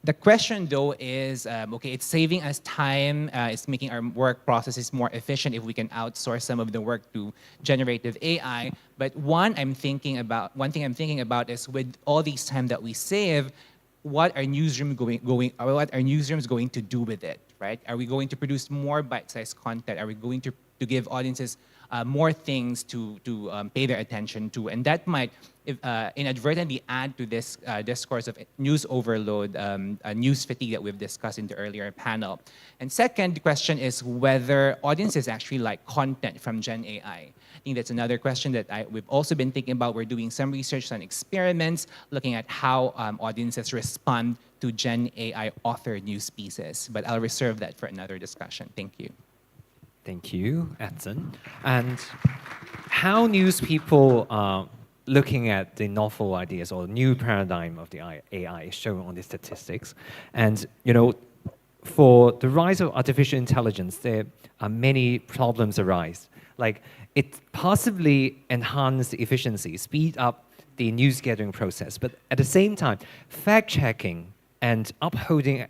The question, though, is, okay, it's saving us time, it's making our work processes more efficient if we can outsource some of the work to generative AI. But one thing I'm thinking about is with all these time that we save, what are newsrooms going to do with it, right? Are we going to produce more bite-sized content? Are we going to give audiences more things to pay their attention to? And that might inadvertently add to this discourse of news overload, news fatigue that we've discussed in the earlier panel. And second question is whether audiences actually like content from Gen AI. I think that's another question that we've also been thinking about. We're doing some research on experiments, looking at how audiences respond to Gen AI authored news pieces. But I'll reserve that for another discussion. Thank you. Thank you, Edson. And how news people are looking at the novel ideas or new paradigm of the AI is shown on the statistics. And, for the rise of artificial intelligence, there are many problems arise. Like, it possibly enhance the efficiency, speed up the news gathering process, but at the same time, fact-checking and upholding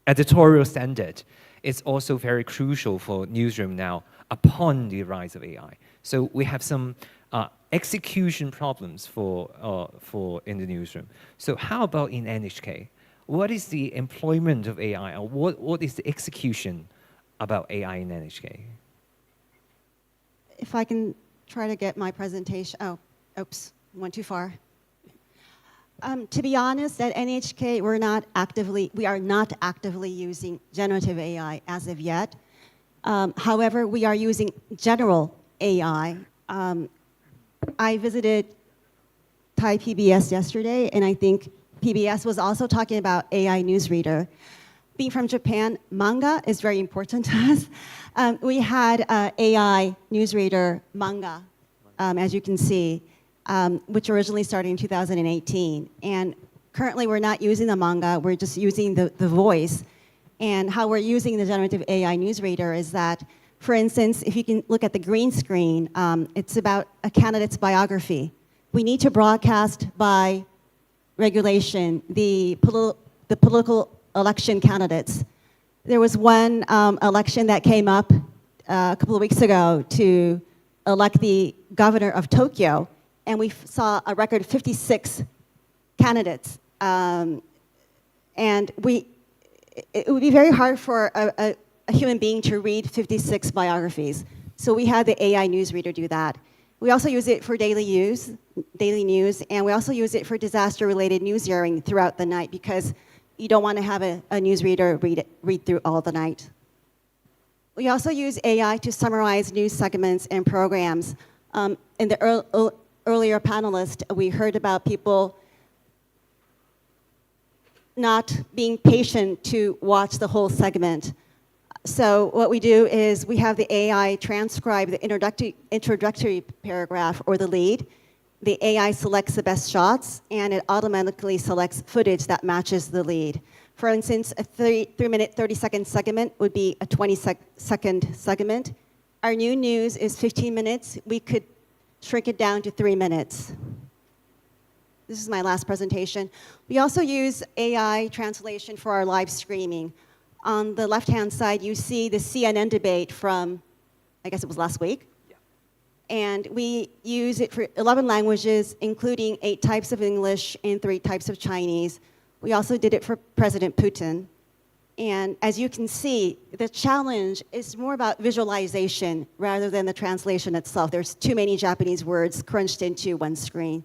editorial standard is also very crucial for newsroom now upon the rise of AI. So we have some execution problems for in the newsroom. So how about in NHK? What is the employment of AI, or what is the execution about AI in NHK? If I can try to get my presentation. Oh, oops, went too far. To be honest, at NHK, we are not actively using generative AI as of yet. However, we are using general AI. I visited Thai PBS yesterday, and I think PBS was also talking about AI newsreader. Being from Japan, manga is very important to us. We had AI newsreader manga, as you can see, which originally started in 2018. And currently we're not using the manga, we're just using the voice. And how we're using the generative AI newsreader is that, for instance, if you can look at the green screen, it's about a candidate's biography. We need to broadcast by regulation the political election candidates. There was one election that came up a couple of weeks ago to elect the governor of Tokyo, and we saw a record 56 candidates. And it would be very hard for a human being to read 56 biographies. So we had the AI newsreader do that. We also use it for daily news, and we also use it for disaster-related news airing throughout the night because you don't want to have a newsreader read through all the night. We also use AI to summarize news segments and programs. In the earlier panelist, we heard about people not being patient to watch the whole segment. So what we do is we have the AI transcribe the introductory paragraph or the lead. The AI selects the best shots, and it automatically selects footage that matches the lead. For instance, a 3-minute, 30-second segment would be a 20-second segment. Our new news is 15 minutes. We could shrink it down to 3 minutes. This is my last presentation. We also use AI translation for our live streaming. On the left-hand side, you see the CNN debate from, I guess it was last week. And we use it for 11 languages, including 8 types of English and 3 types of Chinese. We also did it for President Putin. And as you can see, the challenge is more about visualization rather than the translation itself. There's too many Japanese words crunched into one screen.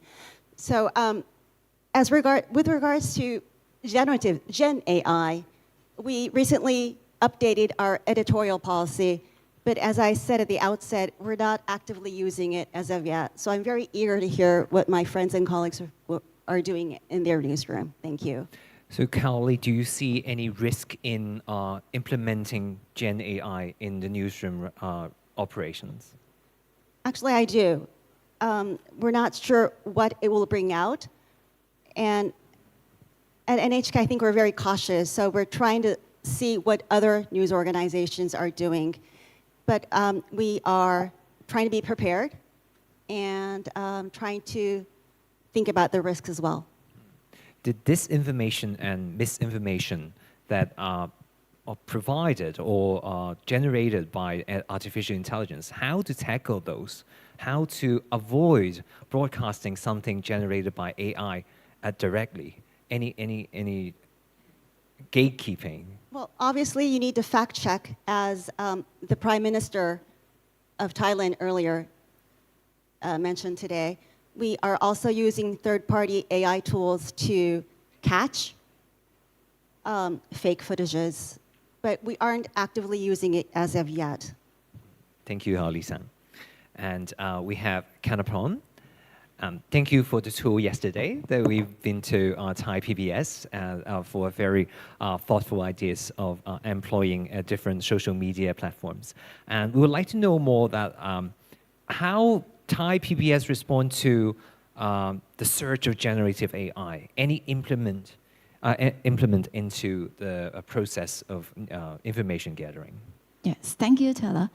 So with regards to generative Gen AI, we recently updated our editorial policy. But as I said at the outset, we're not actively using it as of yet. So I'm very eager to hear what my friends and colleagues are doing in their newsroom. Thank you. So, Carly, do you see any risk in implementing Gen AI in the newsroom operations? Actually, I do. We're not sure what it will bring out. And at NHK, I think we're very cautious. So we're trying to see what other news organizations are doing. But we are trying to be prepared and trying to think about the risks as well. The disinformation and misinformation that are provided or generated by artificial intelligence, how to tackle those, how to avoid broadcasting something generated by AI directly any gatekeeping? Well, obviously, you need to fact check, as the Prime Minister of Thailand earlier mentioned today. We are also using third-party AI tools to catch fake footages, but we aren't actively using it as of yet. Thank you, Hao-Li-san. And we have Kanapon. Thank you for the tour yesterday that we've been to Thai PBS for very thoughtful ideas of employing different social media platforms. And we would like to know more that how Thai PBS respond to the surge of generative AI. Any implement into the process of information gathering? Yes, thank you, Taylor.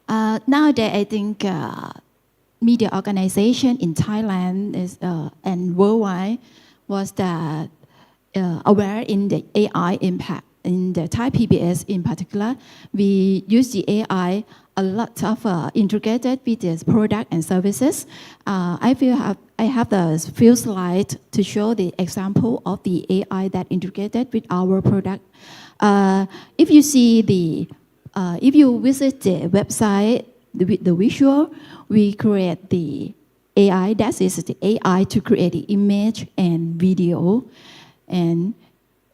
Nowadays, I think media organization in Thailand is, and worldwide was that aware in the AI impact. In the Thai PBS in particular, we use the AI a lot of integrated with the product and services. I have the few slides to show the example of the AI that integrated with our product. If you see if you visit the website, the visual, we create the AI, that is the AI to create the image and video. And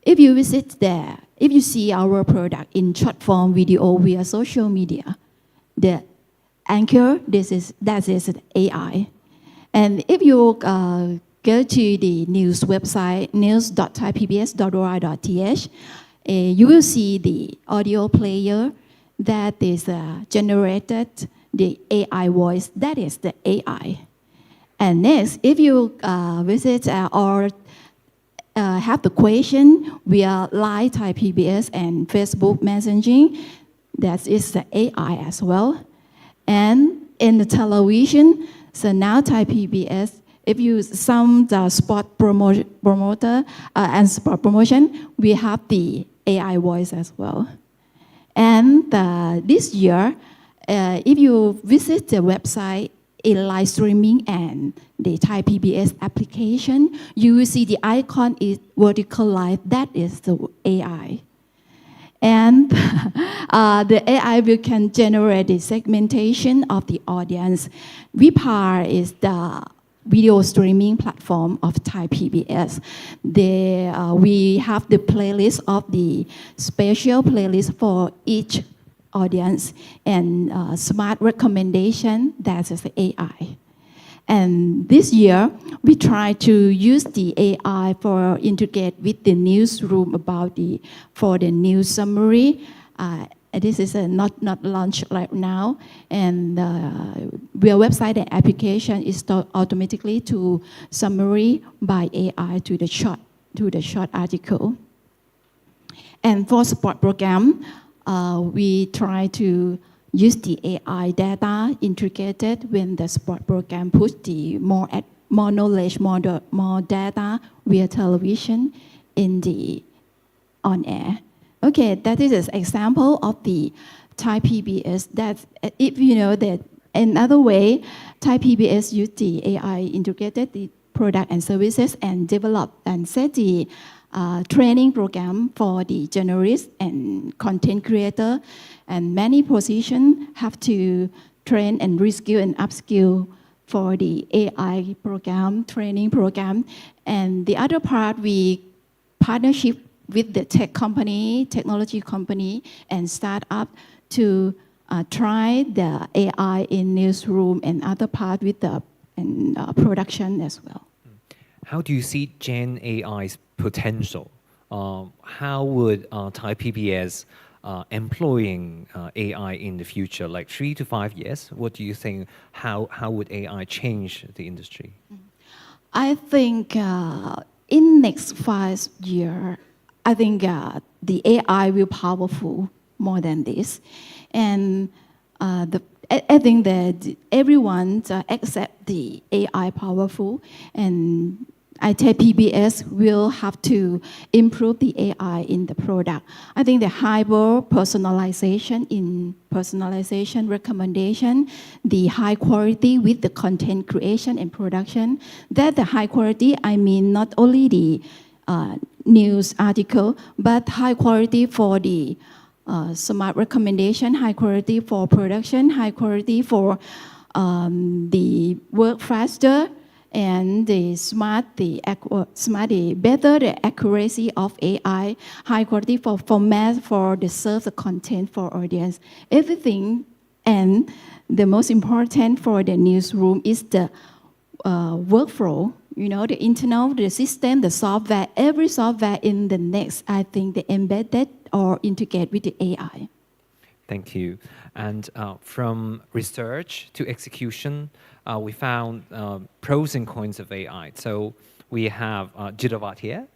if you visit there, if you see our product in short form video via social media, the anchor, that is the AI. And if you go to the news website, news.thaipbs.or.th, you will see the audio player that is generated the AI voice, that is the AI. And next, if you visit or have the question via Line Thai PBS and Facebook messaging, that is the AI as well. And in the television, so now Thai PBS, if you some the sport promoter and sport promotion, we have the AI voice as well. And this year, if you visit the website in live streaming and the Thai PBS application, you will see the icon is vertical line. That is the AI. And the AI can generate the segmentation of the audience. Vipa is the video streaming platform of Thai PBS. We have the playlist of the special playlist for each audience and smart recommendation, that is the AI. And this year, we try to use the AI for integrate with the newsroom for the news summary. This is not launched right now, and our website and application is automatically to summary by AI to the short article. And for sport program, we try to use the AI data integrated when the sport program puts the more knowledge, more data via television on air. Okay, that is an example of the Thai PBS. That if you know that another way, Thai PBS use the AI integrated the product and services and develop and set the training program for the journalists and content creator, and many positions have to train and reskill and upskill for the AI program, training program. And the other part, we partnership with the technology company and startup to try the AI in newsroom and other part with the production as well. How do you see Gen AI's potential? How would Thai PBS employing AI in the future, like 3 to 5 years? What do you think? How would AI change the industry? I think in next 5 years, I think the AI will powerful more than this, and I think that everyone accept the AI powerful, and I think PBS will have to improve the AI in the product. I think the hyper personalization recommendation, the high quality with the content creation and production, that the high quality, I mean not only the news article, but high quality for the smart recommendation, high quality for production, high quality for the work faster, and the better the accuracy of AI, high quality for format for the serve the content for audience, everything. And the most important for the newsroom is the workflow, the internal, the system, the software, every software in the next, I think they embedded or integrate with the AI. Thank you. And from research to execution, we found pros and cons of AI. So we have Jiravat here,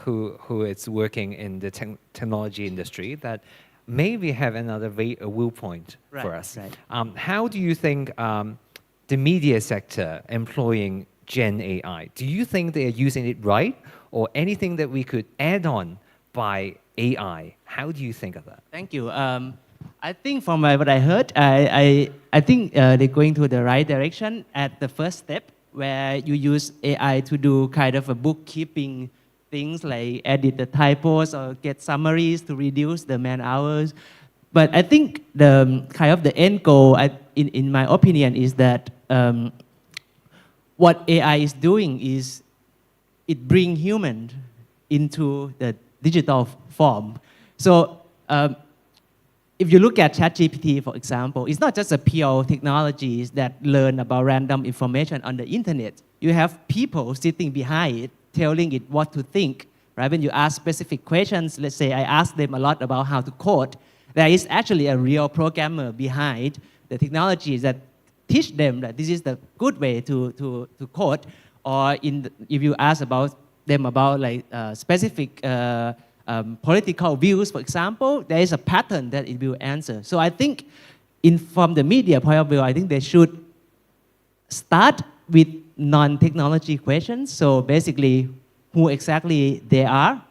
who is working in the technology industry that maybe have another viewpoint for us. Right. How do you think the media sector employing Gen AI, do you think they are using it right, or anything that we could add on by AI? How do you think of that? Thank you. I think from what I heard, I think they're going to the right direction at the first step, where you use AI to do kind of a bookkeeping things like edit the typos or get summaries to reduce the man hours. But I think the kind of the end goal, in my opinion, is that what AI is doing is it brings human into the digital form. So if you look at ChatGPT, for example, it's not just a pure technology that learn about random information on the internet. You have people sitting behind it, telling it what to think, right? When you ask specific questions, let's say I ask them a lot about how to code, there is actually a real programmer behind the technologies that teach them that this is the good way to code. Or if you ask them about like specific political views, for example, there is a pattern that it will answer. So I think from the media point of view, I think they should start with non-technology questions. So basically, who exactly they are,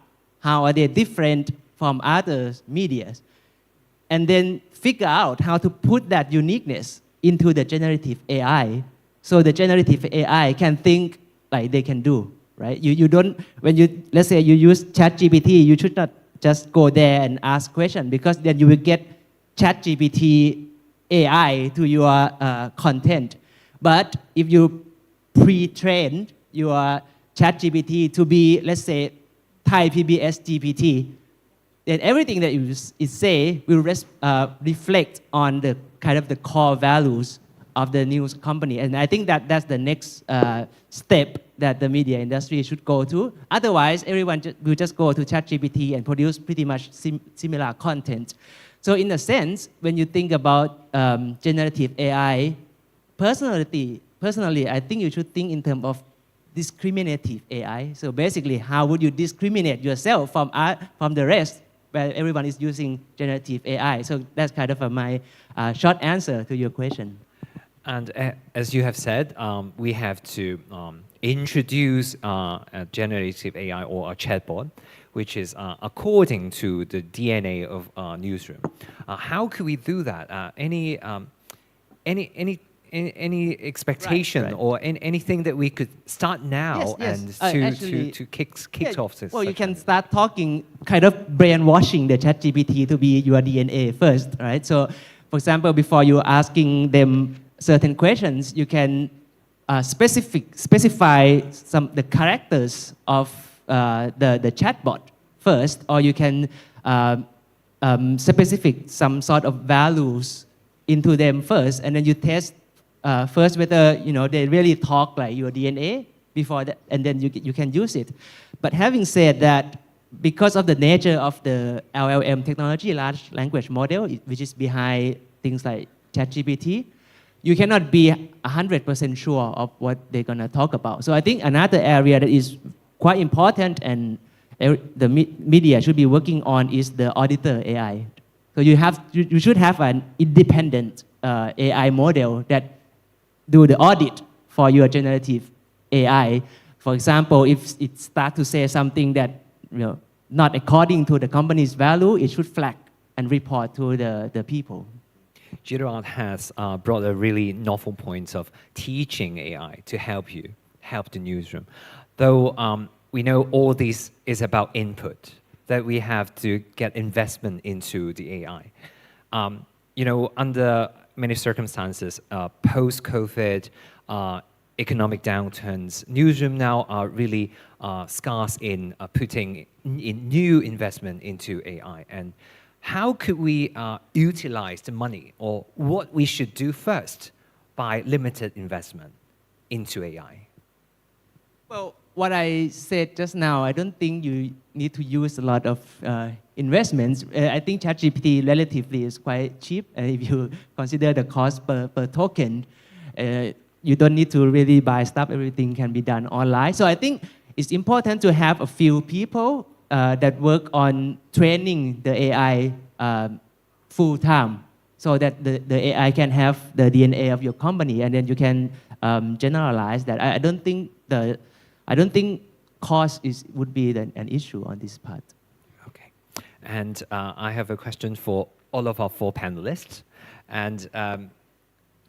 how are they different from other medias, and then figure out how to put that uniqueness into the generative AI, so the generative AI can think like they can do, right? You don't, let's say you use ChatGPT, you should not just go there and ask questions, because then you will get ChatGPT AI to your content. But if you pre-train your ChatGPT to be, let's say, Thai PBS GPT, then everything that it say will reflect on the kind of the core values of the news company. And I think that's the next step that the media industry should go to. Otherwise, everyone will just go to ChatGPT and produce pretty much similar content. So in a sense, when you think about generative AI, personally, I think you should think in terms of discriminative AI. So basically, how would you discriminate yourself from the rest, where everyone is using generative AI? So that's kind of my short answer to your question. And as you have said, we have to introduce a generative AI or a chatbot, which is according to the DNA of newsroom. How could we do that? Any expectation or anything that we could start now and to kick off this? Well, you can start talking, kind of brainwashing the ChatGPT to be your DNA first, right? So, for example, before you asking them certain questions, you can specify the characters of the chatbot first, or you can specify some sort of values into them first, and then you test first whether they really talk like your DNA before that, and then you can use it. But having said that, because of the nature of the LLM technology, large language model, which is behind things like ChatGPT, you cannot be 100% sure of what they're going to talk about. So I think another area that is quite important and the media should be working on is the auditor AI. So you should have an independent AI model that do the audit for your generative AI. For example, if it starts to say something that not according to the company's value, it should flag and report to the people. Girard has brought a really novel point of teaching AI to help the newsroom. Though we know all this is about input, that we have to get investment into the AI. Under many circumstances, post-COVID, economic downturns, newsroom now are really scarce in putting in new investment into AI. And how could we utilize the money, or what we should do first by limited investment into AI? Well, what I said just now, I don't think you need to use a lot of investments. I think ChatGPT relatively is quite cheap. If you consider the cost per token, you don't need to really buy stuff. Everything can be done online. So I think it's important to have a few people that work on training the AI full time, so that the AI can have the DNA of your company, and then you can generalize that. I don't think cost would be an issue on this part. Okay, and I have a question for all of our 4 panelists. And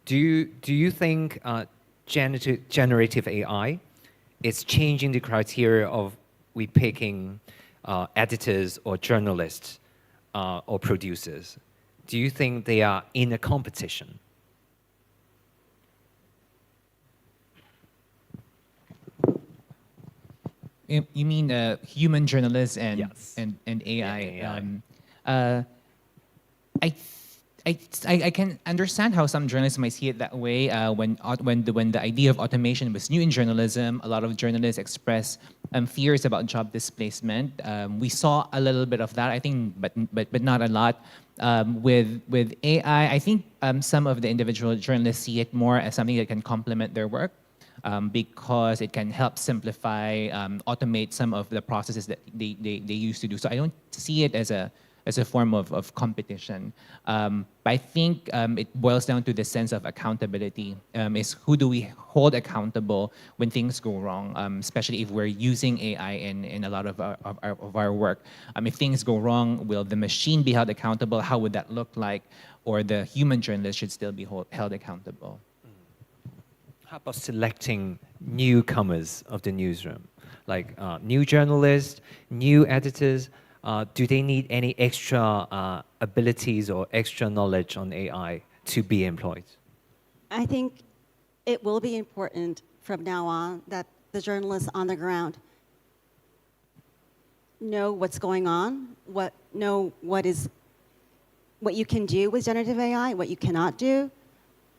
do you think generative AI is changing the criteria of we picking editors or journalists or producers? Do you think they are in a competition? You mean human journalists and Yes. and AI? AI. I can understand how some journalists might see it that way. When the idea of automation was new in journalism, a lot of journalists expressed fears about job displacement. We saw a little bit of that, I think, but not a lot. With AI, I think some of the individual journalists see it more as something that can complement their work. Because it can help simplify, automate some of the processes that they used to do. So I don't see it as a form of competition. But I think it boils down to the sense of accountability. Is who do we hold accountable when things go wrong, especially if we're using AI in a lot of our work. If things go wrong, will the machine be held accountable? How would that look like? Or the human journalist should still be held accountable? How about selecting newcomers of the newsroom, like new journalists, new editors? Do they need any extra abilities or extra knowledge on AI to be employed? I think it will be important from now on that the journalists on the ground know what's going on, know what you can do with generative AI, what you cannot do.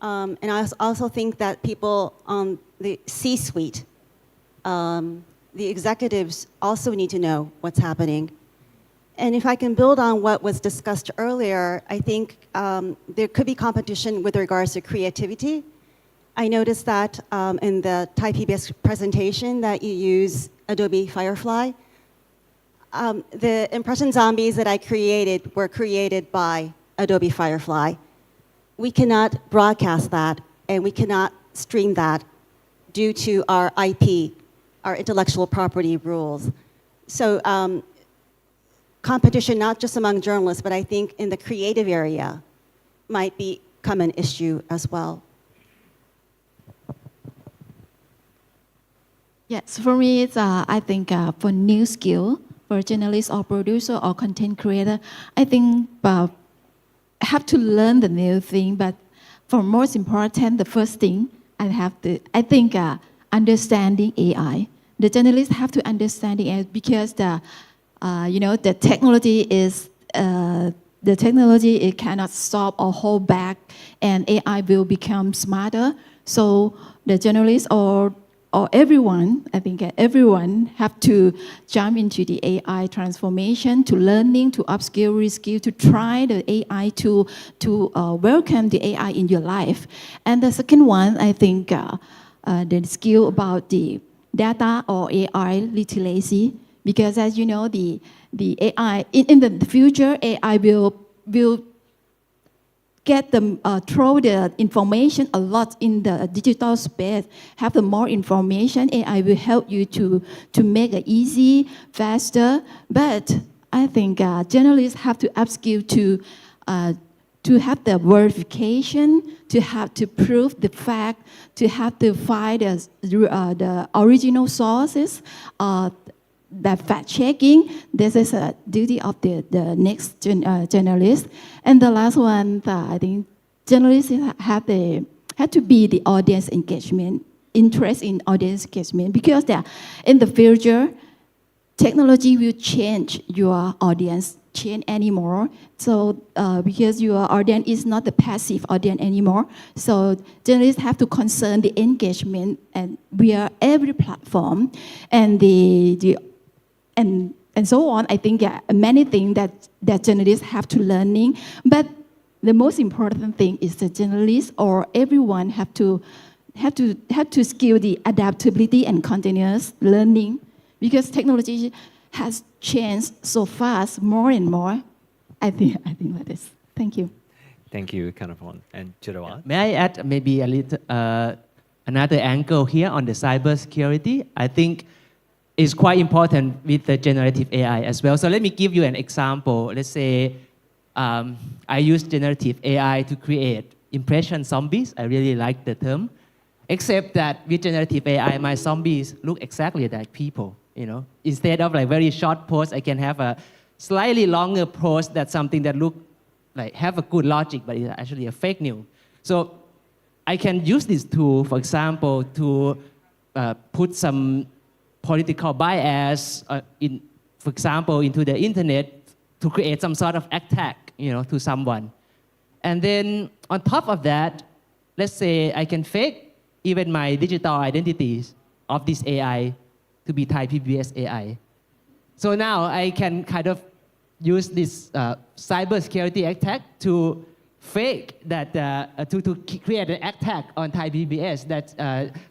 And I also think that people on the C-suite, the executives also need to know what's happening. And if I can build on what was discussed earlier, I think there could be competition with regards to creativity. I noticed that in the Thai PBS presentation that you use Adobe Firefly. The impression zombies that I created were created by Adobe Firefly. We cannot broadcast that, and we cannot stream that due to our IP, our intellectual property rules. So competition, not just among journalists, but I think in the creative area might become an issue as well. Yes, for me, it's, I think for new skill, for journalist or producer or content creator, I think have to learn the new thing, but for most important, the first thing I think understanding AI. The journalists have to understand AI because the technology is it cannot stop or hold back, and AI will become smarter. So the journalists or everyone, I think everyone have to jump into the AI transformation, to learning, to upskill, reskill, to try the AI to welcome the AI in your life. And the second one, I think the skill about the data or AI literacy, because as you know, the AI, in the future, AI will get them throw the information a lot in the digital space. Have the more information, AI will help you to make it easy, faster. But I think journalists have to upskill to have the verification, to have to prove the fact, to have to find the original sources, that fact checking. This is a duty of the next journalist. And the last one, I think journalists have to be the audience engagement, interest in audience engagement, because in the future, technology will change your audience change anymore. So because your audience is not the passive audience anymore, so journalists have to concern the engagement and via every platform and and so on. I think many things that journalists have to learning, but the most important thing is the journalists or everyone have to skill the adaptability and continuous learning, because technology has changed so fast, more and more. I think like this. Thank you. Thank you, Kanapon and Chirawat. May I add maybe a little another angle here on the cybersecurity? I think it's quite important with the generative AI as well. So let me give you an example. Let's say I use generative AI to create impression zombies. I really like the term. Except that with generative AI, my zombies look exactly like people. You know, instead of like very short post, I can have a slightly longer post that's something that look like have a good logic, but it's actually a fake news. So I can use this tool, for example, to put some political bias for example, into the internet to create some sort of attack, to someone. And then on top of that, let's say I can fake even my digital identities of this AI to be Thai PBS AI. So now I can kind of use this cybersecurity attack to fake that, to create an attack on Thai PBS that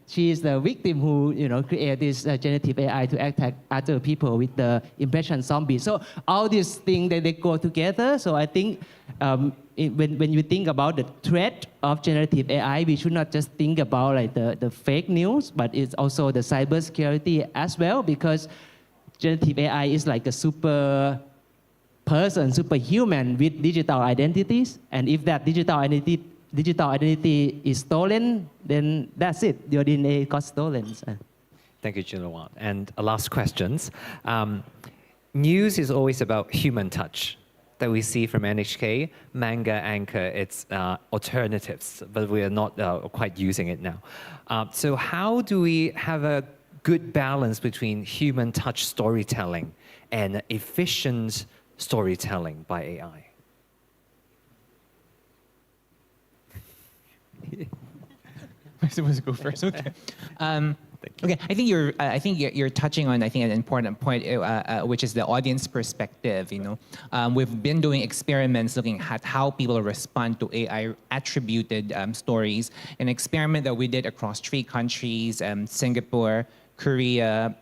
she is the victim who create this generative AI to attack other people with the impression zombie. So all these things they go together. So I think when you think about the threat of generative AI, we should not just think about like the fake news, but it's also the cybersecurity as well, because generative AI is like a superhuman with digital identities, and if that digital identity is stolen, then that's it. Your DNA got stolen. Thank you, Jinawat. And last questions. News is always about human touch that we see from NHK. Manga, Anchor, it's alternatives, but we are not quite using it now. So how do we have a good balance between human touch storytelling and efficient storytelling by AI? I'm supposed to go first. Okay. Okay. I think you're touching on an important point, which is the audience perspective. We've been doing experiments looking at how people respond to AI attributed stories. An experiment that we did across 3 countries: Singapore, Korea,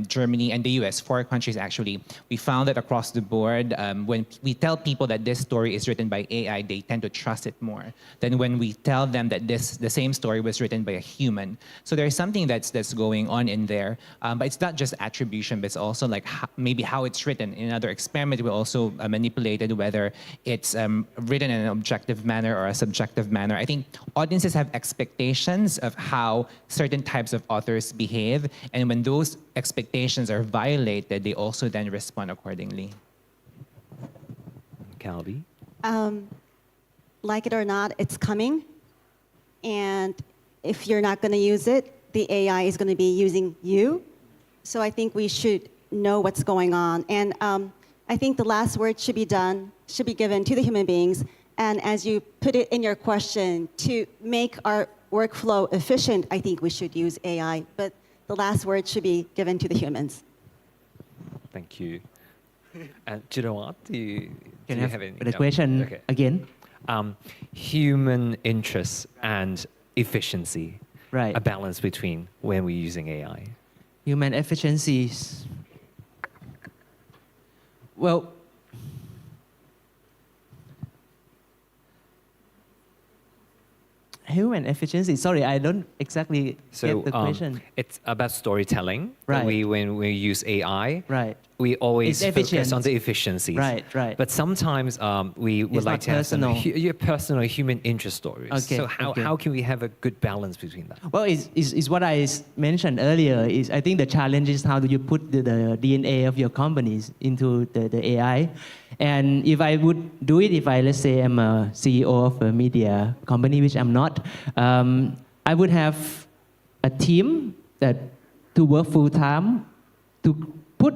Germany, and the US, 4 countries actually. We found that across the board, when we tell people that this story is written by AI, they tend to trust it more than when we tell them that the same story was written by a human. So there's something that's going on in there. But it's not just attribution, but it's also like maybe how it's written. In another experiment, we also manipulated whether it's written in an objective manner or a subjective manner. I think audiences have expectations of how certain types of authors behave. And when those expectations are violated, they also then respond accordingly. Calvi? Like it or not, it's coming. And if you're not going to use it, the AI is going to be using you. So I think we should know what's going on. And I think the last word should be given to the human beings. And as you put it in your question, to make our workflow efficient, I think we should use AI. But the last word should be given to the humans. Thank you. And Jinawat, do you have any? The question again? Human interest and efficiency. Right. A balance between when we're using AI. Human efficiencies. Well, human efficiency. Sorry, I don't exactly get the question. It's about storytelling. Right. When we use AI. Right. we always It's focus efficient. on the efficiencies. Right. But sometimes we would It's like not to have some personal. personal human interest stories. Okay, So okay. how can we have a good balance between that? Well, it's what I mentioned earlier. Is I think the challenge is how do you put the DNA of your companies into the AI. And if I would do it, if I, let's say I'm a CEO of a media company, which I'm not, I would have a team that to work full time to put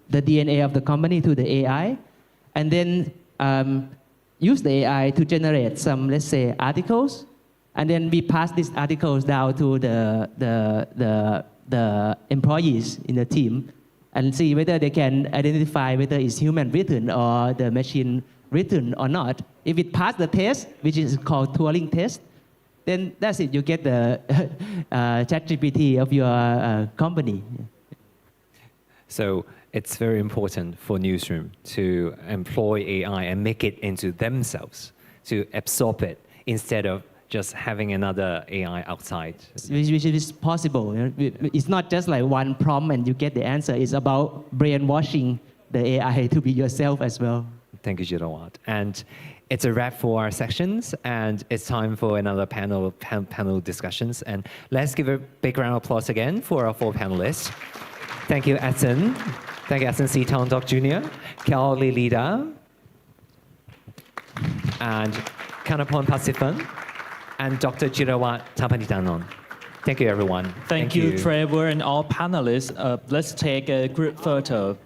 the DNA of the company to the AI, and then use the AI to generate some, let's say, articles, and then we pass these articles down to the employees in the team, and see whether they can identify whether it's human written or the machine written or not. If it passed the test, which is called Turing test, then that's it. You get the ChatGPT of your company. So it's very important for newsroom to employ AI and make it into themselves, to absorb it instead of just having another AI outside. Which is possible. It's not just like one prompt and you get the answer. It's about brainwashing the AI to be yourself as well. Thank you, Jirawat. And it's a wrap for our sections, and it's time for another panel discussions. And let's give a big round of applause again for our 4 panelists. Thank you, Edson. Thank you, Edson C. Tondok Jr., Kel Lida, and Kanapon Pasifan, and Dr. Jirawat Tapanidanon. Thank you, everyone. Thank you, Trevor, and all panelists. Let's take a group photo.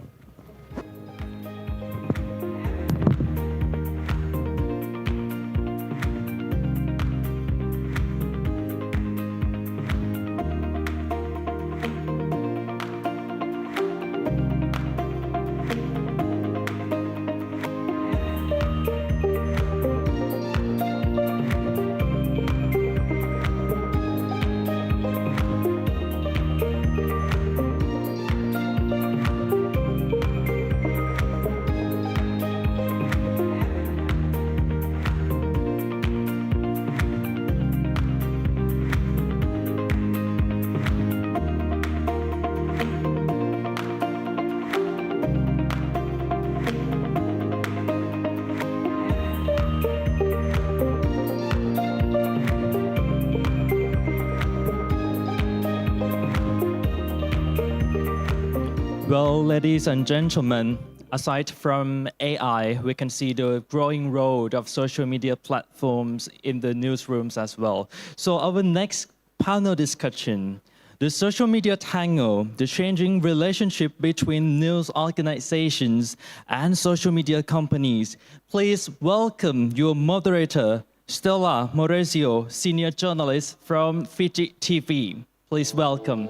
Well, ladies and gentlemen, aside from AI, we can see the growing role of social media platforms in the newsrooms as well. So our next panel discussion, the social media tango, the changing relationship between news organizations and social media companies. Please welcome your moderator, Stella Maurizio, senior journalist from Fiji TV. Please welcome.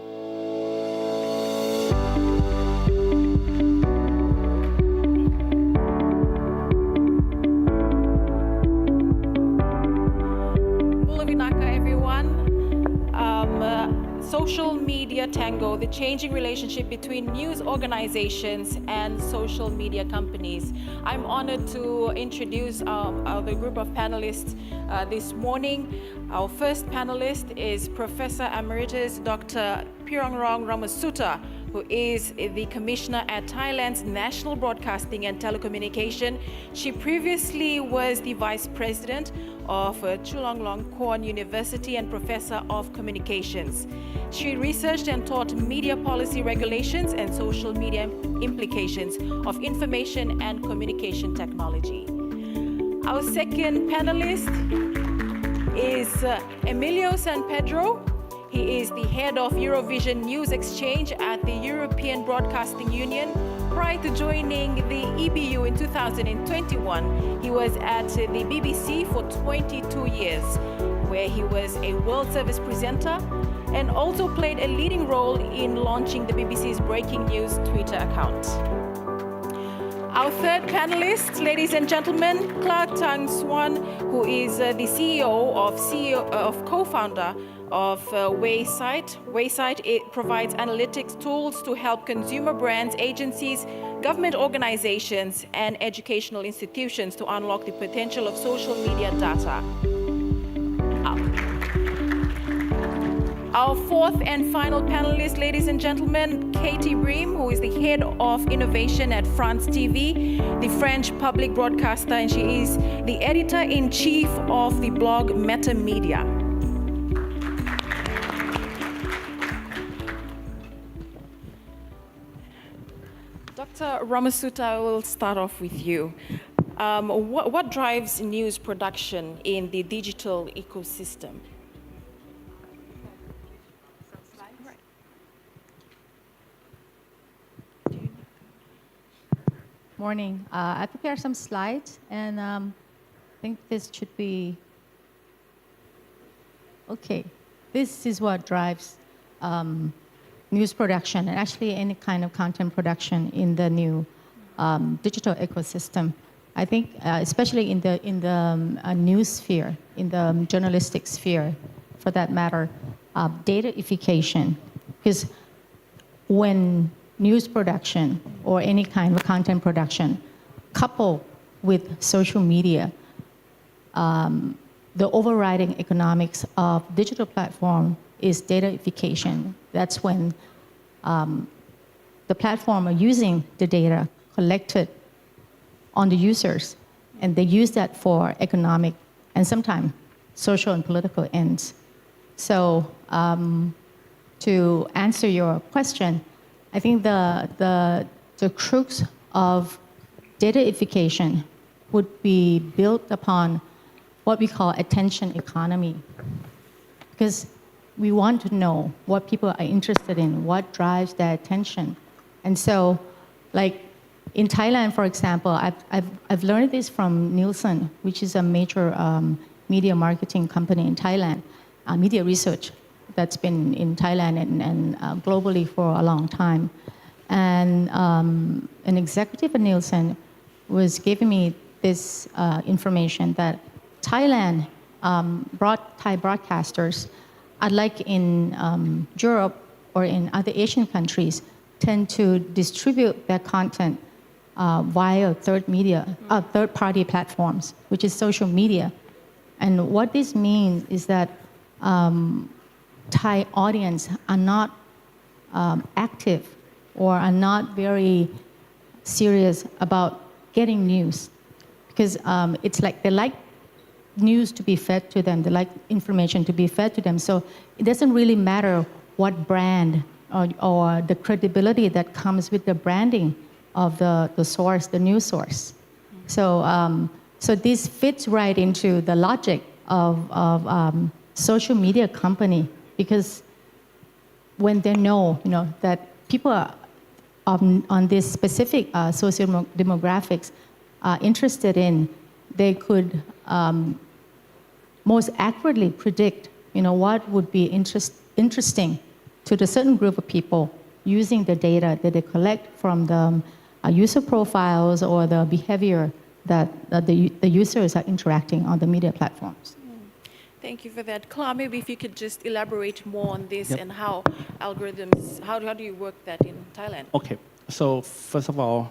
Social media tango, the changing relationship between news organizations and social media companies. I'm honored to introduce the group of panelists this morning. Our first panelist is Professor Emeritus Dr. Pirangrong Ramasutta, who is the Commissioner at Thailand's National Broadcasting and Telecommunication. She previously was the Vice President of Chulalongkorn University and Professor of Communications. She researched and taught media policy regulations and social media implications of information and communication technology. Our second panelist is Emilio San Pedro. He is the head of Eurovision News Exchange at the European Broadcasting Union. Prior to joining the EBU in 2021, he was at the BBC for 22 years, where he was a World Service presenter and also played a leading role in launching the BBC's breaking news Twitter account. Our third panelist, ladies and gentlemen, Clark Tang Swan, who is the co-founder of Wayside. Wayside, it provides analytics tools to help consumer brands, agencies, government organizations, and educational institutions to unlock the potential of social media data. Our fourth and final panelist, ladies and gentlemen, Katie Bream, who is the head of innovation at France TV, the French public broadcaster, and she is the editor-in-chief of the blog Meta Media. Dr. Ramasuta, I will start off with you. What drives news production in the digital ecosystem? Morning. I prepared some slides, and I think this should be okay. This is what drives news production and actually any kind of content production in the new digital ecosystem. I think, especially in the news sphere, in the journalistic sphere, for that matter, dataification, because when news production or any kind of content production coupled with social media, the overriding economics of digital platform is dataification. That's when the platform are using the data collected on the users, and they use that for economic and sometimes social and political ends. So to answer your question, I think the crux of dataification would be built upon what we call attention economy, because we want to know what people are interested in, what drives their attention. And so, like in Thailand, for example, I've learned this from Nielsen, which is a major media marketing company in Thailand, media research that's been in Thailand and globally for a long time. And an executive at Nielsen was giving me this information that Thailand, Thai broadcasters, unlike in Europe or in other Asian countries, tend to distribute their content via third-party platforms, which is social media. And what this means is that Thai audience are not active or are not very serious about getting news, because it's like they like news to be fed to them, they like information to be fed to them. So it doesn't really matter what brand or the credibility that comes with the branding of the source, the news source. So this fits right into the logic of social media company, because when they know, that people are on this specific social demographics are interested in, they could most accurately predict, what would be interesting to the certain group of people using the data that they collect from the user profiles or the behavior that the users are interacting on the media platforms. Thank you for that. Clark, maybe if you could just elaborate more on this and how algorithms, how do you work that in Thailand? Okay, so first of all,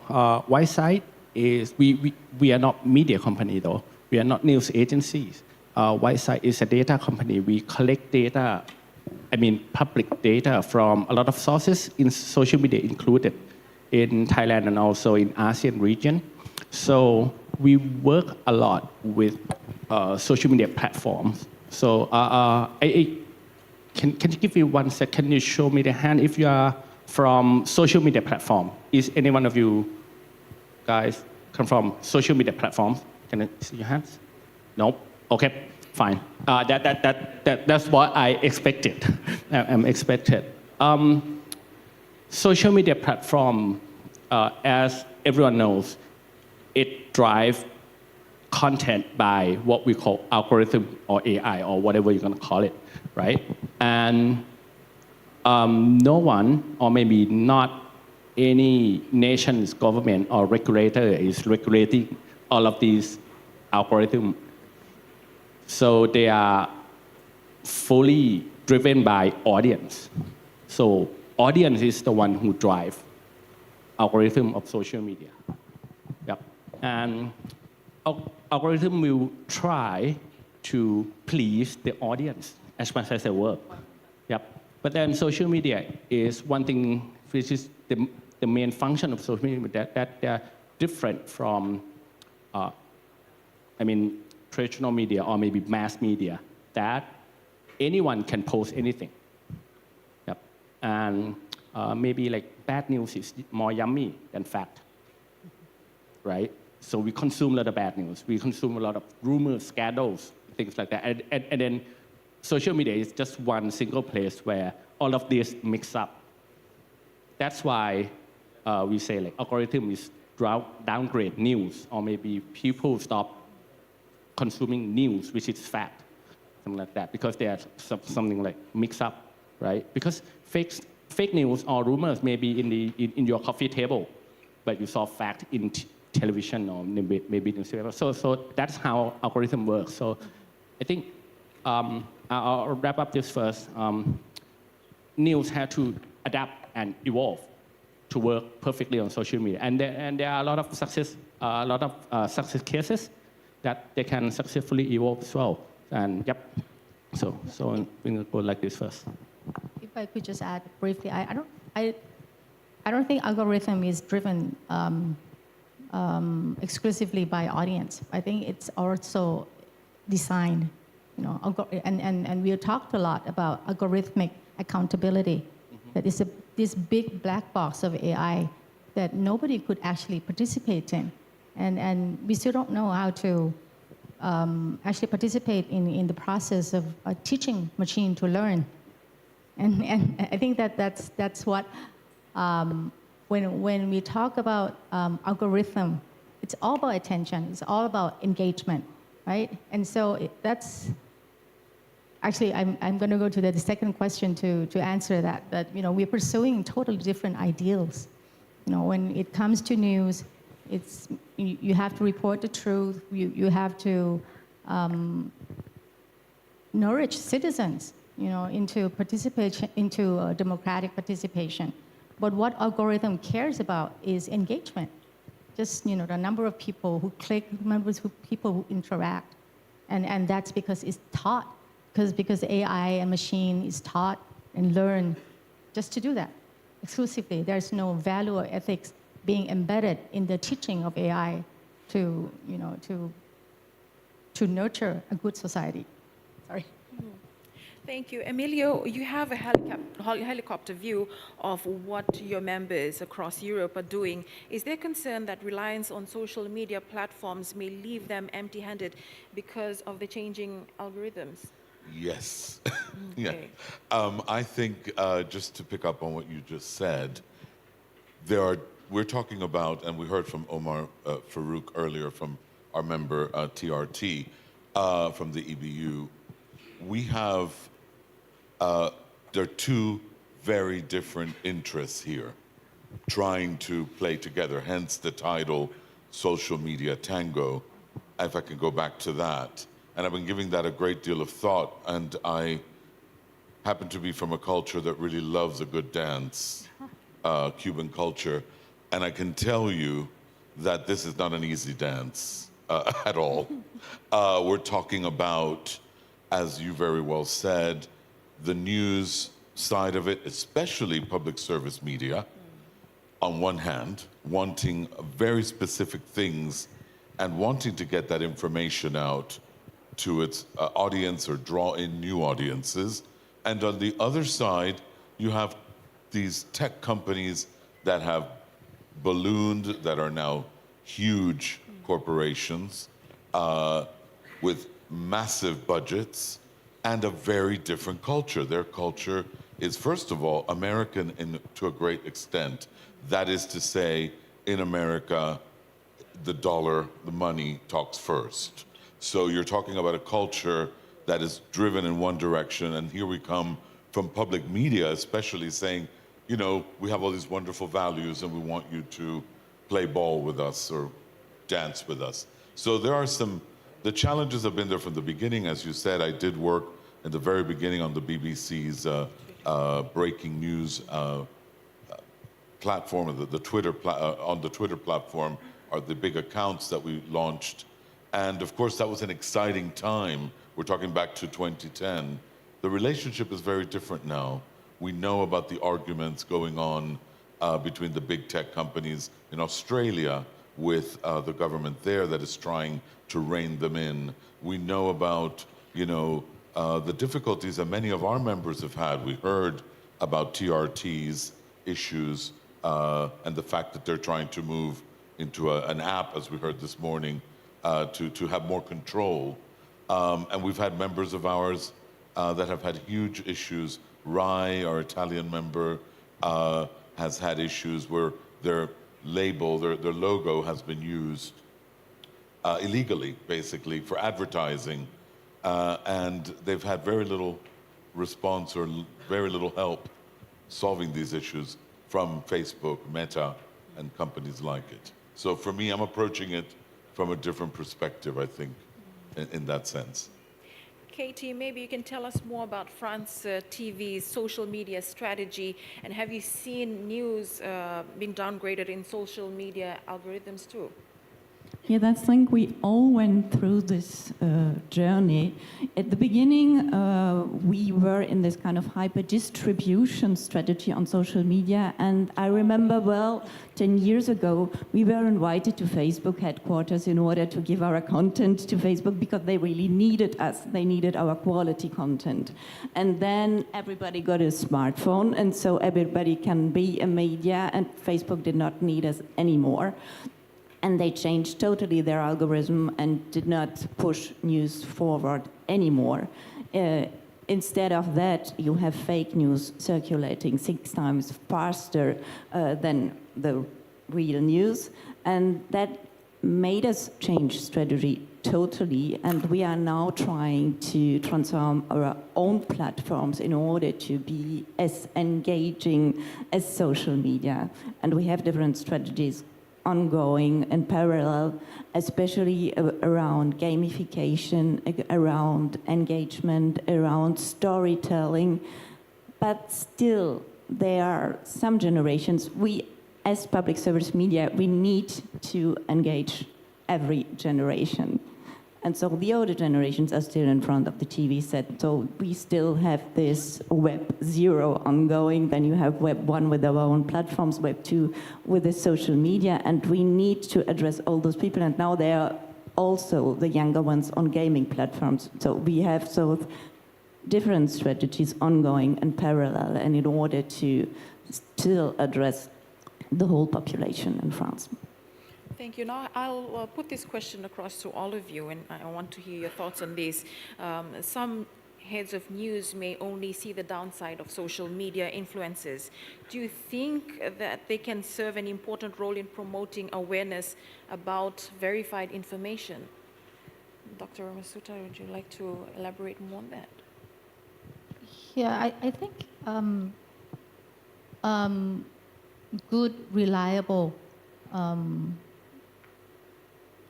Whiteside is, we are not media company though. We are not news agencies. Whiteside is a data company. We collect data, public data from a lot of sources in social media included in Thailand and also in ASEAN region. So we work a lot with social media platforms. So can you give me 1 second? Can you show me the hand if you are from social media platform? Is any one of you guys come from social media platforms? Can I see your hands? Nope. Okay, fine. That's what I expected. I'm expected. Social media platform, as everyone knows, it drives content by what we call algorithm or AI or whatever you're going to call it, right? And no one, or maybe not any nation's government or regulator is regulating all of these algorithms. So they are fully driven by audience. So audience is the one who drive algorithm of social media. Yep. And algorithm will try to please the audience as much as they work. Yep. But then social media is one thing which is the main function of social media that they're different from, traditional media or maybe mass media, that anyone can post anything. Yep. And maybe like bad news is more yummy than fact, right? So we consume a lot of bad news. We consume a lot of rumors, scandals, things like that. And then social media is just one single place where all of this mix up. That's why we say like algorithm is downgrade news, or maybe people stop consuming news, which is fact, something like that, because there's something like mix up, right? Because fake news or rumors may be in your coffee table, but you saw fact in television or maybe newspaper. So that's how algorithm works. So I think I'll wrap up this first. News had to adapt and evolve to work perfectly on social media, and there are a lot of success cases that they can successfully evolve as well. And yep, so we're gonna go like this first. If I could just add briefly, I don't think algorithm is driven exclusively by audience. I think it's also designed, and we talked a lot about algorithmic accountability. That is this big black box of AI that nobody could actually participate in, and we still don't know how to actually participate in the process of teaching machine to learn. And I think that's what when we talk about algorithm, it's all about attention. It's all about engagement, right? And so that's actually I'm going to go to the second question to answer that. That we're pursuing totally different ideals. When it comes to news, it's you have to report the truth. You have to nourish citizens, into participation, into democratic participation. But what algorithm cares about is engagement. Just the number of people who click, numbers of people who interact, and that's because it's taught. Because AI and machine is taught and learned just to do that exclusively. There's no value or ethics being embedded in the teaching of AI to nurture a good society. Sorry. Thank you. Emilio, you have a helicopter view of what your members across Europe are doing. Is there concern that reliance on social media platforms may leave them empty-handed because of the changing algorithms? Yes. Yeah. I think just to pick up on what you just said, we're talking about, and we heard from Omar Farouk earlier from our member TRT from the EBU. There are two very different interests here trying to play together, hence the title Social Media Tango, if I can go back to that. And I've been giving that a great deal of thought, and I happen to be from a culture that really loves a good dance, Cuban culture, and I can tell you that this is not an easy dance at all. We're talking about, as you very well said, the news side of it, especially public service media, on one hand, wanting very specific things and wanting to get that information out to its audience or draw in new audiences. And on the other side, you have these tech companies that have ballooned, that are now huge corporations with massive budgets and a very different culture. Their culture is, first of all, American to a great extent. That is to say, in America, the dollar, the money talks first. So you're talking about a culture that is driven in one direction, and here we come from public media, especially saying, we have all these wonderful values and we want you to play ball with us or dance with us. So there are the challenges have been there from the beginning. As you said, I did work at the very beginning on the BBC's breaking news platform, on the Twitter platform are the big accounts that we launched. And of course, that was an exciting time. We're talking back to 2010. the relationship is very different now. We know about the arguments going on between the big tech companies in Australia with the government there that is trying to rein them in. We know about, the difficulties that many of our members have had. We heard about TRT's issues and the fact that they're trying to move into an app, as we heard this morning, to have more control. And we've had members of ours that have had huge issues. Rai, our Italian member, has had issues where their label, their logo has been used illegally, basically, for advertising. And they've had very little response or very little help solving these issues from Facebook, Meta, and companies like it. So for me, I'm approaching it from a different perspective, I think, in that sense. Katie, maybe you can tell us more about France TV's social media strategy, and have you seen news being downgraded in social media algorithms too? Yeah, I think we all went through this journey. At the beginning, we were in this kind of hyper-distribution strategy on social media, and I remember, 10 years ago, we were invited to Facebook headquarters in order to give our content to Facebook because they really needed us. They needed our quality content. And then everybody got a smartphone, and so everybody can be a media, and Facebook did not need us anymore. And they changed totally their algorithm and did not push news forward anymore. Instead of that, you have fake news circulating 6 times faster than the real news. And that made us change strategy totally. And we are now trying to transform our own platforms in order to be as engaging as social media. And we have different strategies ongoing and parallel, especially around gamification, around engagement, around storytelling. But still, there are some generations, we as public service media, we need to engage every generation. And so the older generations are still in front of the TV set. So we still have this Web 0 ongoing. Then you have Web 1 with our own platforms, Web 2 with the social media. And we need to address all those people. And now there are also the younger ones on gaming platforms. So we have different strategies ongoing and parallel, and in order to still address the whole population in France. Thank you. Now I'll put this question across to all of you, and I want to hear your thoughts on this. Some heads of news may only see the downside of social media influences. Do you think that they can serve an important role in promoting awareness about verified information? Dr. Masuta, would you like to elaborate more on that? Yeah, I think good, reliable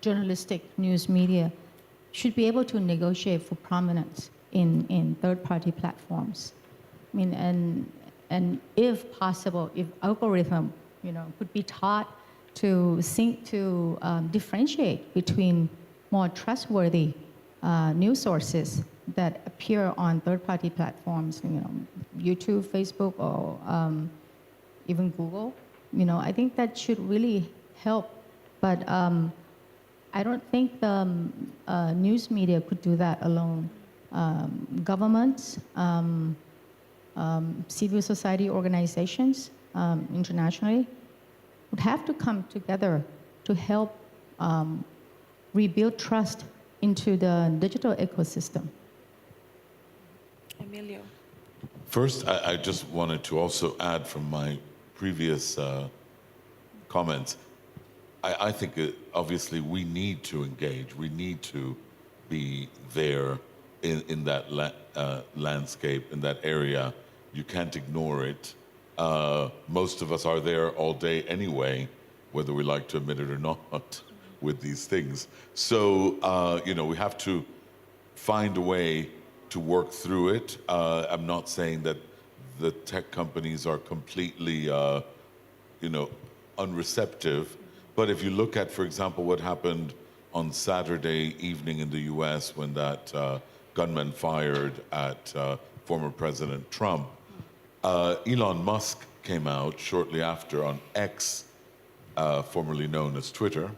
journalistic news media should be able to negotiate for prominence in third-party platforms. I mean, and if possible, if algorithm, could be taught to differentiate between more trustworthy news sources that appear on third-party platforms, YouTube, Facebook, or even Google. I think that should really help, but I don't think the news media could do that alone. Governments, civil society organizations internationally would have to come together to help rebuild trust into the digital ecosystem. Emilio. First, I just wanted to also add from my previous comments. I think obviously we need to engage. We need to be there in that landscape, in that area. You can't ignore it. Most of us are there all day anyway, whether we like to admit it or not, with these things. So, we have to find a way to work through it. I'm not saying that the tech companies are completely, unreceptive. But if you look at, for example, what happened on Saturday evening in the US when that gunman fired at former President Trump. Elon Musk came out shortly after on X, formerly known as Twitter,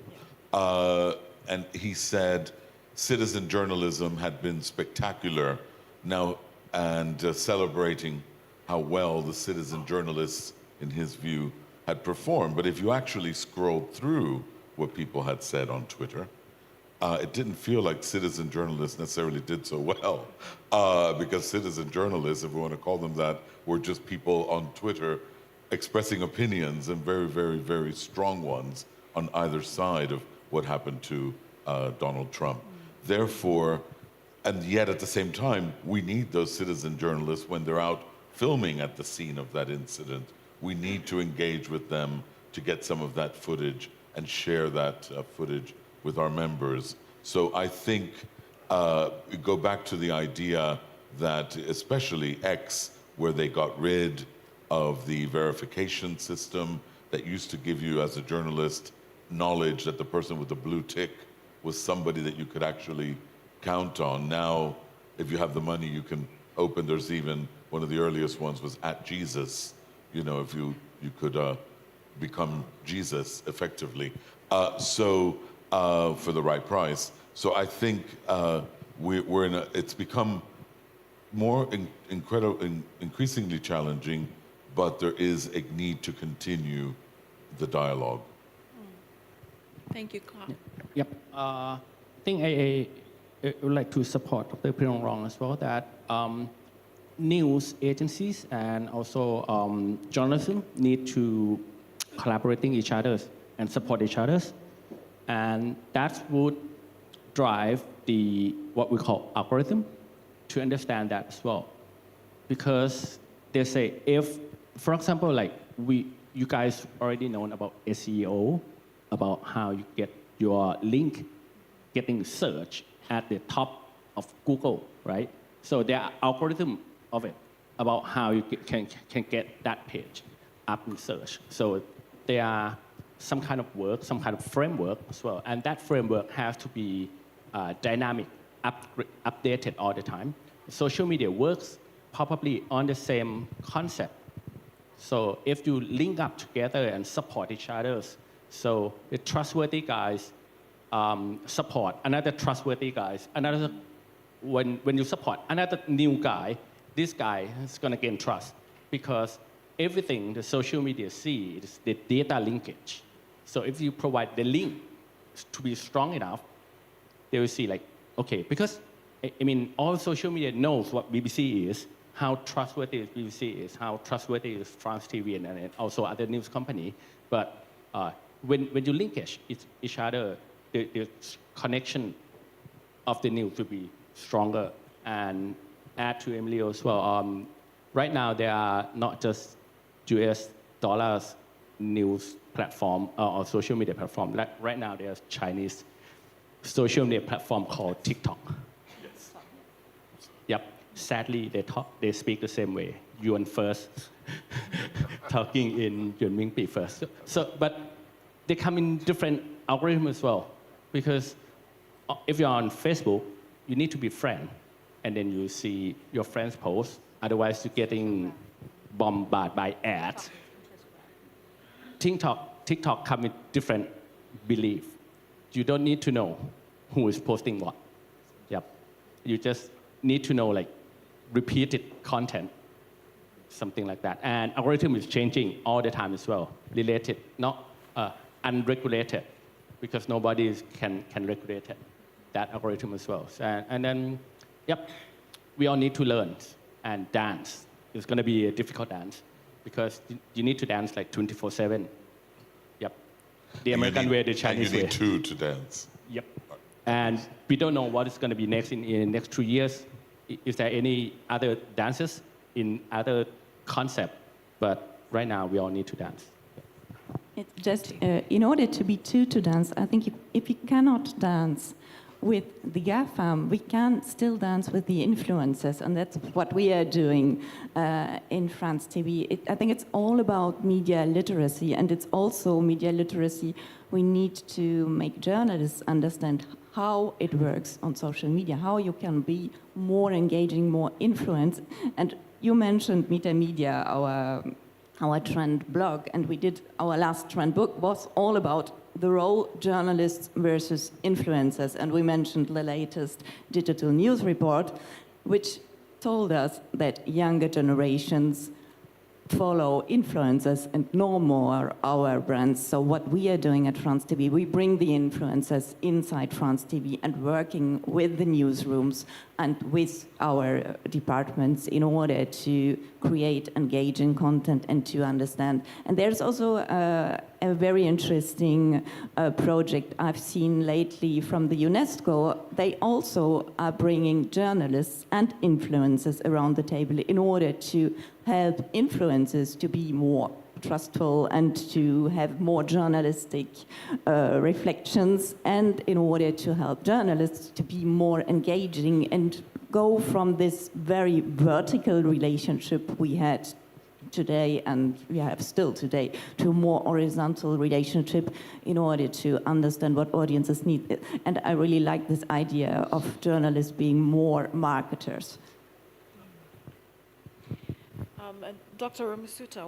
and he said citizen journalism had been spectacular now and celebrating how well the citizen journalists, in his view, had performed. But if you actually scrolled through what people had said on Twitter, it didn't feel like citizen journalists necessarily did so well, because citizen journalists, if we want to call them that, were just people on Twitter expressing opinions, and very, very, very strong ones on either side of what happened to Donald Trump. Therefore, and yet at the same time, we need those citizen journalists when they're out filming at the scene of that incident. We need to engage with them to get some of that footage and share that footage with our members. So I think we go back to the idea that especially X, where they got rid of the verification system that used to give you as a journalist knowledge that the person with the blue tick was somebody that you could actually count on. Now, if you have the money, you can open, there's even, one of the earliest ones was @Jesus, you know, if you could become Jesus effectively. For the right price. So I think we're in it's become more increasingly challenging, but there is a need to continue the dialogue. Thank you, Carl. Yep. I think I would like to support Dr. Pirong as well, that news agencies and also journalism need to collaborating each other and support each other. And that would drive what we call algorithm to understand that as well. Because they say if, for example, like you guys already know about SEO, about how you get your link getting searched at the top of Google, right? So there are algorithm of it about how you can get that page up in search. So there are some kind of work, some kind of framework as well. And that framework has to be dynamic, updated all the time. Social media works probably on the same concept. So if you link up together and support each other, so the trustworthy guys support another trustworthy guys, another, when you support another new guy, this guy is gonna gain trust because everything the social media see is the data linkage. So if you provide the link to be strong enough, they will see like, okay, because I mean, all social media knows what BBC is, how trustworthy BBC is, how trustworthy is France TV and also other news company. But when you linkage each other, the connection of the news will be stronger. And add to Emilio as well, right now there are not just US dollars news platform or social media platform. Right now there's Chinese social media platform called TikTok. Yes. Yep. Sadly, they speak the same way. Yuan first, talking in Yuan Mingpi first. So, but they come in different algorithms as well, because if you're on Facebook, you need to be friend, and then you see your friends post. Otherwise, you're getting bombarded by ads. TikTok come with different belief. You don't need to know who is posting what. Yep. You just need to know like repeated content, something like that. And algorithm is changing all the time as well. Related, not unregulated, because nobody can regulate it. That algorithm as well. And then, yep, we all need to learn and dance. It's going to be a difficult dance because you need to dance like 24/7. Yep. The American way, the Chinese way. You need two to dance. Yep. And we don't know what is going to be next in the next 2 years. Is there any other dances in other concept? But right now, we all need to dance. It's just, in order to be two to dance, I think if you cannot dance with the GAFAM, we can still dance with the influencers, and that's what we are doing in France TV. I think it's all about media literacy, and it's also media literacy. We need to make journalists understand how it works on social media, how you can be more engaging, more influence. And you mentioned Media, our trend blog, and we did our last trend book was all about the role journalists versus influencers. And we mentioned the latest digital news report, which told us that younger generations follow influencers and know more our brands. So what we are doing at France TV, we bring the influencers inside France TV and working with the newsrooms and with our departments in order to create engaging content and to understand. And there's also a very interesting project I've seen lately from the UNESCO. They also are bringing journalists and influencers around the table in order to help influencers to be more trustful and to have more journalistic reflections, and in order to help journalists to be more engaging and go from this very vertical relationship we had today and we have still today to a more horizontal relationship in order to understand what audiences need. And I really like this idea of journalists being more marketers. Dr. Ramasuta,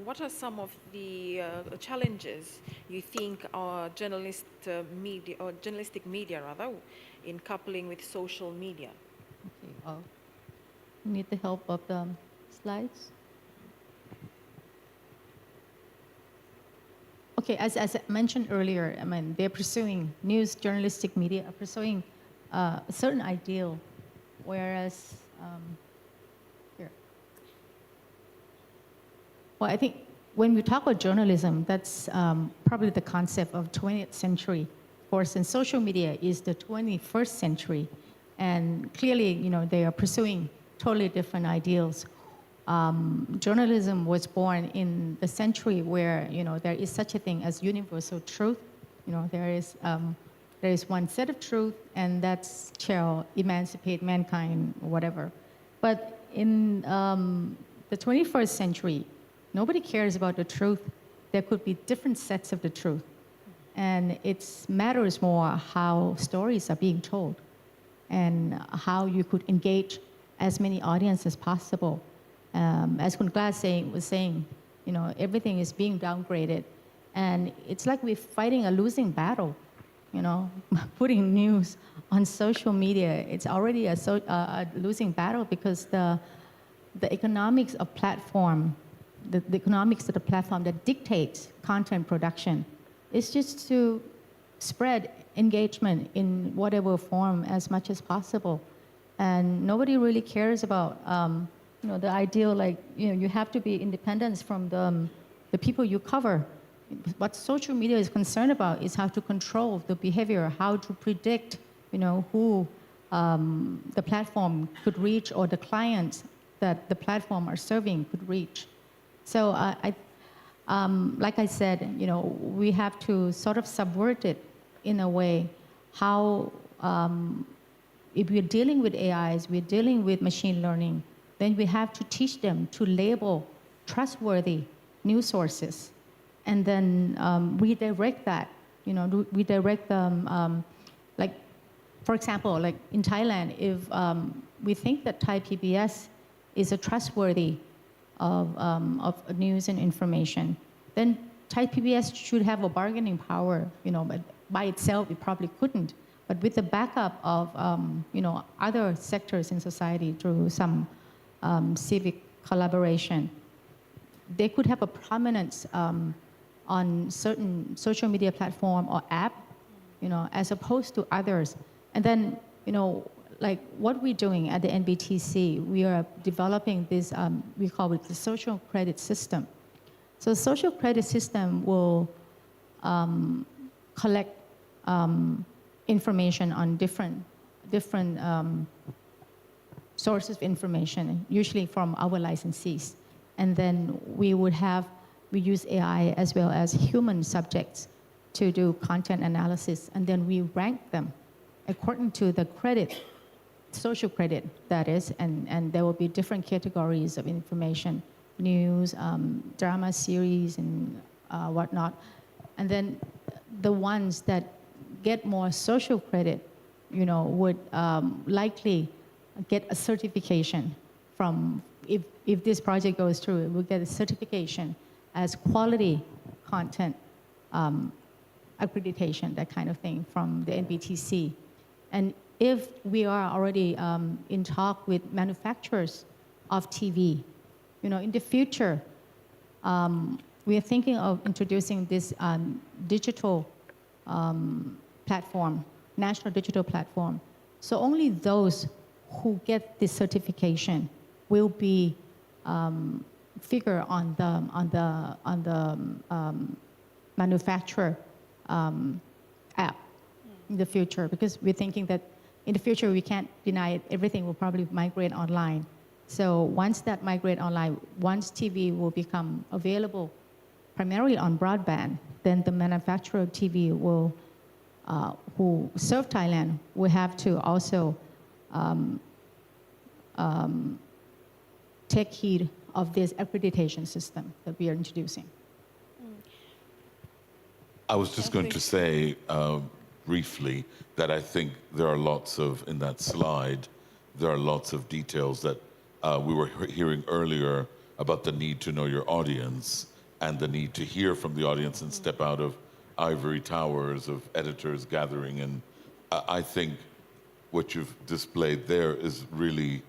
what are some of the challenges you think our journalistic media in coupling with social media? Okay, need the help of the slides. Okay, as I mentioned earlier, I mean, they're pursuing news journalistic media, are pursuing a certain ideal, whereas well, I think when we talk about journalism, that's probably the concept of 20th century. Of course, and social media is the 21st century. And clearly, you know, they are pursuing totally different ideals. Journalism was born in the century where, you know, there is such a thing as universal truth. You know, there is one set of truth, and that's shall emancipate mankind, or whatever. But in the 21st century, nobody cares about the truth. There could be different sets of the truth. And it matters more how stories are being told and how you could engage as many audiences as possible. As Kun Glass was saying, you know, everything is being downgraded. And it's like we're fighting a losing battle, you know, putting news on social media. It's already a losing battle because the economics of platform, the economics of the platform that dictates content production is just to spread engagement in whatever form as much as possible. And nobody really cares about, you know, the ideal, like, you know, you have to be independent from the people you cover. What social media is concerned about is how to control the behavior, how to predict, you know, who the platform could reach or the clients that the platform are serving could reach. So like I said, you know, we have to sort of subvert it in a way how if we're dealing with AIs, we're dealing with machine learning, then we have to teach them to label trustworthy news sources and then redirect that, you know, redirect them. Like, for example, like in Thailand, if we think that Thai PBS is a trustworthy of news and information, then Thai PBS should have a bargaining power, you know, but by itself it probably couldn't. But with the backup of, you know, other sectors in society through some civic collaboration, they could have a prominence on certain social media platform or app, you know, as opposed to others. And then, you know, like what we're doing at the NBTC, we are developing this, we call it the social credit system. So the social credit system will collect information on different sources of information, usually from our licensees. And then we use AI as well as human subjects to do content analysis, and then we rank them according to the credit, social credit that is, and there will be different categories of information, news, drama series, and whatnot. And then the ones that get more social credit, would likely get a certification from, if this project goes through, it will get a certification as quality content accreditation, that kind of thing from the NBTC. And if we are already in talk with manufacturers of TV, in the future, we are thinking of introducing this digital platform, national digital platform. So only those who get this certification will be figure on the manufacturer app in the future, because we're thinking that in the future we can't deny it, everything will probably migrate online. So once that migrate online, once TV will become available primarily on broadband, then the manufacturer of TV will, who serve Thailand, will have to also take heed of this accreditation system that we are introducing. I was just going to say briefly that I think there are lots of, in that slide, there are lots of details that we were hearing earlier about the need to know your audience and the need to hear from the audience and step out of ivory towers of editors gathering. And I think what you've displayed there is really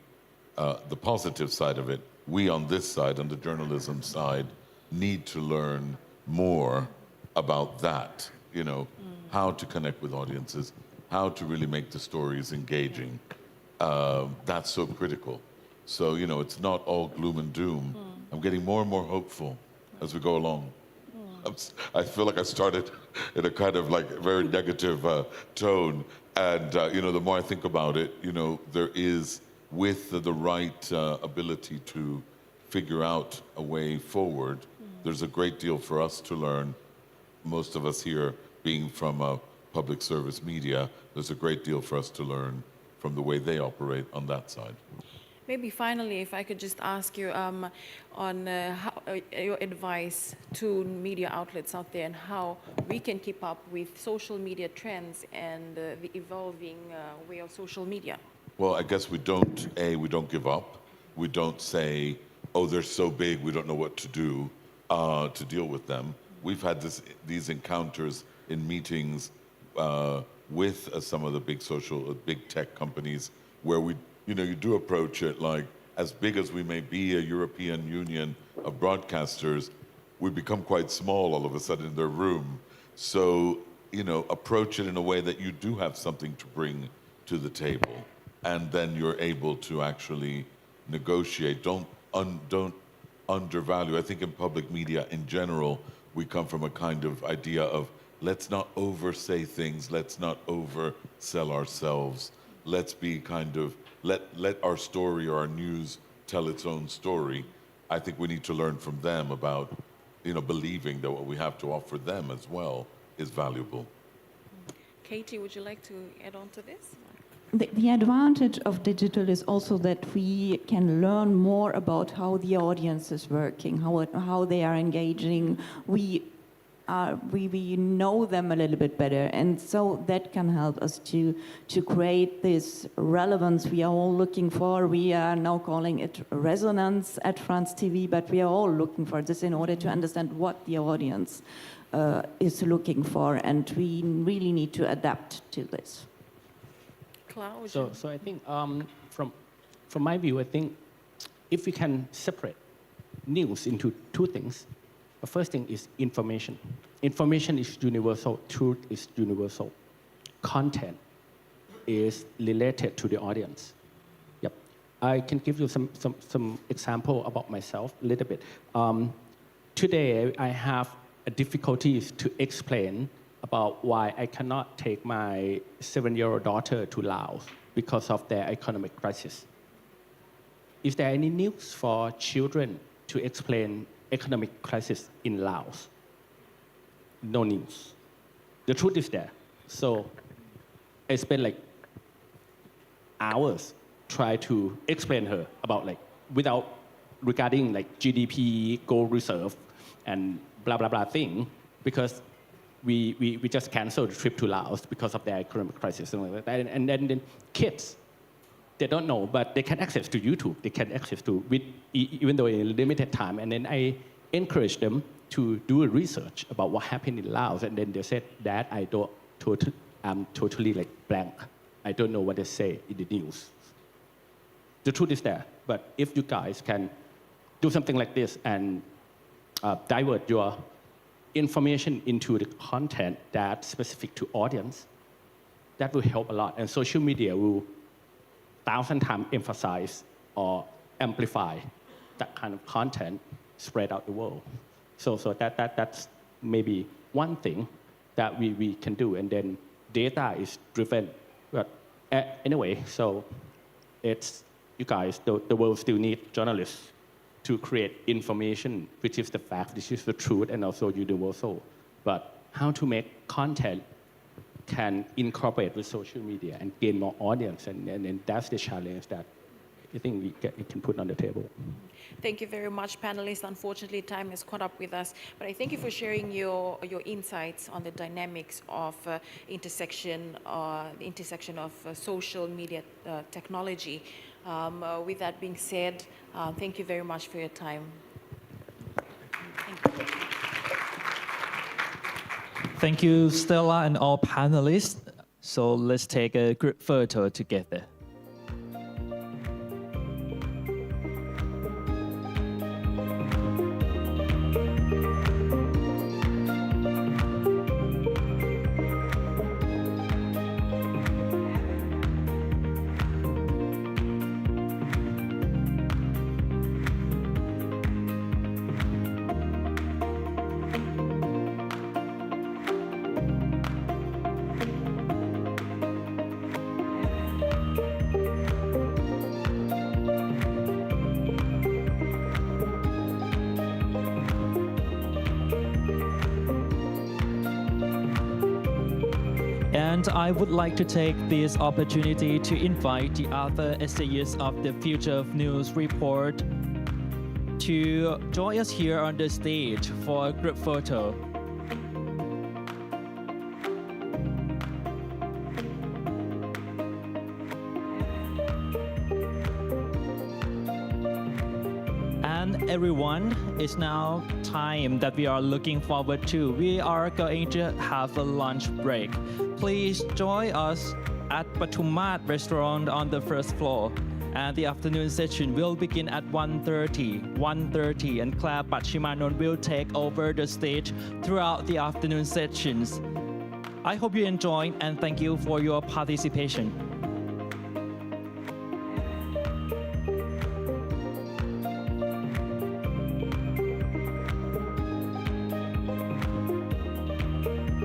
the positive side of it. We on this side, on the journalism side, need to learn more about that, how to connect with audiences, how to really make the stories engaging. That's so critical. So, it's not all gloom and doom. I'm getting more and more hopeful as we go along. I feel like I started in a kind of like very negative tone. And, the more I think about it, there is, with the right ability to figure out a way forward, there's a great deal for us to learn. Most of us here being from public service media, there's a great deal for us to learn from the way they operate on that side. Maybe finally, if I could just ask you on your advice to media outlets out there and how we can keep up with social media trends and the evolving way of social media. Well, I guess we don't give up. We don't say, oh, they're so big, we don't know what to do to deal with them. We've had these encounters in meetings with some of the big tech companies where you do approach it like, as big as we may be, a European Union of broadcasters, we become quite small all of a sudden in their room. So, approach it in a way that you do have something to bring to the table. And then you're able to actually negotiate. Don't undervalue. I think in public media in general, we come from a kind of idea of let's not oversay things, let's not oversell ourselves. Let's be kind of, let our story or our news tell its own story. I think we need to learn from them about, believing that what we have to offer them as well is valuable. Katie, would you like to add on to this? The advantage of digital is also that we can learn more about how the audience is working, how they are engaging. We know them a little bit better, and so that can help us to create this relevance we are all looking for. We are now calling it resonance at France TV, but we are all looking for this in order to understand what the audience is looking for, and we really need to adapt to this. So I think from my view, I think if we can separate news into two things, the first thing is information. Information is universal, truth is universal. Content is related to the audience. Yep. I can give you some example about myself a little bit. Today, I have a difficulties to explain about why I cannot take my 7-year-old daughter to Laos because of their economic crisis. Is there any news for children to explain economic crisis in Laos? No news. The truth is there. So I spent like hours try to explain her about regarding like GDP, gold reserve, and blah, blah, blah thing, because we just canceled the trip to Laos because of the economic crisis and like that. And then kids, they don't know, but they can access to YouTube. They can access to even though in a limited time. And then I encourage them to do a research about what happened in Laos. And then they said, Dad, I'm totally like blank. I don't know what they say in the news. The truth is there. But if you guys can do something like this and divert your information into the content that's specific to audience, that will help a lot. And social media will 1,000 times emphasize or amplify that kind of content spread out the world. So that's maybe one thing that we can do. And then data is driven. But anyway, so it's you guys, the world still needs journalists to create information, which is the fact, which is the truth, and also universal. But how to make content can incorporate with social media and gain more audience, and that's the challenge that I think we can put on the table. Thank you very much, panelists. Unfortunately, time has caught up with us, but I thank you for sharing your insights on the dynamics of the intersection of social media technology. With that being said, thank you very much for your time. Thank you. Thank you, Stella, and all panelists. So let's take a group photo together. And I would like to take this opportunity to invite the other essayists of the Future of News report to join us here on the stage for a group photo. And everyone, it's now time that we are looking forward to. We are going to have a lunch break. Please join us at Patumat restaurant on the first floor. And the afternoon session will begin at 1:30, and Claire Pachimanon will take over the stage throughout the afternoon sessions. I hope you enjoy and thank you for your participation.